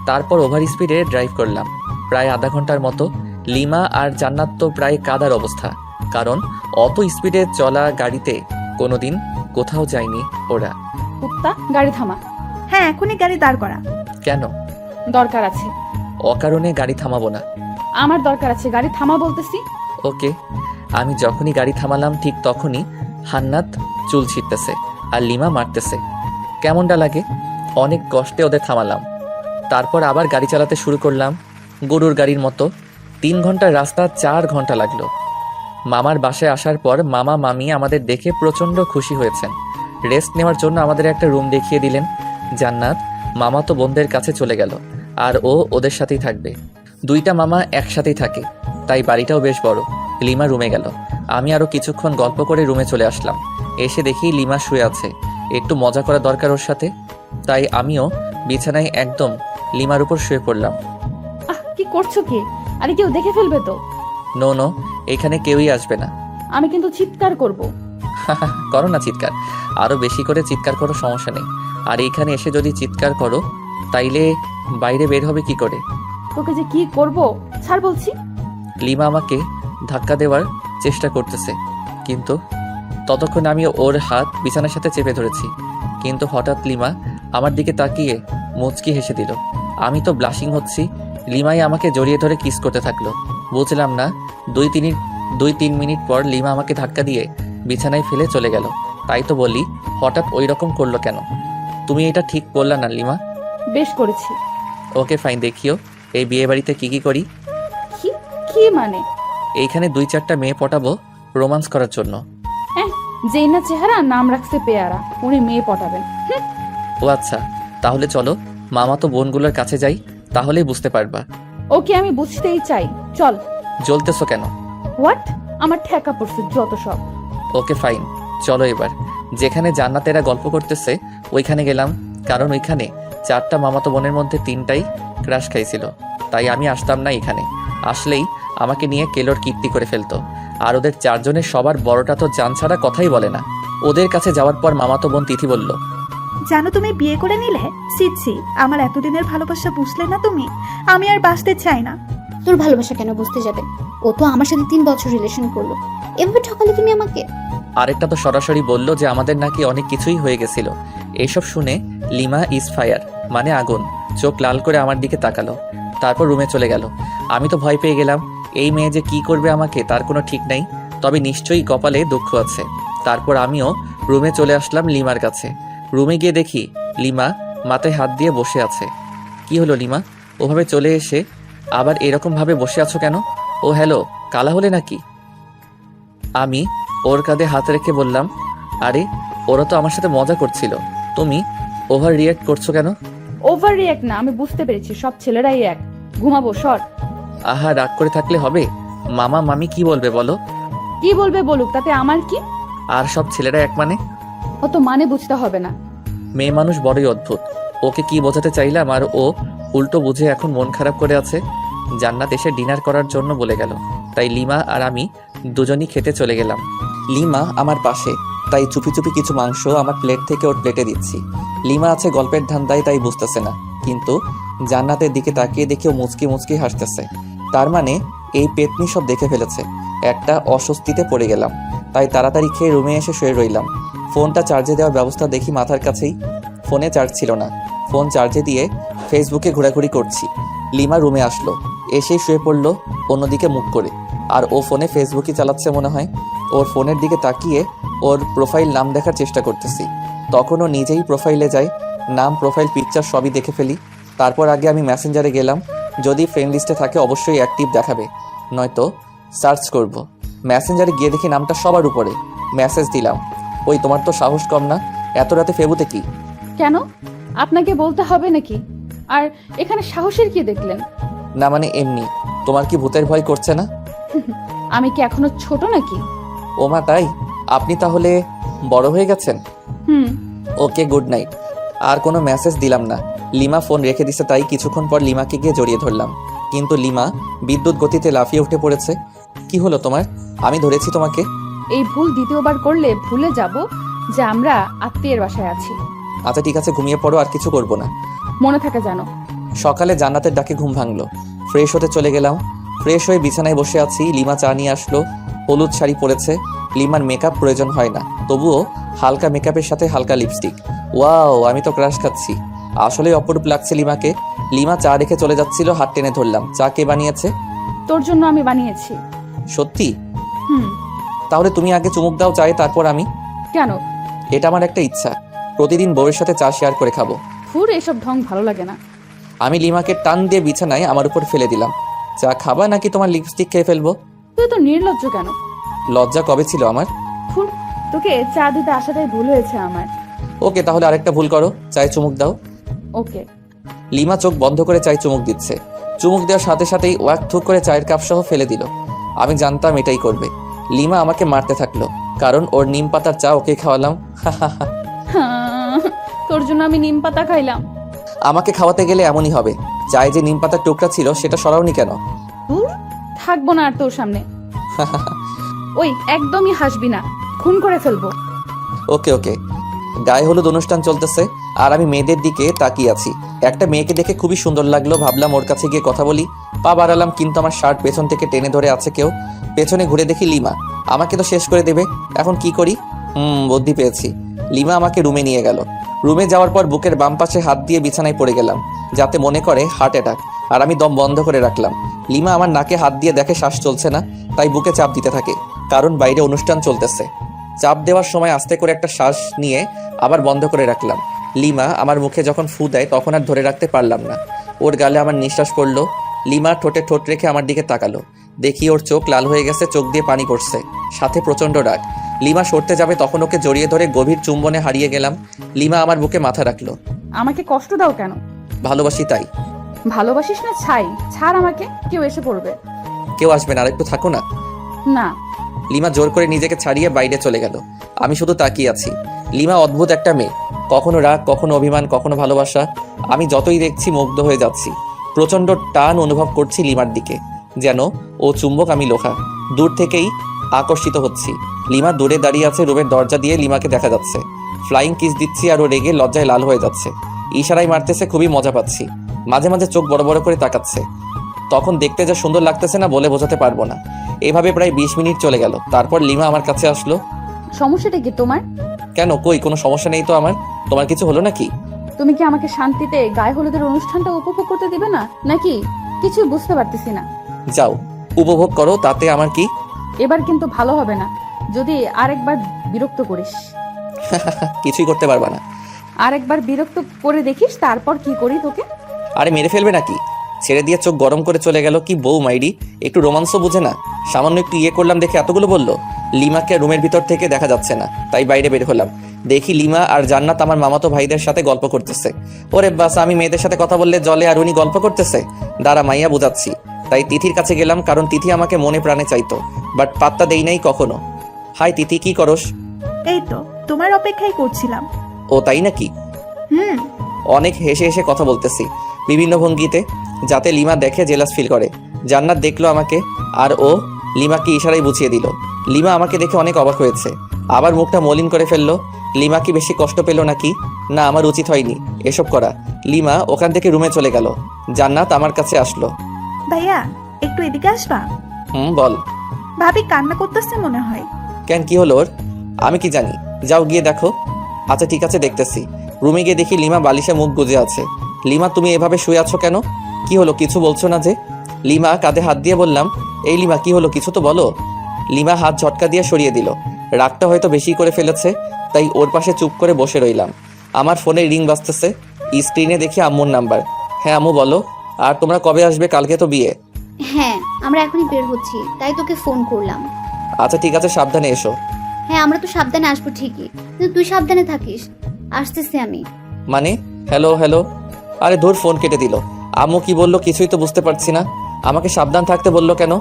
[SPEAKER 1] তারপর ওভার স্পিডে ড্রাইভ করলাম প্রায় আধা ঘন্টার মতো। লিমা আর জান্নাত তো প্রায় কাদার অবস্থা, কারণ অত স্পিডে চলা গাড়িতে কোনোদিন কোথাও যায়নি ওরা।
[SPEAKER 5] কুত্তা, গাড়ি থামা।
[SPEAKER 2] হ্যাঁ, এখনই গাড়ি দাঁড় করা।
[SPEAKER 1] কেন?
[SPEAKER 5] দরকার আছে।
[SPEAKER 1] অকারণে গাড়ি থামাবো না।
[SPEAKER 5] আমার দরকার আছে, গাড়ি থামা বলতেছি।
[SPEAKER 1] ওকে। আমি যখনই গাড়ি থামালাম ঠিক তখনই হান্নাত চুল ছিটতেছে আর লিমা মারতেছে। কেমনটা লাগে? অনেক কষ্টে ওদের থামালাম। তারপর আবার গাড়ি চালাতে শুরু করলাম গরুর গাড়ির মতো। 3 ঘন্টার রাস্তা 4 ঘন্টা লাগলো। মামার বাসায় আসার পর মামা মামি আমাদের দেখে প্রচণ্ড খুশি হয়েছেন। রেস্ট নেওয়ার জন্য আমাদের একটা রুম দেখিয়ে দিলেন। জান্নাত মামা তো বোনদের কাছে চলে গেল, আর ও ওদের সাথেই থাকবে। 2টা মামা একসাথেই থাকে, তাই বাড়িটাও বেশ বড়। লিমা রুমে গেল। আমি আরও কিছুক্ষণ গল্প করে রুমে চলে আসলাম। এসে দেখি লিমা শুয়ে আছে। একটু মজা করা দরকার ওর সাথে, তাই আমিও বিছানায় একদম লিমার উপর শুয়ে পড়লাম।
[SPEAKER 5] কি করছো কি? আরে কেউ দেখে ফেলবে তো।
[SPEAKER 1] নো নো, এখানে কেউই আসবে না।
[SPEAKER 5] আমি কিন্তু চিৎকার করব।
[SPEAKER 1] করো না চিৎকার, আরো বেশি করে চিৎকার করো, সমস্যা নেই। আর এইখানে এসে যদি চিৎকার করো তাইলে বাইরে বের হবে কি করে?
[SPEAKER 5] তোকে যে কি করব, ছাড় বলছি।
[SPEAKER 1] লিমা আমাকে ধাক্কা দেওয়ার চেষ্টা করতেছে, কিন্তু ততক্ষণ আমি ওর হাত বিছানার সাথে চেপে ধরেছি। কিন্তু হঠাৎ লিমা আমার দিকে তাকিয়ে মুচকি হেসে দিল। আমি তো ব্লাশিং হচ্ছি। লিমাই আমাকে জড়িয়ে ধরে কিস করতে থাকলো। বুঝলাম না, 2-3 মিনিট পর লিমা আমাকে ধাক্কা দিয়ে বিছানায় ফেলে চলে গেল। তাই তো বলি, হঠাৎ ওই রকম করলো কেন? তুমি এটা ঠিক করলা না লিমা?
[SPEAKER 5] বেশ করেছি।
[SPEAKER 1] ওকে ফাইন, দেখিও এই বিয়ে বাড়িতে কি কি করি।
[SPEAKER 5] কি কি মানে?
[SPEAKER 1] এইখানে 2-4টা মেয়ে পটাবো রোমান্স করার জন্য।
[SPEAKER 5] যেই না চেহারা, নাম রাখছে পেয়ারা, উনি মেয়ে পটাবেন।
[SPEAKER 1] ও আচ্ছা, তাহলে চলো মামা তো বোনগুলোর কাছে যাই, তাহলেই বুঝতে পারবা।
[SPEAKER 5] ওকে, আমি বুঝতেই চাই, চল।
[SPEAKER 1] জ্বলতেছো কেন?
[SPEAKER 5] হোয়াট? আমার ঠেকা পড়ছে যত সব।
[SPEAKER 1] ওকে ফাইন, চলো এবার যেখানে জান্নাতেরা গল্প করতেছে ওইখানে গেলাম। কারণ ওইখানে 4টা মামাতো বোনের মধ্যে 3টাই ক্রাশ খাইছিল, তাই আমি আসতাম না। এখানে আসলেই আমাকে নিয়ে কেলোর কীর্তি করে ফেলতো। আর ওদের 4 জনের সবার বড়টা তো জান ছাড়া কথাই বলে না। ওদের কাছে যাওয়ার পর মামাতো বোন তিথি বলল,
[SPEAKER 2] জানো তুমি বিয়ে করে নিলে? ছি, আমার এতদিনের ভালোবাসা বুঝলে না তুমি? আমি আর বাঁচতে চাই না।
[SPEAKER 3] তোর ভালোবাসা কেন বুঝতে যাবে? ও তো আমার সাথে 3 বছর রিলেশন করলো, এভাবে ঠকালে তুমি আমাকে?
[SPEAKER 1] আরেকটা তো সরাসরি বলল যে আমাদের নাকি অনেক কিছুই হয়ে গেছিল। এইসব শুনে লিমা ইজ ফায়ার, মানে আগুন, চোখ লাল করে আমার দিকে তাকালো। তারপর রুমে চলে গেল। আমি তো ভয় পেয়ে গেলাম। এই মেয়ে যে কি করবে আমাকে তার কোনো ঠিক নাই, তবে নিশ্চয়ই কপালে দুঃখ আছে। তারপর আমিও রুমে চলে আসলাম লিমার কাছে। রুমে গিয়ে দেখি লিমা মাথায় হাত দিয়ে বসে আছে। কি হলো লিমা, ওভাবে চলে এসে আবার এরকম ভাবে বসে আছো কেন? ও হ্যালো, কালা হলে নাকি? আমি ওর কাঁধে হাত রেখে বললাম, আরে ওরা তো আমার সাথে মজা করছিল, তুমি ওভার রিয়াক্ট করছো কেন?
[SPEAKER 5] ওভার রিয়াক্ট না, আমি বুঝতে পেরেছি, সব ছেলেরাই এক। ঘুমাবো, সর।
[SPEAKER 1] আহা, রাগ করে থাকলে হবে? মামা মামি কি বলবে বলো?
[SPEAKER 5] কি বলবে বলুক, তাতে আমার কি?
[SPEAKER 1] আর সব ছেলেরা এক মানে?
[SPEAKER 5] অত মানে বুঝতে হবে না।
[SPEAKER 1] মেয়ে মানুষ বড়ই অদ্ভুত। ওকে কি বোঝাতে চাইলাম আর ও উল্টো বুঝে এখন মন খারাপ করে আছে। জান্নাত এসে ডিনার করার জন্য বলে গেল, তাই লিমা আর আমি দুজনই খেতে চলে গেলাম। লিমা আমার পাশে, তাই চুপি চুপি কিছু মাংস আমার প্লেট থেকে ওর প্লেটে দিচ্ছি। লিমা আছে গল্পের ধান্দায়, তাই বুঝতেছে না, কিন্তু জান্নাতের দিকে তাকিয়ে দেখে ও মুচকি মুচকি হাসতেছে। তার মানে এই পেতনি সব দেখে ফেলেছে। একটা অস্বস্তিতে পড়ে গেলাম, তাই তাড়াতাড়ি খেয়ে রুমে এসে শুয়ে রইলাম। ফোনটা চার্জে দেওয়ার ব্যবস্থা দেখি মাথার কাছেই, ফোনে চার্জ ছিল না। ফোন চার্জে দিয়ে ফেসবুকে ঘোরাঘুরি করছি। লিমা রুমে আসলো, এসেই শুয়ে পড়লো অন্যদিকে মুখ করে, আর ও ফোনে ফেসবুকই চালাচ্ছে মনে হয়। ওর ফোনের দিকে তাকিয়ে ওর প্রোফাইল নাম দেখার চেষ্টা করতেছি। তখন ও নিজেই প্রোফাইলে যায়, নাম, প্রোফাইল পিকচার সবই দেখে ফেলি। তারপর আগে আমি মেসেঞ্জারে গেলাম, যদি ফ্রেন্ড লিস্টে থাকে অবশ্যই অ্যাক্টিভ দেখাবে, নয়তো সার্চ করব। মেসেঞ্জারে গিয়ে দেখি নামটা সবার উপরে। মেসেজ দিলাম, ওই তোমার তো সাহস কম না, এত রাতে ফেবুতে কি?
[SPEAKER 5] কেন? আপনাকে বলতে হবে নাকি? আর এখানে সাহসের কি দেখলেন?
[SPEAKER 1] না মানে এমনি, তোমার কি ভূতের ভয় করছে না?
[SPEAKER 5] আমি কি এখনো ছোট নাকি?
[SPEAKER 1] ওমা তাই? আপনি তাহলে বড় হয়ে গেছেন?
[SPEAKER 5] হুম।
[SPEAKER 1] ওকে, গুড নাইট। আর কোনো মেসেজ দিলাম না। লিমা ফোন রেখে দিছে, তাই কিছুক্ষণ পর লিমাকে গিয়ে জড়িয়ে ধরলাম, কিন্তু লিমা বিদ্যুৎ গতিতে লাফিয়ে উঠে পড়েছে। কি হলো তোমার? আমি ধরেছি তোমাকে।
[SPEAKER 5] এই ভুল দ্বিতীয়বার করলে ভুলে যাব যে আমরা আত্মীয়ের বাসায় আছি।
[SPEAKER 1] আচ্ছা ঠিক আছে, ঘুমিয়ে পড়ো, আর কিছু করবো না।
[SPEAKER 5] মনে থাকে জানো।
[SPEAKER 1] সকালে জান্নাতের ডাকে ঘুম ভাঙলো। ফ্রেশ হতে চলে গেলাম। ফ্রেশ হয়ে বিছানায় বসে আছি। লিমা চা নিয়ে আসলো, হলুদ শাড়ি পরেছে। লিমার মেকআপ প্রয়োজন হয় না, তবুও হালকা মেকআপের সাথে হালকা লিপস্টিক। ওয়াও, আমি তো ক্রাশ খাচ্ছি। আসলে অপরূপ লাগছে লিমাকে। লিমা চা রেখে চলে যাচ্ছিল, হাত টেনে ধরলাম। চা কে বানিয়েছে?
[SPEAKER 5] তোর জন্য আমি বানিয়েছি।
[SPEAKER 1] সত্যি?
[SPEAKER 5] হুম।
[SPEAKER 1] তাহলে তুমি আগে চুমুক দাও চায়ে, তারপর আমি।
[SPEAKER 5] কেন?
[SPEAKER 1] এটা আমার একটা ইচ্ছা, প্রতিদিন বউয়ের সাথে চা শেয়ার করে খাবো।
[SPEAKER 5] ফুর এসব ঢং ভালো লাগে না।
[SPEAKER 1] আমি লিমাকে টান দিয়ে বিছানায় আমার উপর ফেলে দিলাম। চা খাবা নাকি তোমার লিপস্টিক খেয়ে ফেলবো?
[SPEAKER 5] তুই তো নির্লজ্জ কেন?
[SPEAKER 1] লজ্জা কবে ছিল আমার?
[SPEAKER 5] ফুর, তোকে চা দিতে আসাটাই ভুল হয়েছে আমার।
[SPEAKER 1] ওকে, তাহলে আরেকটা ভুল করো, চায়ে চুমুক দাও।
[SPEAKER 5] ওকে।
[SPEAKER 1] লিমা চোখ বন্ধ করে চায়ে চুমুক দিচ্ছে। চুমুক দেওয়ার সাথে সাথেই ওয়াক থুক করে চায়ের কাপ সহ ফেলে দিল। আমি জানতাম এটাই করবে। লিমা আমাকে মারতে থাকলো, কারণ ওর নিম পাতার চা ওকে খাওয়ালাম।
[SPEAKER 5] তোর জন্য আমি নিম পাতা খাইলাম।
[SPEAKER 1] আমাকে খাওয়াতে গেলে এমনই হবে। চায়ে যে নিম পাতার টুকরা ছিল সেটা সরাওনি কেন?
[SPEAKER 5] দূর, থাকবো না আর তোর সামনে। ওই একদমই হাসবি না, খুন করে ফেলবো।
[SPEAKER 1] ওকে ওকে। গায়ে হলুদ অনুষ্ঠান চলতেছে, আর আমি মেয়েদের দিকে তাকিয়ে আছি। একটা মেয়েকে দেখে খুবই সুন্দর লাগলো, ভাবলাম ওর কাছে গিয়ে কথা বলি। পা বাড়ালাম, কিন্তু আমার শার্ট পেছন থেকে টেনে ধরে আছে কেউ। পেছনে ঘুরে দেখি লিমা। আমাকে তো শেষ করে দেবে, এখন কি করি? বুদ্ধি পেয়েছি। লিমা আমাকে রুমে নিয়ে গেল। রুমে যাওয়ার পর বুকের বাম পাশে হাত দিয়ে বিছানায় পড়ে গেলাম, যাতে মনে করে হার্ট অ্যাটাক, আর আমি দম বন্ধ করে রাখলাম। লিমা আমার নাকে হাত দিয়ে দেখে শ্বাস চলছে না, তাই বুকে চাপ দিতে থাকে, কারণ বাইরে অনুষ্ঠান চলতেছে। চাপ দেওয়ার সময় আস্তে করে একটা শ্বাস নিয়ে আবার বন্ধ করে রাখলাম। লিমা আমার মুখে যখন ফু দেয় তখন আর ধরে রাখতে পারলাম না, ওর গালে আমার নিঃশ্বাস পড়লো। লিমা ঠোঁটে ঠোঁট রেখে আমার দিকে তাকালো। দেখি ওর চোখ লাল হয়ে গেছে, চোখ দিয়ে পানি পড়ছে, সাথে প্রচণ্ড রাগ। লিমা সরতে যাবে, তখন ওকে জড়িয়ে ধরে গভীর চুম্বনে হারিয়ে গেলাম। লিমা আমার বুকে মাথা রাখলো।
[SPEAKER 5] আমাকে কষ্ট দাও কেন?
[SPEAKER 1] ভালোবাসি তাই।
[SPEAKER 5] ভালোবাসিস না ছাই, ছাড় আমাকে, কেউ এসে পড়বে।
[SPEAKER 1] কেউ আসবে না, আর একটু থাকো না।
[SPEAKER 5] না।
[SPEAKER 1] লিমা জোর করে নিজেকে ছাড়িয়ে বাইরে চলে গেল। আমি শুধু তাকিয়ে আছি। লিমা অদ্ভুত একটা মেয়ে, কখনো রাগ, কখনো অভিমান, কখনো ভালোবাসা। আমি যতই দেখছি মুগ্ধ হয়ে যাচ্ছি। প্রচণ্ড টান অনুভব করছি লিমার দিকে, যেন ও চুম্বক, আমি লোহা। দূর থেকেই আকর্ষিত হচ্ছি। লিমা দূরে দাঁড়িয়ে আছে, রুমের দরজা দিয়ে লিমাকে দেখা যাচ্ছে। ফ্লাইং কিস দিচ্ছি, আর ও রেগে লজ্জায় লাল হয়ে যাচ্ছে। ইশারায় মারতেছে, খুবই মজা পাচ্ছি। মাঝে মাঝে চোখ বড় বড় করে তাকাচ্ছে। তখন দেখতে যা সুন্দর লাগতেছে না, বলে বোঝাতে পারবো না। এভাবে প্রায় 20 মিনিট চলে গেল। তারপর লিমা আমার কাছে আসলো।
[SPEAKER 5] সমস্যাটা কি তোমার?
[SPEAKER 1] কেন, কই কোনো সমস্যা নেই তো আমার। তোমার কিছু হলো নাকি?
[SPEAKER 5] তুমি কি আমাকে শান্তিতে গায়ে হলুদের অনুষ্ঠানটা উপভোগ করতে দিবে না নাকি? কিছুই বুঝতে পারতেছি না।
[SPEAKER 1] যাও, উপভোগ করো, তাতে আমার কি।
[SPEAKER 5] এবার কিন্তু ভালো হবে না যদি আরেকবার বিরক্ত করিস।
[SPEAKER 1] কিছুই করতে পারবা না।
[SPEAKER 5] আরেকবার বিরক্ত করে দেখিস, তারপর কি করি তোকে।
[SPEAKER 1] আরে মেরে ফেলবে নাকি? ছেড়ে দিয়ে চোখ গরম করে চলে গেল। কি বউ মাইডি, একটু রোমান্সও বুঝে না। সামান্য একটু ইয়ে করলাম দেখে এতগুলো বললো। লিমাকে রুমের ভিতর থেকে দেখা যাচ্ছে না, তাই বাইরে বের হলাম। দেখি লিমা আর জান্নাত আমার মামাতো ভাইদের সাথে গল্প করতেছে। ওরে বাস, আমি মেয়েদের সাথে কথা বললে জলে, আর উনি গল্প করতেছে। দাঁড়া, মাইয়া বুঝাচ্ছি। তাই তিথির কাছে গেলাম, কারণ তিথি আমাকে মনে প্রাণে চাইতো, বাট পাত্তা দেই নাই কখনো। হাই তিথি, কি করস?
[SPEAKER 2] এই তো তোমার অপেক্ষাই করছিলাম।
[SPEAKER 1] ও তাই নাকি?
[SPEAKER 2] হুম।
[SPEAKER 1] অনেক হেসে হেসে কথা বলতেছি বিভিন্ন ভঙ্গিতে, যাতে লিমা দেখে জেলাস ফিল করে। জান্নাত দেখলো আমাকে, আর ও লিমাকে ইশারায় বুঝিয়ে দিল। লিমা আমাকে দেখে অনেক অবাক হয়েছে। আবার মুখটা মলিন করে ফেললো। লিমা কি বেশি কষ্ট পেল নাকি? না, আমার উচিত হয়নি এসব করা। লিমা ওখান থেকে রুমে চলে গেল। জান্নাত আমার কাছে আসলো।
[SPEAKER 2] ভাইয়া একটু এদিকে আসবা?
[SPEAKER 1] বল।
[SPEAKER 2] ভাবি কান্না করতেছে মনে হয়।
[SPEAKER 1] কেন, কি হলো ওর? আমি কি জানি, যাও গিয়ে দেখো। আচ্ছা ঠিক আছে, দেখতেছি। রুমে গিয়ে দেখি লিমা বালিশে মুখ গুজে আছে। লিমা তুমি এভাবে শুয়ে আছো কেন? কি হলো, কিছু বলছো না যে? লিমা কাঁধে হাত দিয়ে বললাম, এই লিমা কি হলো, কিছু তো বলো। লিমা হাত ঝটকা দিয়ে সরিয়ে দিল। রাগটা হয়তো বেশি করে ফেলেছে, তাই ওর পাশে চুপ করে বসে রইলাম। আমার ফোনে রিং বাজতেছে। স্ক্রিনে দেখি আম্মুর নাম্বার। হ্যাঁ আম্মু বলো। আর তোমরা কবে আসবে? কালকে তো বিয়ে।
[SPEAKER 3] হ্যাঁ, আমরা এখনই বের হচ্ছি, তাই তোকে ফোন করলাম।
[SPEAKER 1] আচ্ছা ঠিক আছে, সাবধানে এসো।
[SPEAKER 3] হ্যাঁ, আমরা তো সাবধানে আসবো ঠিকই, কিন্তু তুই সাবধানে থাকিস। আসতেছি আমি।
[SPEAKER 1] মানে? Hello hello. আরে ধুর, ফোন কেটে দিল। আম্মু কি বললো কিছুই তো বুঝতে পারছি না। আমাকে সাবধান থাকতে বললো কেন?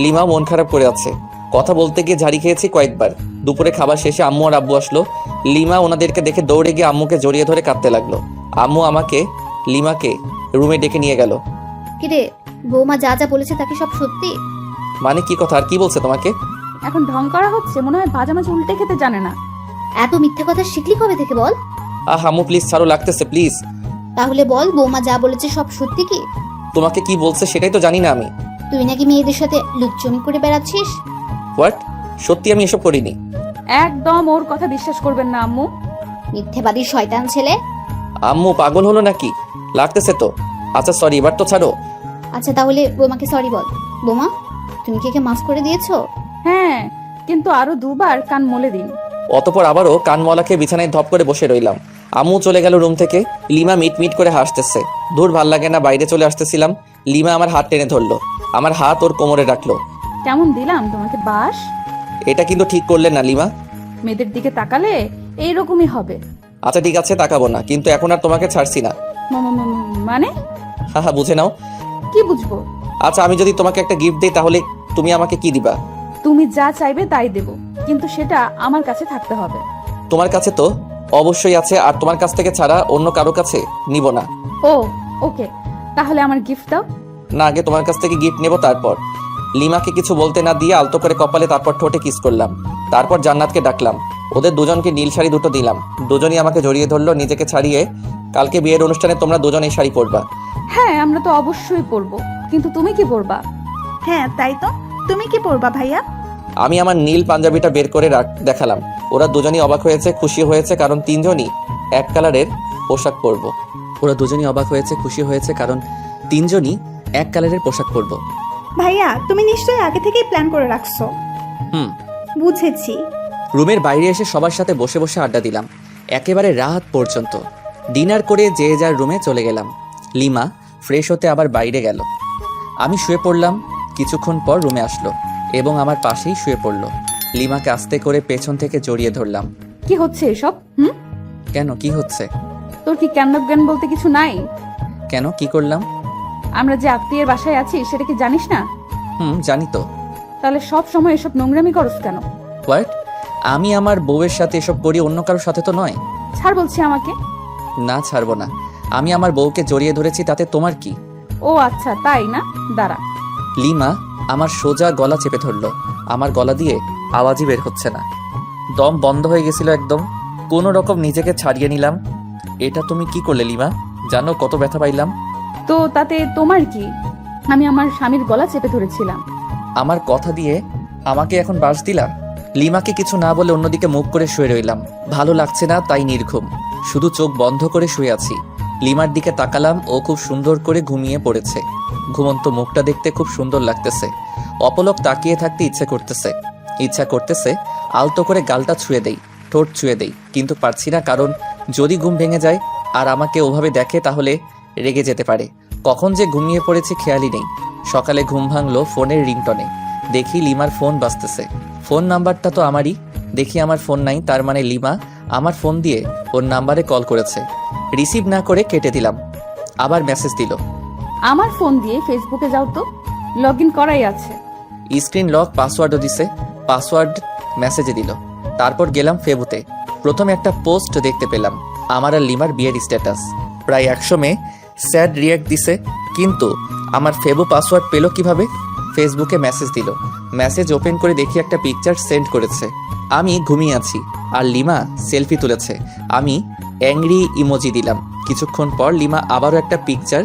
[SPEAKER 1] লিমা মন খারাপ করে আছে। কথা বলতে গিয়ে ঝাড়ি খেয়েছি কয়েকবার। দুপুরে খাবার শেষে আম্মু আর আব্বু আসলো। লিমা ওনাদেরকে দেখে দৌড়ে গিয়ে আম্মুকে জড়িয়ে ধরে কাঁদতে লাগলো। আম্মু আমাকে লিমাকে রুমে ডেকে নিয়ে গেল।
[SPEAKER 3] কিরে, বৌমা যা যা বলেছে তাকে সব সত্যি?
[SPEAKER 1] মানে কি কথা? আর কি বলছে তোমাকে?
[SPEAKER 5] এখন ঢং করা হচ্ছে, মনে হয় ভাজা মাছ উল্টে খেতে জানে না।
[SPEAKER 3] এত মিথ্যে কথা শিখলি কবে থেকে বল?
[SPEAKER 1] আম্মু প্লিজ ছাড়ো, লাগতেছে প্লিজ।
[SPEAKER 3] তাহলে বল, বৌমা যা বলেছে সব সত্যি কি?
[SPEAKER 1] তোমাকে কি বলছে সেটাই তো জানি না আমি।
[SPEAKER 3] তুই নাকি মেয়েদের সাথে লুচ্চমি করে বেড়াচ্ছিস?
[SPEAKER 1] হোয়াট? সত্যি আমি এসব করিনি।
[SPEAKER 5] একদম ওর কথা বিশ্বাস করবেন না আম্মু।
[SPEAKER 3] মিথ্যেবাদী শয়তান ছেলে।
[SPEAKER 1] আম্মু পাগল হলো নাকি? লাগতেছে তো। আচ্ছা সরি, এবার তো ছাড়ো।
[SPEAKER 3] আচ্ছা তাহলে বৌমাকে সরি বল। বৌমা, তুমি কি একে মাফ করে দিয়েছো?
[SPEAKER 5] হ্যাঁ, কিন্তু আরো দুবার কান মলে দিন।
[SPEAKER 1] অতপর আবারও কানমলা খেয়ে বিছানায় ধপ করে বসে রইলাম। আম্মু চলে গেল রুম থেকে। লিমা মিট মিট করে হাসতেছে। দূর, ভাল লাগে না, বাইরে চলে আসতেছিলাম। লিমা আমার হাত টেনে ধরলো। আমার হাত ওর কোমরে রাখলো।
[SPEAKER 5] কেমন দিলাম তোমাকে বাস?
[SPEAKER 1] এটা কিন্তু ঠিক করলে না লিমা।
[SPEAKER 5] মেয়েদের দিকে তাকালে এইরকমই হবে।
[SPEAKER 1] আচ্ছা ঠিক আছে, তাকাবো না, কিন্তু এখন আর তোমাকে ছাড়ছি না।
[SPEAKER 5] মানে?
[SPEAKER 1] হ্যাঁ বুঝে নাও।
[SPEAKER 5] কি বুঝবো?
[SPEAKER 1] আচ্ছা আমি যদি তোমাকে একটা গিফট দিই তাহলে তুমি আমাকে কি দিবা?
[SPEAKER 5] তুমি যা চাইবে তাই দেব, কিন্তু সেটা আমার কাছে থাকতে হবে।
[SPEAKER 1] তোমার কাছে তো অবশ্যই আছে, আর তোমার কাছ থেকে ছাড়া অন্য কারো কাছে নিব না।
[SPEAKER 5] ও ওকে, তাহলে আমার গিফট দাও।
[SPEAKER 1] না, আগে তোমার কাছ থেকে গিফট নেব তারপর। লিমাকে কিছু বলতে না দিয়ে আলতো করে কপালে তারপর ঠোঁটে কিস করলাম। তারপর জান্নাতকে ডাকলাম। ওদের দুজনকে নীল শাড়ি দুটো দিলাম। দুজনই আমাকে জড়িয়ে ধরলো নিজেকে ছাড়িয়ে। কালকে বিয়ের অনুষ্ঠানে তোমরা দুজন এই শাড়ি পরবা।
[SPEAKER 5] হ্যাঁ, আমরা তো অবশ্যই পরবো, কিন্তু তুমি কি পরবা?
[SPEAKER 2] হ্যাঁ তাই তো, তুমি কি পরবা ভাইয়া?
[SPEAKER 1] আমি আমার নীল পাঞ্জাবিটা বের করে দেখালাম। ওরা দুজনই অবাক হয়েছে, খুশি হয়েছে, কারণ তিনজনই এক কালারের পোশাক পরবো। ওরা দুজনই অবাক হয়েছে, খুশি হয়েছে, কারণ তিনজনই এক কালারের পোশাক পরবো।
[SPEAKER 2] ভাইয়া তুমি নিশ্চয়ই আগে থেকেই প্ল্যান করে রাখছো। বুঝেছি।
[SPEAKER 1] রুমের বাইরে এসে সবার সাথে বসে বসে আড্ডা দিলাম একেবারে রাত পর্যন্ত। ডিনার করে যে যার রুমে চলে গেলাম। লিমা ফ্রেশ হতে আবার বাইরে গেল। আমি শুয়ে পড়লাম। কিছুক্ষণ পর রুমে আসলো এবং আমার পাশেই শুয়ে পড়লো। লিমাকে আস্তে করে পেছন থেকে জড়িয়ে ধরলাম।
[SPEAKER 5] কি হচ্ছে এসব?
[SPEAKER 1] কেন, কি হচ্ছে?
[SPEAKER 5] তোর কি জ্ঞান বলতে কিছু নাই?
[SPEAKER 1] কেন, কি করলাম?
[SPEAKER 5] আমরা যে আত্মীয়ের বাসায় আছি সেটা কি জানিস না?
[SPEAKER 1] জানি তো।
[SPEAKER 5] তাহলে সব সময় এসব নোংরামি করস কেন?
[SPEAKER 1] হোয়াট? আমি আমার বউয়ের সাথে এসব করি, অন্য কারোর সাথে তো নয়।
[SPEAKER 5] ছাড় বলছি আমাকে।
[SPEAKER 1] না, ছাড়বো না। আমি আমার বউকে জড়িয়ে ধরেছি, তাতে তোমার কি?
[SPEAKER 5] ও আচ্ছা, তাই না? দাঁড়া।
[SPEAKER 1] লিমা আমার সোজা গলা চেপে ধরলো। আমার গলা দিয়ে আওয়াজই বের হচ্ছে না। দম বন্ধ হয়ে গেছিল একদম। কোনো রকম নিজেকে ছাড়িয়ে নিলাম। এটা তুমি কি করলে লিমা? জানো কত ব্যথা পাইলাম?
[SPEAKER 5] তো তাতে তোমার কি? আমি আমার স্বামীর গলা চেপে ধরেছিলাম।
[SPEAKER 1] আমার কথা দিয়ে আমাকে এখন বাস দিলা? লিমাকে কিছু না বলে অন্যদিকে মুখ করে শুয়ে রইলাম। ভালো লাগছে না, তাই নির্ঘুম। শুধু চোখ বন্ধ করে শুয়ে আছি। লিমার দিকে তাকালাম, ও খুব সুন্দর করে ঘুমিয়ে পড়েছে। ঘুমন্ত মুখটা দেখতে খুব সুন্দর লাগতেছে। অপলক তাকিয়ে থাকতে ইচ্ছা করতেছে আলতো করে গালটা ছুঁয়ে দেই, ঠোঁট ছুঁয়ে দেই, কিন্তু পারছি না, কারণ যদি ঘুম ভেঙে যায় আর আমাকে ওভাবে দেখে তাহলে রেগে যেতে পারে। কখন যে ঘুমিয়ে পড়েছি খেয়ালই নেই। সকালে ঘুম ভাঙলো ফোনের রিংটনে। দেখি লিমার ফোন বাজতেছে। ফোন নাম্বারটা তো আমারই। দেখি আমার ফোন নাই, তার মানে লিমা আমার ফোন দিয়ে ওর নাম্বারে কল করেছে। রিসিভ না করে কেটে দিলাম। আবার মেসেজ দিল,
[SPEAKER 5] আমার ফোন দিয়ে ফেসবুকে যাও তো, লগ ইন করাই আছে।
[SPEAKER 1] স্ক্রিন লক, পাসওয়ার্ডও দিছে। পাসওয়ার্ড মেসেজে দিল। তারপর গেলাম ফেবুতে। প্রথমে একটা পোস্ট দেখতে পেলাম, আমার আর লিমার বিয়ের স্ট্যাটাস। প্রায় 100 মেয়ে স্যাড রিয়াক্ট দিছে, কিন্তু আমার ফেবু পাসওয়ার্ড পেল কিভাবে? ফেসবুকে মেসেজ দিল, মেসেজ ওপেন করে দেখি একটা পিকচার সেন্ড করেছে। আমি ঘুমিয়ে আছি আর লিমা সেলফি তুলেছে। আমি অ্যাংরি ইমোজি দিলাম। কিছুক্ষণ পর লিমা আবারও একটা পিকচার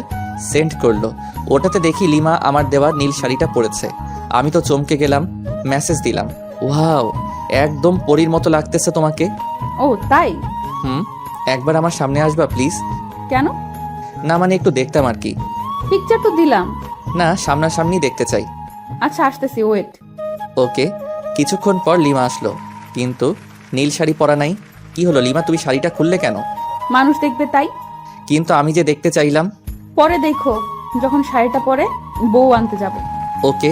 [SPEAKER 1] সেন্ড করলো। ওটাতে দেখি লিমা আমার দেওয়া নীল শাড়িটা পরেছে। আমি তো চমকে গেলাম। মেসেজ দিলাম, ওয়াও, একদম পরীর মতো লাগতেছে তোমাকে।
[SPEAKER 5] ও তাই?
[SPEAKER 1] একবার আমার সামনে আসবা প্লিজ?
[SPEAKER 5] কেন?
[SPEAKER 1] না মানে একটু দেখতাম আর কি।
[SPEAKER 5] পিকচার তো দিলাম।
[SPEAKER 1] না, সামনাসামনি দেখতে চাই।
[SPEAKER 5] আচ্ছা আসতেছি, ওয়েট।
[SPEAKER 1] ওকে। কিছুক্ষণ পর লিমা আসলো, কিন্তু নীল শাড়ি পরা নাই। কি হলো লিমা, তুমি শাড়িটা খুললে কেন?
[SPEAKER 5] মানুষ দেখবে তাই।
[SPEAKER 1] কিন্তু আমি যে দেখতে চাইলাম।
[SPEAKER 5] পরে দেখো, যখন শাড়িটা পরে বউ আনতে যাব।
[SPEAKER 1] ওকে।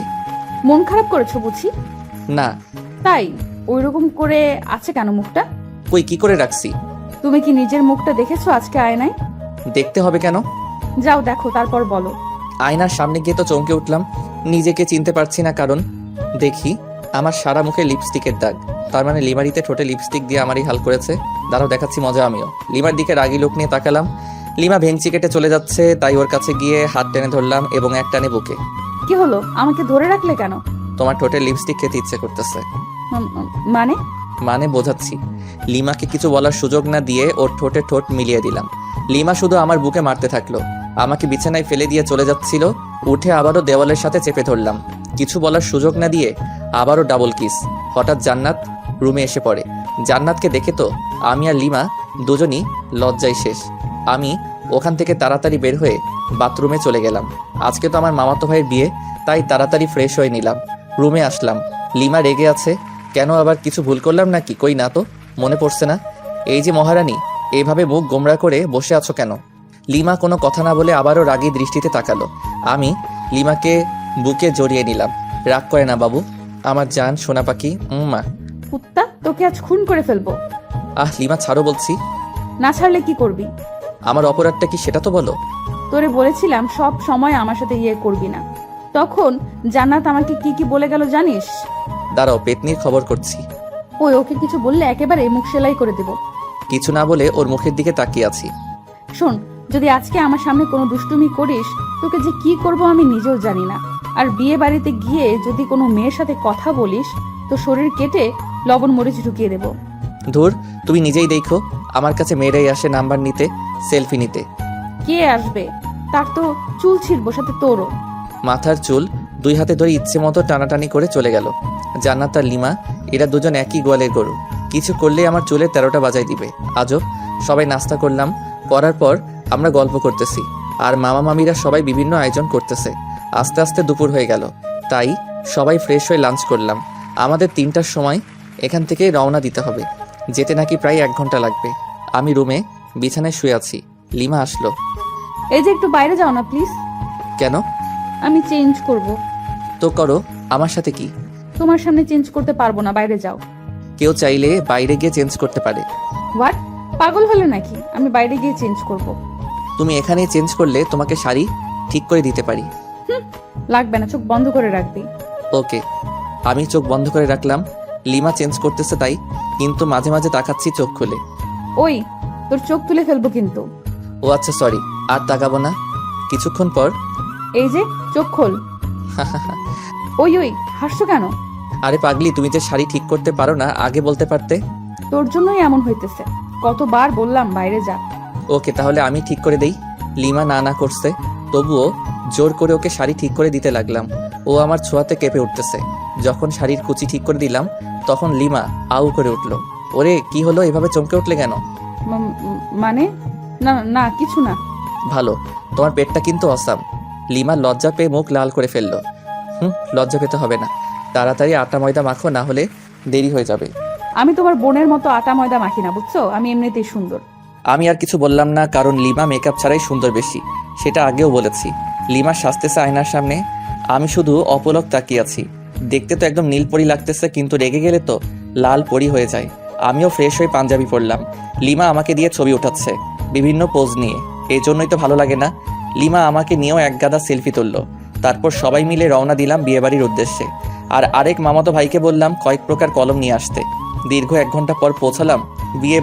[SPEAKER 5] মন খারাপ করেছো বুঝি?
[SPEAKER 1] না।
[SPEAKER 5] তাই ওইরকম করে আছে কেন মুখটা?
[SPEAKER 1] কই, কি করে রাখছি?
[SPEAKER 5] তুমি কি নিজের মুখটা দেখেছো আজকে আয়নায়?
[SPEAKER 1] দেখতে হবে কেন?
[SPEAKER 5] যাও দেখো, তারপর বলো।
[SPEAKER 1] আয়নার সামনে গিয়ে তো চমকে উঠলাম। নিজেকে চিনতে পারছি না, কারণ দেখি আমার সারা মুখে লিপস্টিকের দাগ। তার মানে লিমারিতে ঠোঁটে লিপস্টিক দিয়ে আমারই হাল করেছে। দাঁড়াও দেখাচ্ছি মজা আমিও। লিমার দিকে রাগি লোক নিয়ে তাকালাম। লিমা ভেঙচি কেটে চলে যাচ্ছে, তাই ওর কাছে গিয়ে হাত টেনে ধরলাম এবং এক টানে বুকে।
[SPEAKER 5] কি হলো, আমাকে ধরে রাখলে কেন?
[SPEAKER 1] তোমার ঠোঁটে লিপস্টিক খেতে ইচ্ছে করতেছে।
[SPEAKER 5] মানে?
[SPEAKER 1] মানে বোঝাচ্ছি। লিমাকে কিছু বলার সুযোগ না দিয়ে ওর ঠোঁটে ঠোঁট মিলিয়ে দিলাম। লিমা শুধু আমার বুকে মারতে থাকলো। আমাকে বিছানায় ফেলে দিয়ে চলে যাচ্ছিল। উঠে আবারও দেওয়ালের সাথে চেপে ধরলাম। কিছু বলার সুযোগ না দিয়ে আবারও ডাবল কিস। হঠাৎ জান্নাত রুমে এসে পড়ে। জান্নাতকে দেখে তো আমি আর লিমা দুজনই লজ্জায় শেষ। আমি ওখান থেকে তাড়াতাড়ি বের হয়ে বাথরুমে চলে গেলাম। আজকে তো আমার মামাতো ভাইয়ের বিয়ে, তাই তাড়াতাড়ি ফ্রেশ হয়ে নিলাম। রুমে আসলাম। লিমা রেগে আছে। কেন, আবার কিছু ভুল করলাম নাকি? কই না তো, মনে পড়ছে না। এই যে মহারানী, এইভাবে মুখ গোমরা করে বসে আছো কেন? লিমা কোনো কথা না বলে আবারও রাগী দৃষ্টিতে তাকালো। আমি লিমাকে বুকে জড়িয়ে নিলাম। রাগ করে না বাবু, আমার জান সোনা পাখি। মা।
[SPEAKER 5] কুত্তা, তোকে আজ খুন করে ফেলবো।
[SPEAKER 1] লিমা ছাড়ো বলছি।
[SPEAKER 5] না ছাড়লে কি করবি?
[SPEAKER 1] আমার অপরাধটা কি সেটা তো বলো।
[SPEAKER 5] তোরে বলেছিলাম সব সময় আমার সাথে ইয়ে করবি না। তখন জান্নাত আমাকে কি কি বলে গেল জানিস?
[SPEAKER 1] দাঁড়াও, পেতনির খবর করছি।
[SPEAKER 5] ওই ওকে কিছু বললে একেবারে মুখ সেলাই করে দেব।
[SPEAKER 1] কিছু না বলে ওর মুখের দিকে তাকিয়ে আছি।
[SPEAKER 5] শোন, যদি আজকে আমার সামনে কোনো দুষ্টুমি করিস, তোকে যে কি করব আমি নিজেও জানি না। আর বিয়ে বাড়িতে গিয়ে যদি কোনো মেয়ের সাথে কথা বলিস, তো শরীর কেটে লবণ মরিচ ঢুকিয়ে দেব।
[SPEAKER 1] ধুর, তুমি নিজেই দেখো, আমার কাছে মেয়েরাই আসে নাম্বার নিতে, সেলফি নিতে।
[SPEAKER 5] কে আসবে? তার তো চুল ছিঁড়বো, সাথে তোরও।
[SPEAKER 1] মাথার চুল দুই হাতে ধরে ইচ্ছে মতো টানাটানি করে চলে গেল। জান্নাত আর লিমা এরা দুজন একই গোয়ালের গরু। কিছু করলেই আমার চুলের 13টা বাজায় দিবে। আজও সবাই নাস্তা করলাম। করার পর আমরা গল্প করতেছি আর মামা মামিরা সবাই বিভিন্ন আয়োজন করতেছে। আস্তে আস্তে দুপুর হয়ে গেল, তাই সবাই ফ্রেশ হয়ে লাঞ্চ করলাম। আমাদের 3টার সময় এখান থেকে রওনা দিতে হবে। যেতে নাকি প্রায় 1 ঘন্টা লাগবে। আমি রুমে বিছানায় শুয়ে আছি। লিমা আসলো।
[SPEAKER 5] এই যে একটু বাইরে যাও না প্লিজ।
[SPEAKER 1] কেন?
[SPEAKER 5] আমি চেঞ্জ করব।
[SPEAKER 1] তো করো, আমার সাথে কি?
[SPEAKER 5] তোমার সামনে চেঞ্জ করতে পারবো না, বাইরে যাও।
[SPEAKER 1] কেউ চাইলে বাইরে গিয়ে চেঞ্জ করতে পারে।
[SPEAKER 5] হোয়াট? পাগল হলে নাকি? আমি বাইরে গিয়ে চেঞ্জ করব।
[SPEAKER 1] তুমি এখানেই চেঞ্জ করলে তোমাকে শাড়ি ঠিক করে দিতে পারি।
[SPEAKER 5] লাগবে না, চোখ বন্ধ করে রাখবি।
[SPEAKER 1] ওকে। আমি চোখ বন্ধ করে রাখলাম। লিমা চেঞ্জ করতেছে তাই, কিন্তু মাঝে মাঝে তাকাচ্ছি চোখ খুলে।
[SPEAKER 5] ওই, তোর চোখ তুলে ফেলবো কিন্তু।
[SPEAKER 1] ও আচ্ছা, সরি, আর তাকাবো না। কিছুক্ষণ পর
[SPEAKER 5] এই যে চোখ খোল। ওই ওই, হাসছো কেন?
[SPEAKER 1] আরে পাগলি, তুমি যে শাড়ি ঠিক করতে পারো না আগে বলতে পারতে।
[SPEAKER 5] তোর জন্যই এমন হইতেছে। কতবার বললাম বাইরে যা।
[SPEAKER 1] ওকে, তাহলে আমি ঠিক করে দেই। লিমা না না করছে, তবুও জোর করে ওকে শাড়ি ঠিক করে দিতে লাগলাম। ও আমার ছোঁয়াতে কেঁপে উঠতেছে। যখন শাড়ির কুচি ঠিক করে দিলাম, তখন লিমা আউ করে উঠলো। ওরে কি হলো, এভাবে চমকে উঠলে কেন?
[SPEAKER 5] মানে? না না, কিছু না।
[SPEAKER 1] ভালো, তোমার পেটটা কিন্তু অসাম। লিমা লজ্জা পেয়ে মুখ লাল করে ফেললো। লজ্জা পেতে হবে না, তাড়াতাড়ি আটা ময়দা মাখো, না হলে দেরি হয়ে যাবে।
[SPEAKER 5] আমি তোমার বোনের মতো আটা ময়দা মাখি না, বুঝছো? আমি এমনিতেই সুন্দর।
[SPEAKER 1] আমি আর কিছু বললাম না, কারণ লিমা মেকআপ ছাড়াই সুন্দর বেশি, সেটা আগেও বলেছি। লিমা সাজতেছে আয়নার সামনে, আমি শুধু অপলক তাকিয়ে আছি। দেখতে তো একদম নীলপরি লাগতেছে, কিন্তু রেগে গেলে তো লাল পরি হয়ে যায়। আমিও ফ্রেশ হয়ে পাঞ্জাবি পরলাম। লিমা আমাকে দিয়ে ছবি উঠাচ্ছে বিভিন্ন পোজ নিয়ে, এই জন্যই তো ভালো লাগে না। লিমা আমাকে নিয়েও এক গাদা সেলফি তুললো। তারপর সবাই মিলে রওনা দিলাম বিয়েবাড়ির উদ্দেশ্যে। আর আরেক মামাতো ভাইকে বললাম কয়েক প্রকার কলম নিয়ে আসতে। দীর্ঘ 1 ঘন্টা পর পৌঁছালাম বিয়ে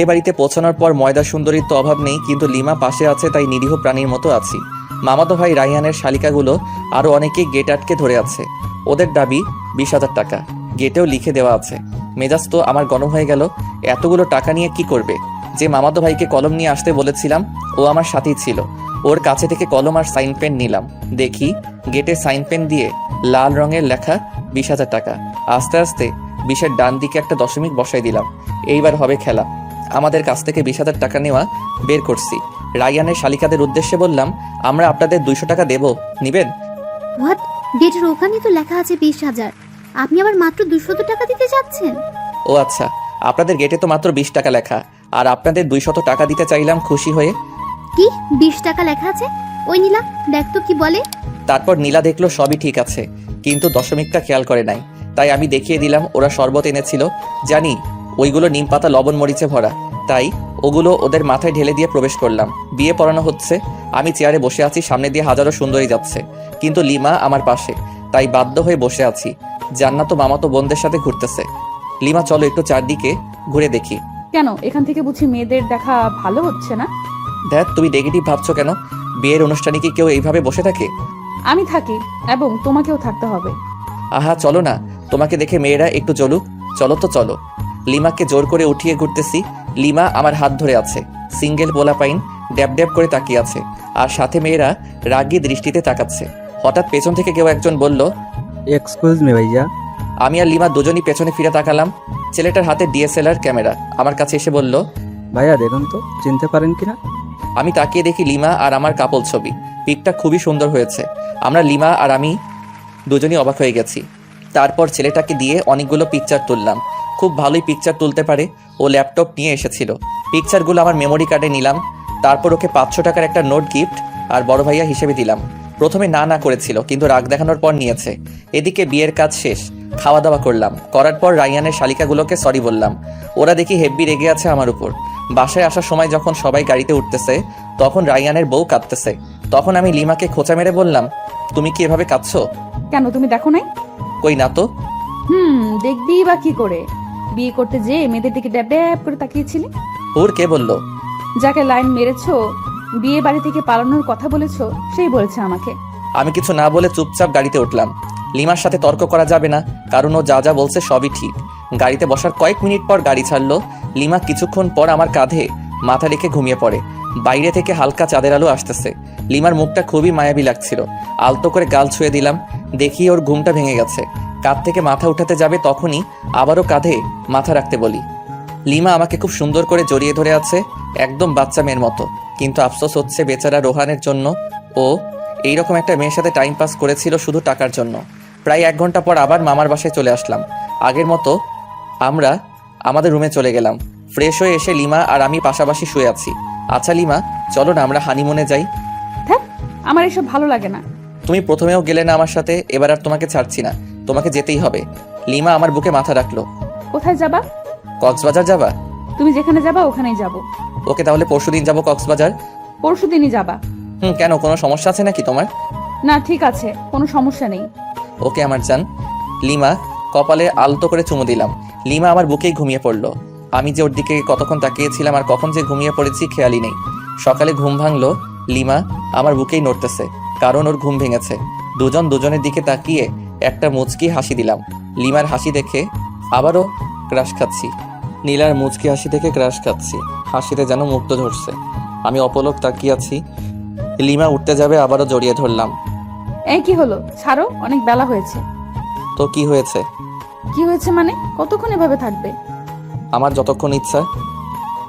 [SPEAKER 1] বাড়িতে পৌঁছানোর পর ময়দা সুন্দরীর তো অভাব নেই, কিন্তু লিমা পাশে আছে, তাই নিরীহ প্রাণীর মতো আছি। মামাতো ভাই রাইহানের শালিকাগুলো আরও অনেকেই গেট আটকে ধরে আছে। ওদের দাবি 20,000 টাকা, গেটেও লিখে দেওয়া আছে। মেজাজ তো আমার গরম হয়ে গেল। এতগুলো টাকা নিয়ে কি করবে? যে মামাতো ভাইকে কলম নিয়ে আসতে বলেছিলাম ও আমার সাথেই ছিল, ওর কাছে থেকে কলম আর সাইন পেন নিলাম। দেখি গেটে সাইন পেন দিয়ে লাল রঙের লেখা 20,000 টাকা। আস্তে আস্তে 20-এর ডান দিকে একটা দশমিক বসাই দিলাম। এইবার হবে খেলা। আমাদের কাছ থেকে 20,000 টাকা নেওয়া বের করছি। রায়ানের শালিকাদের উদ্দেশ্যে বললাম, আমরা আপনাদের 200 টাকা দেব, নিবেন?
[SPEAKER 3] হোয়াট? গেটের ওখানে তো লেখা আছে 20,000, আপনি আবার মাত্র 200 টাকা দিতে যাচ্ছেন?
[SPEAKER 1] ও আচ্ছা, আপনাদের গেটে তো মাত্র 20 টাকা লেখা, আর আপনাদের 200 টাকা দিতে চাইলাম খুশি হয়ে।
[SPEAKER 3] কি 20 টাকা লেখা আছে? ওই নীলা, দেখ তো কি বলে।
[SPEAKER 1] তারপর নীলা দেখলো সবই ঠিক আছে, কিন্তু দশমিকটা খেয়াল করে নাই। তাই আমি দেখিয়ে দিলাম ওরা শরবত এনেছিল। জানি ওইগুলো নিম পাতা লবণ মরিচে ভরা, তাই ওগুলো ওদের মাথায় ঢেলে দিয়ে প্রবেশ করলাম। বিয়ে পড়ানো হচ্ছে। আমি চেয়ারে বসে আছি, সামনে দিয়ে হাজারো সুন্দরী যাচ্ছে, কিন্তু লিমা আমার পাশে, তাই বাধ্য হয়ে বসে আছি। জান্নাত তো মামাতো বোনদের সাথে ঘুরতেছে। লিমা, চলো একটু চারদিকে ঘুরে দেখি।
[SPEAKER 5] কেন, এখান থেকে বুঝি মেয়েদের দেখা ভালো হচ্ছে না?
[SPEAKER 1] দেখ, তুমি নেগেটিভ ভাবছো কেন? বিয়ের অনুষ্ঠানে কি কেউ এইভাবে বসে থাকে?
[SPEAKER 5] আমি থাকি, এবং তোমাকেও থাকতে হবে।
[SPEAKER 1] আহা চলো না, তোমাকে দেখে মেয়েরা একটু জ্বলুক। চলো তো চলো। লিমাকে জোর করে উঠিয়ে ঘুরতেছি। লিমা আমার হাত ধরে আছে। সিঙ্গেল পোলাপাইন ড্যাব ড্যাব করে তাকিয়ে আছে, আর সাথে মেয়েরা রাগী দৃষ্টিতে তাকাচ্ছে। হঠাৎ পেছন থেকে কেউ একজন বলল,
[SPEAKER 6] এক্সকিউজ মি ভাইয়া।
[SPEAKER 1] আমি আর লিমা দুজনই পেছনে ফিরে তাকালাম। ছেলেটার হাতে ডিএসএলআর ক্যামেরা। আমার কাছে এসে বলল,
[SPEAKER 6] ভাইয়া দেখুন তো, চিনতে পারেন কিনা?
[SPEAKER 1] আমি তাকিয়ে দেখি লিমা আর আমার কাপল ছবি। পিকটা খুবই সুন্দর হয়েছে। আমরা লিমা আর আমি দুজনই অবাক হয়ে গেছি। তারপর ছেলেটাকে দিয়ে অনেকগুলো পিকচার তুললাম। খুব ভালোই পিকচার তুলতে পারে। ও ল্যাপটপ নিয়ে এসেছিল। পিকচারগুলো আমার মেমোরি কার্ডে নিলাম। তারপর ওকে 500 টাকার একটা নোট গিফট আর বড় ভাইয়া হিসেবে দিলাম। প্রথমে না করেছিল, কিন্তু রাগ দেখানোর পর নিয়েছে। এদিকে বিয়ের কাজ শেষ, খাওয়া দাওয়া করলাম। করার পর রায়ানের শালিকাগুলোকে সরি বললাম। ওরা দেখি হেব্বি রেগে আছে আমার উপর। বাসায় আসার সময় যখন সবাই গাড়িতে উঠতেছে, তখন রায়ানের বউ কাঁদতেছে। তখন আমি লিমাকে খোঁচা মেরে বললাম, তুমি কি এভাবে কাঁদছো?
[SPEAKER 5] কেন, তুমি দেখো নাই?
[SPEAKER 1] কই না তো।
[SPEAKER 5] দেখবি বা কি করে? বিয়ে করতে যে মেয়েদের দিকে ড্যাব ড্যাব করে তাকিয়েছিলি।
[SPEAKER 1] ওর কে বললো?
[SPEAKER 5] যাকে লাইন মেরেছো, বিয়ে বাড়ি থেকে পালানোর কথা বলেছো, সেই বলেছে আমাকে।
[SPEAKER 1] আমি কিছু না বলে চুপচাপ গাড়িতে উঠলাম। লিমার সাথে তর্ক করা যাবে না, কারণ ও যা যা বলছে সবই ঠিক। গাড়িতে বসার কয়েক মিনিট পর গাড়ি ছাড়লো। লিমা কিছুক্ষণ পর আমার কাঁধে মাথা রেখে ঘুমিয়ে পড়ে। বাইরে থেকে হালকা চাঁদের আলো আসতেছে। লিমার মুখটা খুবই মায়াবী লাগছিল। আলতো করে গাল ছুঁয়ে দিলাম। দেখি ওর ঘুমটা ভেঙে গেছে। কাঁধ থেকে মাথা উঠাতে যাবে, তখনই আবারও কাঁধে মাথা রাখতে বলি। লিমা আমাকে খুব সুন্দর করে জড়িয়ে ধরে আছে, একদম বাচ্চা মেয়ের মতো। কিন্তু আফসোস হচ্ছে বেচারা রোহানের জন্য। ও এইরকম একটা মেয়ের সাথে টাইম পাস করেছিল শুধু টাকার জন্য। প্রায় 1 ঘন্টা পর আবার মামার বাসায় চলে আসলাম। আগের মতো আমরা আমাদের রুমে চলে গেলাম। ফ্রেশ হয়ে এসে লিমা আর আমি পাশাপাশি শুয়ে আছি। আচ্ছা লিমা, চলো না আমরা হানিমুনে যাই।
[SPEAKER 5] ধ্যাৎ, আমার এসব ভালো লাগে না।
[SPEAKER 1] তুমি প্রথমেও গেলে না আমার সাথে, এবার আর তোমাকে ছাড়ছি না। তোমাকে যেতেই হবে। লিমা আমার বুকে মাথা রাখলো।
[SPEAKER 5] কোথায় যাবা?
[SPEAKER 1] কক্সবাজার যাবা?
[SPEAKER 5] তুমি যেখানে যাবা ওখানেই যাব।
[SPEAKER 1] ওকে, তাহলে পরশুদিন যাবো কক্সবাজার।
[SPEAKER 5] পরশুদিনই যাবা?
[SPEAKER 1] কেন, কোনো সমস্যা আছে নাকি তোমার?
[SPEAKER 5] না, ঠিক আছে, কোনো সমস্যা নেই।
[SPEAKER 1] ওকে আমার জান। লিমা কপালে আলতো করে চুমু দিলাম। লিমা আমার বুকেই ঘুমিয়ে পড়লো। আমি যে ওর দিকে কতক্ষণ তাকিয়েছিলাম আর কখন যে ঘুমিয়ে পড়েছি খেয়ালই নেই। সকালে ঘুম ভাঙলো। লিমা আমার বুকেই নড়তেছে, কারণ ওর ঘুম ভেঙেছে। দুজন দুজনের দিকে তাকিয়ে একটা মুচকি হাসি দিলাম। লিমার হাসি দেখে আবারও ক্রাশ খাচ্ছি। নীলার মুচকি হাসি থেকে ক্রাশ খাচ্ছি। হাসিতে যেন মুক্ত ধরছে। আমি অপলক তাকিয়ে আছি। লিমা উঠতে যাবে, আবারও জড়িয়ে ধরলাম।
[SPEAKER 5] এই কি হলো? ছাড়ো, অনেক বেলা হয়েছে।
[SPEAKER 1] তো কি হয়েছে?
[SPEAKER 5] কি হয়েছে মানে? কতক্ষণ এভাবে থাকবে?
[SPEAKER 1] আমার যতক্ষণ ইচ্ছা।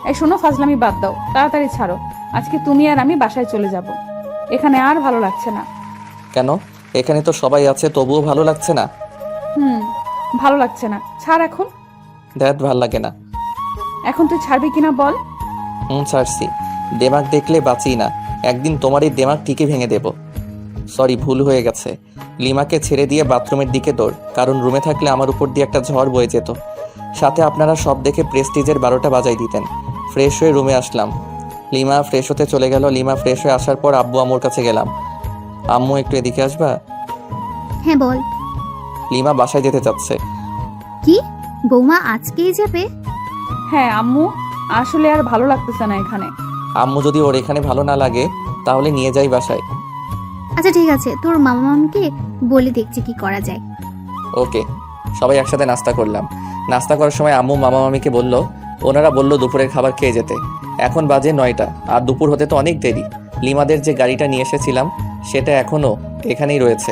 [SPEAKER 5] এই শোনো, ফাজলামি বাদ দাও, তাড়াতাড়ি ছাড়ো। আজকে তুমি আর আমি বাসায় চলে যাব। এখানে আর ভালো লাগছে না।
[SPEAKER 1] কেন? এখানে তো সবাই আছে, তবুও ভালো লাগছে না?
[SPEAKER 5] ভালো লাগছে না। ছাড় এখন।
[SPEAKER 1] দেখ, ভাল লাগে না।
[SPEAKER 5] এখন তুই ছাড়বি কিনা বল।
[SPEAKER 1] ছাড়ছি। দেমাগ দেখলে বাঁচি না। একদিন তোমার এই দেমাগ ঠিকই ভেঙে দেব। সরি, ভুল হয়ে গেছে। লিমাকে ছেড়ে দিয়ে বাথরুমের দিকে দৌড়, কারণ রুমে থাকলে আমার উপর দিয়ে একটা ঝড় বয়ে যেত। সাথে আপনারা সব দেখে প্রেস্টিজের 12টা বাজাই দিতেন। ফ্রেশ হয়ে রুমে আসলাম। লিমা ফ্রেশ হতে চলে গেল। লিমা ফ্রেশ হয়ে আসার পর আব্বু আম্মুর কাছে গেলাম। আম্মু, একটু এদিকে আসবা?
[SPEAKER 3] হ্যাঁ বল।
[SPEAKER 1] লিমা বাসায় যেতে চাচ্ছে।
[SPEAKER 3] কি, বৌমা আজকেই যাবে?
[SPEAKER 5] হ্যাঁ আম্মু, আসলে আর ভালো লাগতেছে না এখানে।
[SPEAKER 1] আম্মু, যদি ওর এখানে ভালো না লাগে তাহলে নিয়ে যাই বাসায়।
[SPEAKER 3] আচ্ছা ঠিক আছে, তোর মামা মামিকে বলে দেখছি কি করা যায়।
[SPEAKER 1] ওকে। সবাই একসাথে নাস্তা করলাম। নাস্তা করার সময় আম্মু মামা মামিকে বলল, ওনারা বলল দুপুরের খাবার খেয়ে যেতে। এখন বাজে 9টা, আর দুপুর হতে তো অনেক দেরি। লিমাদের যে গাড়িটা নিয়ে এসেছিলাম সেটা এখনও এখানেই রয়েছে।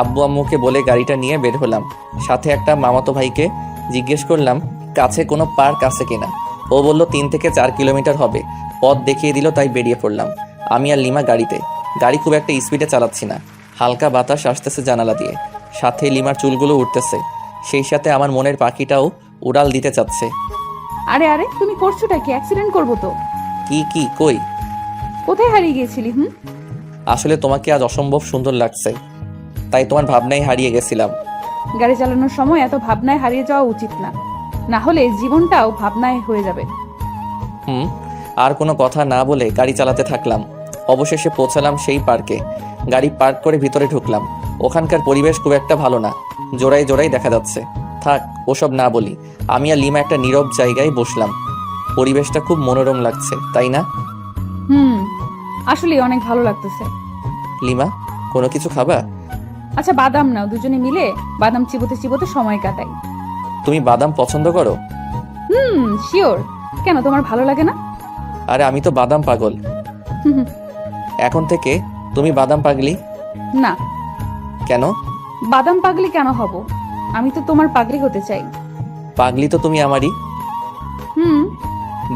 [SPEAKER 1] আব্বু আম্মুকে বলে গাড়িটা নিয়ে বের হলাম। সাথে একটা মামাতো ভাইকে জিজ্ঞেস করলাম কাছে কোনো পার্ক আছে কিনা। ও বলল 3 থেকে 4 কিলোমিটার হবে। পথ দেখিয়ে দিল, তাই বেরিয়ে পড়লাম। আমি আর লিমা গাড়িতে। গাড়ি খুব একটা স্পিডে চালাচ্ছি না, হালকা বাতাস আসতেছে জানালা দিয়ে, সাথে লিমার চুলগুলো উঠতেছে, সেই সাথে আমার মনের পাখিটাও উড়াল দিতে চাচ্ছে।
[SPEAKER 5] আরে আরে তুমি করছোটা কি? অ্যাক্সিডেন্ট করবো তো।
[SPEAKER 1] কি কই?
[SPEAKER 5] কোথায় হারিয়ে গিয়েছিলি?
[SPEAKER 1] আসলে তোমাকে আজ অসম্ভব সুন্দর লাগছে, তাই তোমার ভাবনায় হারিয়ে গেছিলাম।
[SPEAKER 5] গাড়ি চালানোর সময় এত ভাবনায় হারিয়ে যাওয়া উচিত না, না হলে জীবনটাও ভাবনায় হয়ে যাবে।
[SPEAKER 1] আর কোনো কথা না বলে গাড়ি চালাতে থাকলাম। অবশেষে পৌঁছালাম সেই পার্কে। গাড়ি পার্ক করে ভিতরে ঢুকলাম। ওখানকার পরিবেশ খুব একটা ভালো না, জোড়াই জোড়াই দেখা যাচ্ছে। থাক ওসব না বলি, আমি আর লিমা একটা নীরব জায়গায় বসলাম। পরিবেশটা খুব মনোরম লাগছে, তাই না?
[SPEAKER 5] আসলে অনেক ভালো লাগতেছে।
[SPEAKER 1] লিমা, কোনো কিছু খাবা?
[SPEAKER 5] আচ্ছা বাদাম নাও, দুজনে মিলে বাদাম চিবোতে চিবোতে সময় কাটাই।
[SPEAKER 1] তুমি বাদাম পছন্দ করো?
[SPEAKER 5] শিওর। কেন, তোমার ভালো লাগে না?
[SPEAKER 1] আরে আমি তো বাদাম পাগল। এখন থেকে তুমি বাদাম পাগলি?
[SPEAKER 5] না।
[SPEAKER 1] কেন?
[SPEAKER 5] বাদাম পাগলি কেন হব? আমি তো তোমার পাগলি হতে চাই।
[SPEAKER 1] পাগলি তো তুমি আমারই।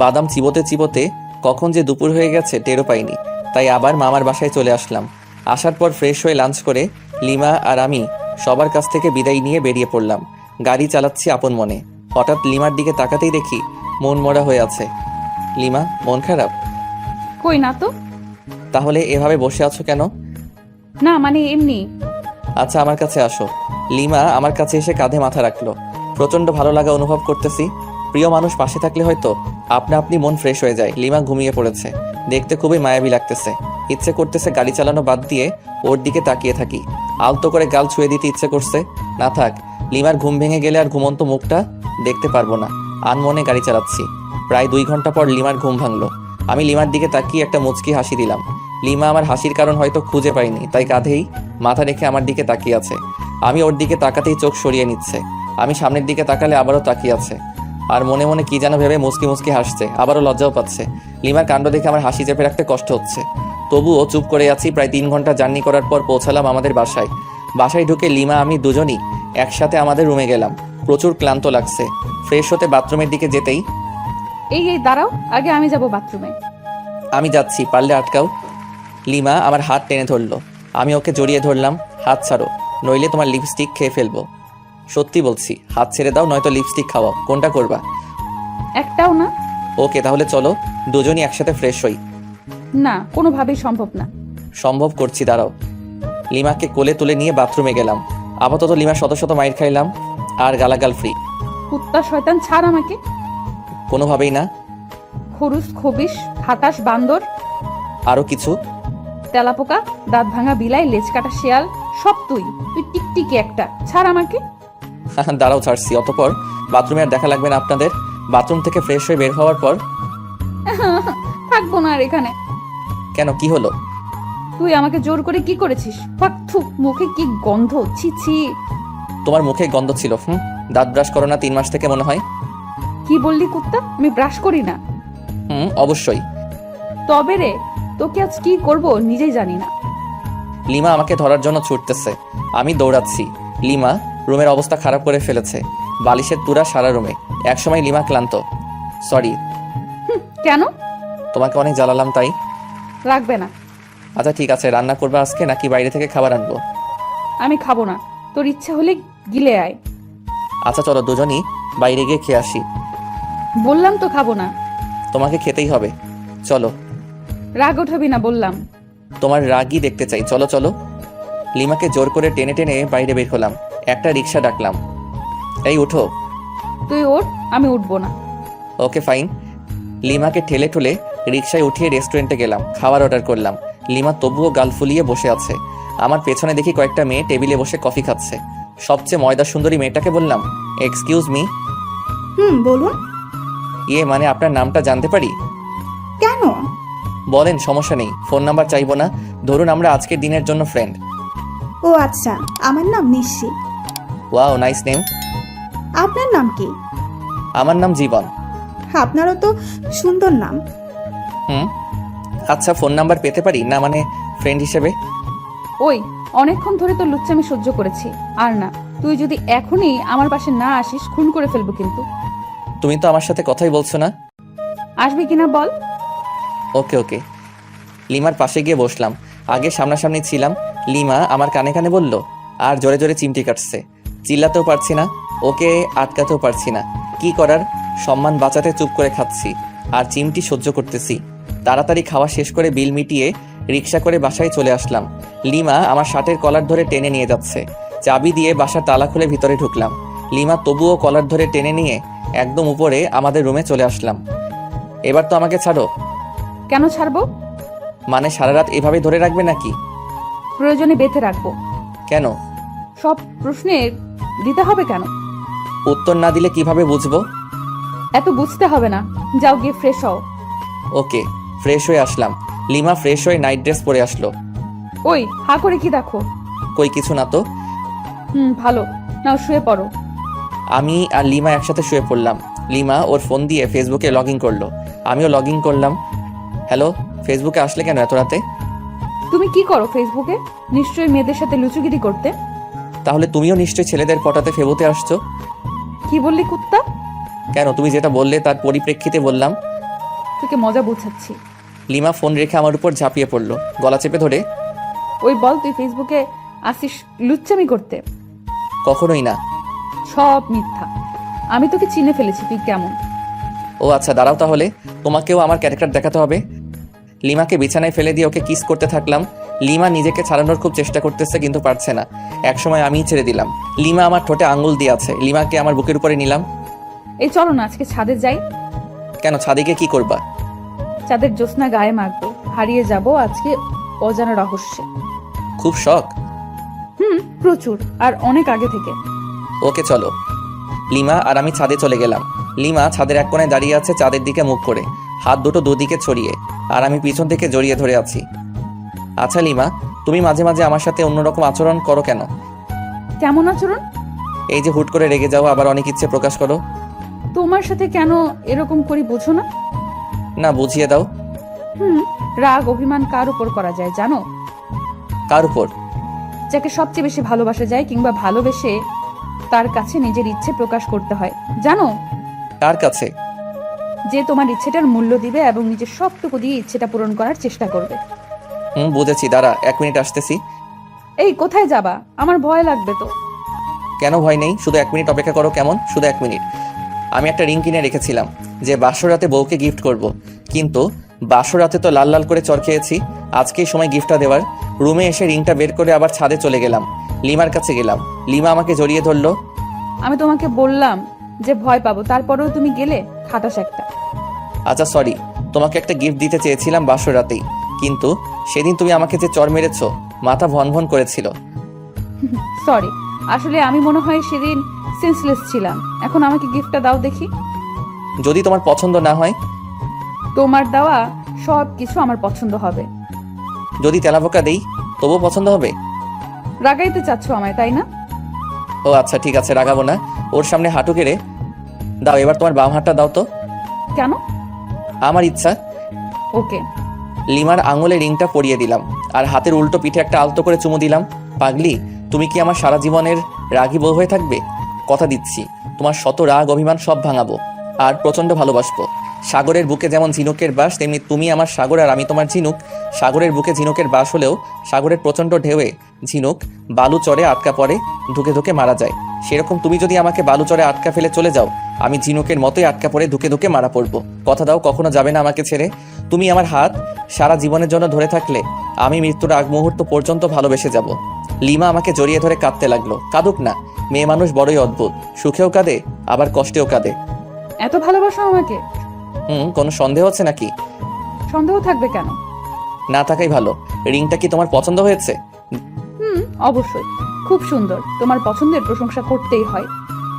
[SPEAKER 1] বাদাম চিবোতে চিবোতে কখন যে দুপুর হয়ে গেছে টেরও পাইনি, তাই আবার মামার বাসায় চলে আসলাম। আসার পর ফ্রেশ হয়ে লাঞ্চ করে লিমা আর আমি সবার কাছ থেকে বিদায় নিয়ে বেরিয়ে পড়লাম। গাড়ি চালাচ্ছি আপন মনে। হঠাৎ লিমার দিকে তাকাতেই দেখি মন মরা হয়ে আছে। লিমা, মন খারাপ?
[SPEAKER 5] কই না তো।
[SPEAKER 1] তাহলে এভাবে বসে আছো কেন?
[SPEAKER 5] না মানে এমনি।
[SPEAKER 1] আচ্ছা আমার কাছে আসো। লিমা আমার কাছে এসে কাঁধে মাথা রাখলো। প্রচন্ড ভালো লাগা অনুভব করতেছি। প্রিয় মানুষ পাশে থাকলে হয়তো আপনা আপনি মন ফ্রেশ হয়ে যায়। লিমা ঘুমিয়ে পড়েছে, দেখতে খুবই মায়াবী লাগতেছে। ইচ্ছে করতেছে গাড়ি চালানো বাদ দিয়ে ওর দিকে তাকিয়ে থাকি, আলতো করে গাল ছুঁয়ে দিতে ইচ্ছে করছে। না থাক, লিমার ঘুম ভেঙে গেলে আর ঘুমন্ত মুখটা দেখতে পারবো না। আনমনে গাড়ি চালাচ্ছি। প্রায় 2 ঘন্টা পর লিমার ঘুম ভাঙলো। আমি লিমার দিকে তাকিয়ে একটা মুচকি হাসি দিলাম। লিমা আমার হাসির কারণ হয়তো খুঁজে পাইনি, তাই কাঁধেই মাথা রেখে আমার দিকে তাকিয়ে আছে। আমি ওর দিকে তাকাতেই চোখ সরিয়ে নিচ্ছে। আমি সামনের দিকে তাকালে আবারও তাকিয়ে আছে, আর মনে মনে কি যেন ভেবে মুচকি মুচকি হাসছে, আবারও লজ্জাও পাচ্ছে। লিমার কাণ্ড দেখে আমার হাসি চেপে রাখতে কষ্ট হচ্ছে, তবুও চুপ করে আছি। প্রায় 3 ঘন্টা জার্নি করার পর পৌঁছালাম আমাদের বাসায়। বাসায় ঢুকে লিমা আমি দুজনই একসাথে আমাদের রুমে গেলাম। প্রচুর ক্লান্ত লাগছে। ফ্রেশ হতে বাথরুমের দিকে যেতেই
[SPEAKER 5] এই দাঁড়াও, আগে আমি যাব বাথরুমে।
[SPEAKER 1] আমি যাচ্ছি, পারলে আটকাও। লিমা আমার হাত টেনে ধরলো। আমি ওকে জড়িয়ে ধরলাম। হাত ছাড়ো, নইলে তোমার লিপস্টিক খেয়ে ফেলবো। সত্যি বলছি, হাত ছেড়ে দাও, নয়তো লিপস্টিক খাওয়াও। কোনটা করবা?
[SPEAKER 5] একটাও না।
[SPEAKER 1] ওকে তাহলে চলো দুজনই একসাথে ফ্রেশ হই।
[SPEAKER 5] না, কোনোভাবেই সম্ভব না।
[SPEAKER 1] সম্ভব করছি, দাঁড়াও। লিমাকে কোলে তুলে নিয়ে বাথরুমে গেলাম। আপাতত লিমার শত শত মাইর খাইলাম, আর গালাগাল ফ্রি।
[SPEAKER 5] কুত্তা শয়তান, ছাড় আমাকে।
[SPEAKER 1] কোনোভাবেই না।
[SPEAKER 5] খরুস, খবিস, খাটাস, বান্দর,
[SPEAKER 1] আরো কিছু।
[SPEAKER 5] তেলাপোকা, দাঁত ভাঙা বিলাই, লেজ কাটা শিয়াল, সব তুই। তুই টিকটিকি একটা, ছাড় আমাকে।
[SPEAKER 1] দাঁড়াও, ছাড়ছি। অতপর বাথরুমে আর দেখা লাগবে না আপনাদের। বাথরুম থেকে ফ্রেশ হয়ে বের হওয়ার পর
[SPEAKER 5] থাকবো না আর এখানে।
[SPEAKER 1] কেন, কি হলো?
[SPEAKER 5] তুই আমাকে জোর করে কি করেছিস? ফাক, থু, মুখে কি গন্ধ, ছি ছি।
[SPEAKER 1] তোমার মুখে গন্ধ ছিল। দাঁত ব্রাশ করো না 3 মাস থেকে মনে হয়।
[SPEAKER 5] কি বললি কুত্তা? আমি ব্রাশ করি না।
[SPEAKER 1] অবশ্যই।
[SPEAKER 5] তবে রে, তোকে আজ কি করব নিজেই জানি না।
[SPEAKER 1] লিমা আমাকে ধরার জন্য ছুটতেছে, আমি দৌড়াচ্ছি। লিমা রুমের অবস্থা খারাপ করে ফেলেছে, বালিশের তুরা সারা রুমে। একসময় লিমা ক্লান্ত। সরি।
[SPEAKER 5] কেন?
[SPEAKER 1] তোমাকে অনেক জ্বালালাম তাই।
[SPEAKER 5] লাগবে না।
[SPEAKER 1] আচ্ছা ঠিক আছে, রান্না করবে আজকে নাকি বাইরে থেকে খাবার আনবো?
[SPEAKER 5] আমি খাবো না, তোর ইচ্ছা হলে গিলে আয়।
[SPEAKER 1] আচ্ছা চলো দুজনই বাইরে গিয়ে খেয়ে আসি।
[SPEAKER 5] বললাম তো খাবো না।
[SPEAKER 1] তোমাকে খেতেই হবে, চলো।
[SPEAKER 5] রাগ ওঠাবি না বললাম।
[SPEAKER 1] তোমার রাগই দেখতে চাই, চলো চলো। লিমাকে জোর করে টেনে টেনে বাইরে বের হলাম। একটা রিক্সা ডাকলাম। এই উঠো।
[SPEAKER 5] তুই ওঠ, আমি উঠবো না।
[SPEAKER 1] Okay fine. লিমাকে ঠেলে ঠুলে রিক্সায় উঠিয়ে রেস্টুরেন্টে গেলাম, খাবার অর্ডার করলাম। লিমা তবুও গাল ফুলিয়ে বসে আছে। আমার পেছনে দেখি কয়েকটা মেয়ে টেবিলে বসে কফি খাচ্ছে। সবচেয়ে ময়দা সুন্দরী মেয়েটাকে বললাম, এক্সকিউজ মি।
[SPEAKER 2] বলুন।
[SPEAKER 1] মানে আপনার নামটা জানতে পারি?
[SPEAKER 2] কেন?
[SPEAKER 1] বলেন, সমস্যা নেই। ফোন নাম্বার চাইবো না, ধরুন আমরা আজকের দিনের জন্য ফ্রেন্ড।
[SPEAKER 2] ও আচ্ছা, আমার নাম নিশি।
[SPEAKER 1] Wow, nice name.
[SPEAKER 2] আপনার নাম কি?
[SPEAKER 1] আমার নাম জীবন।
[SPEAKER 2] আপনারও তো সুন্দর নাম।
[SPEAKER 1] হুম, আচ্ছা ফোন নাম্বার পেতে পারি? না মানে ফ্রেন্ড হিসেবে।
[SPEAKER 5] ওই, অনেকক্ষণ ধরে তো লুচ্চামি সহ্য করেছি, আর না। তুই যদি এখনই আমার পাশে না আসিস, খুন করে ফেলবো কিন্তু।
[SPEAKER 1] তুমি তো আমার সাথে কথাই বলছো না।
[SPEAKER 5] আসবি কিনা বল।
[SPEAKER 1] ওকে ওকে। লিমার পাশে গিয়ে বসলাম। আগে সামনাসামনি ছিলাম। লিমা আমার কানে কানে বলল, আর জোরে জোরে চিমটি কাটছে। চিল্লাতেও পারছি না, ওকে আটকাতেও পারছি না। কি করার, সম্মান বাঁচাতে চুপ করে খাচ্ছি আর চিমটি সহ্য করতেছি। তাড়াতাড়ি খাওয়া শেষ করে বিল মিটিয়ে রিক্সা করে বাসায় চলে আসলাম। লিমা আমার শার্টের কলার ধরে টেনে নিয়ে যাচ্ছে। চাবি দিয়ে বাসার তালা খুলে ভিতরে ঢুকলাম। লিমা তবুও কলার ধরে টেনে নিয়ে একদম উপরে আমাদের রুমে চলে আসলাম। এবার তো আমাকে ছাড়ো।
[SPEAKER 5] কেন ছাড়বো?
[SPEAKER 1] মানে সারা রাত এভাবে ধরে রাখবে নাকি?
[SPEAKER 5] প্রয়োজনে বেঁধে রাখবো।
[SPEAKER 1] কেন?
[SPEAKER 5] সব প্রশ্নের দিতে হবে কেন?
[SPEAKER 1] উত্তর না দিলে কিভাবে বুঝবো?
[SPEAKER 5] এত বুঝতে হবে না, যাও গিয়ে ফ্রেশ হও।
[SPEAKER 1] ওকে, ফ্রেশ হয়ে আসলাম। লিমা ফ্রেশ হয়ে নাইট ড্রেস পরে আসলো।
[SPEAKER 5] ওই, হা করে কি দেখো?
[SPEAKER 1] কই কিছু না তো।
[SPEAKER 5] ভালো, নাও শুয়ে পড়ো।
[SPEAKER 1] আমি আর লিমা একসাথে শুয়ে পড়লাম। লিমা ওর ফোন দিয়ে ফেসবুকে লগ ইন করলো, আমিও লগ ইন করলাম। হ্যালো, ফেসবুকে আসলে কেন এত রাতে?
[SPEAKER 5] তুমি কি করো ফেসবুকে? নিশ্চয়ই মেয়েদের সাথে লুচুগিরি করতে।
[SPEAKER 1] তাহলে তুমিও নিশ্চয়ই ছেলেদের পটাতে ফেবুতে আসছো।
[SPEAKER 5] কি বললি কুত্তা?
[SPEAKER 1] কেন, তুমি যেটা বললে তার পরিপ্রেক্ষিতে বললাম।
[SPEAKER 5] তোকে মজা বুঝাচ্ছি।
[SPEAKER 1] লিমা ফোন রেখে আমার উপর ঝাঁপিয়ে পড়লো, গলা চেপে ধরে।
[SPEAKER 5] ওই বল, তুই ফেসবুকে আসিস লুচ্চামি করতে?
[SPEAKER 1] কখনোই না।
[SPEAKER 5] সব মিথ্যা। আমি তোকে চিনে ফেলেছি, তুই কেমন।
[SPEAKER 1] ও আচ্ছা, দাঁড়াও তাহলে, তোমাকেও আমার ক্যারেক্টার দেখাতে হবে। লিমাকে বিছানায় ফেলে দিয়ে ওকে কিস করতে থাকলাম। লিমা নিজেকে ছাড়ানোর খুব চেষ্টা করতেছে কিন্তু পারছে না। একসময় আমিই ছেড়ে দিলাম। লিমা আমার ঠোঁটে আঙ্গুল দিয়ে আছে। লিমাকে আমার বুকের উপরে নিলাম।
[SPEAKER 5] এই চলো না আজকে ছাদে যাই।
[SPEAKER 1] কেন, ছাদে গিয়ে কি করবা?
[SPEAKER 5] চাঁদের জ্যোৎস্না গায়ে মাখবো, হারিয়ে যাব আজকে অজানা রহস্যে।
[SPEAKER 1] খুব শখ?
[SPEAKER 5] প্রচুর, আর অনেক আগে থেকে।
[SPEAKER 1] ওকে চলো। লিমা আর আমি ছাদে চলে গেলাম। লিমা ছাদের এক কোণায় দাঁড়িয়ে আছে চাঁদের দিকে মুখ করে, হাত দুটো দুদিকে ছড়িয়ে, আর আমি পিছন থেকে জড়িয়ে ধরে আছি। আচ্ছা লিমা, তুমি মাঝে মাঝে আমার সাথে অন্যরকম আচরণ করো কেন?
[SPEAKER 5] কেমন আচরণ?
[SPEAKER 1] এই যে হুট করে রেগে যাও, আবার অনেক ইচ্ছে প্রকাশ করো।
[SPEAKER 5] তোমার সাথে কেন এরকম করি বোঝো না?
[SPEAKER 1] না, বুঝিয়ে দাও।
[SPEAKER 5] রাগ অভিমান কার উপর করা যায় জানো?
[SPEAKER 1] কার উপর?
[SPEAKER 5] যাকে সবচেয়ে বেশি ভালোবাসা যায়, কিংবা ভালোবেসে তার কাছে নিজের ইচ্ছে প্রকাশ করতে হয়, জানো?
[SPEAKER 1] কার কাছে?
[SPEAKER 5] যে তোমার ইচ্ছেটার মূল্য দিবে এবং নিজের সবটুকু দিয়ে ইচ্ছেটা পূরণ করার চেষ্টা করবে।
[SPEAKER 1] বুঝেছি, দাঁড়া 1 মিনিট আসতেছি।
[SPEAKER 5] এই কোথায় যাবা? আমার ভয় লাগবে তো।
[SPEAKER 1] কেন ভয় নেই, শুধু 1 মিনিট অপেক্ষা করো। কেমন? শুধু 1 মিনিট। আমি একটা রিং কিনে রেখেছিলাম যে বাসরাতে বউকে গিফট করব, কিন্তু বাসরাতে তো লাল লাল করে চর খেয়েছি। আজকেই সময় গিফটটা দেওয়ার। রুমে এসে রিংটা বের করে আবার ছাদে চলে গেলাম। লিমার কাছে গেলাম। লিমা আমাকে জড়িয়ে ধরলো।
[SPEAKER 5] আমি তোমাকে বললাম যে ভয় পাবো, তারপরেও তুমি গেলে। খাটাস একটা।
[SPEAKER 1] আচ্ছা সরি, তোমাকে একটা গিফট দিতে চেয়েছিলাম বাসরাতেই, কিন্তু সেদিন তুমি আমাকে যে চর মেরেছ, মাথা ভন ভন করেছিল।
[SPEAKER 5] সরি, আসলে আমি মনে হয় সেদিন সেন্সলেস ছিলাম। এখন আমাকে গিফটটা দাও দেখি।
[SPEAKER 1] যদি তোমার পছন্দ না হয়?
[SPEAKER 5] তোমার দেওয়া সব কিছু আমার পছন্দ হবে।
[SPEAKER 1] যদি তেলাপোকা দেই তবুও পছন্দ হবে?
[SPEAKER 5] রাগাইতে চাচ্ছ আমায়, তাই না?
[SPEAKER 1] ও আচ্ছা ঠিক আছে, রাগাবো না। ওর সামনে হাঁটু গেড়ে দাও। এবার তোমার বাম হাতটা দাও তো।
[SPEAKER 5] কেন?
[SPEAKER 1] আমার ইচ্ছা।
[SPEAKER 5] ওকে।
[SPEAKER 1] লিমার আঙুলে রিংটা পরিয়ে দিলাম আর হাতের উল্টো পিঠে একটা আলতো করে চুমু দিলাম। পাগলি, তুমি কি আমার সারা জীবনের রাগী বউ হয়ে থাকবে? কথা দিচ্ছি, তোমার শত রাগ অভিমান সব ভাঙাবো আর প্রচন্ড ভালোবাসবো। সাগরের বুকে যেমন ঝিনুকের বাস, তেমনি তুমি আমার সাগর আর আমি তোমার ঝিনুক। সাগরের বুকে ঝিনুকের বাস হলেও সাগরের প্রচন্ড ঢেউয়ে ঝিনুক বালু চরে আটকা পড়ে, ধুকে ধুকে মারা যায়। সেরকম তুমি যদি আমাকে বালু চরে আটকা ফেলে চলে যাও, আমি ঝিনুকের মতোই আটকা পড়ে ধুকে ধুকে মারা পড়বো। কথা দাও কখনো যাবে না আমাকে ছেড়ে। তুমি আমার হাত সারা জীবনের জন্য ধরে থাকলে আমি মৃত্যুর আগ মুহূর্ত পর্যন্ত ভালোবেসে যাব। লিমা আমাকে জড়িয়ে ধরে কাঁদতে লাগলো। কাঁদুক না, মেয়ে মানুষ বড়ই অদ্ভুত, সুখেও কাঁদে আবার কষ্টেও কাঁদে।
[SPEAKER 5] এত ভালোবাসো আমাকে?
[SPEAKER 1] কোনো সন্দেহ আছে নাকি?
[SPEAKER 5] সন্দেহ থাকবে কেন?
[SPEAKER 1] না থাকাই ভালো। রিংটা কি তোমার পছন্দ হয়েছে?
[SPEAKER 5] অবশ্যই, খুব সুন্দর। তোমার পছন্দের প্রশংসা করতেই হয়।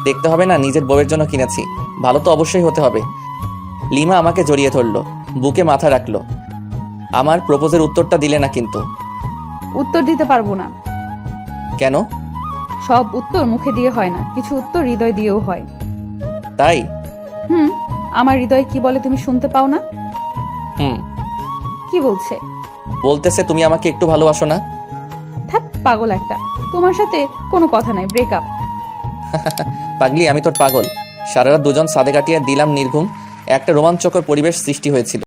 [SPEAKER 1] দেখতে হবে না, নিজের বউয়ের জন্য কিনেছি, ভালো তো অবশ্যই হতে হবে। লিমা আমাকে জড়িয়ে ধরলো, বুকে মাথা রাখলো। আমার প্রপোজের উত্তরটা দিলে না কিন্তু।
[SPEAKER 5] উত্তর দিতে পারবো না।
[SPEAKER 1] কেন?
[SPEAKER 5] সব উত্তর মুখে দিয়ে হয় না, কিছু উত্তর হৃদয় দিয়েও হয়।
[SPEAKER 1] তাই?
[SPEAKER 5] আমার হৃদয় কি বলে তুমি শুনতে পাও না?
[SPEAKER 1] হুম,
[SPEAKER 5] কি বলছে?
[SPEAKER 1] বলতেছে তুমি আমাকে একটু ভালোবাসো না।
[SPEAKER 5] থাক পাগল একটা, তোমার সাথে কোনো কথা নাই, ব্রেকআপ।
[SPEAKER 1] পাগলি, আমি তোর পাগল। সারা রাত দুজন সাদে কাটিয়ে দিলাম নির্ঘুম, একটা রোমাঞ্চকর পরিবেশ সৃষ্টি হয়েছিল।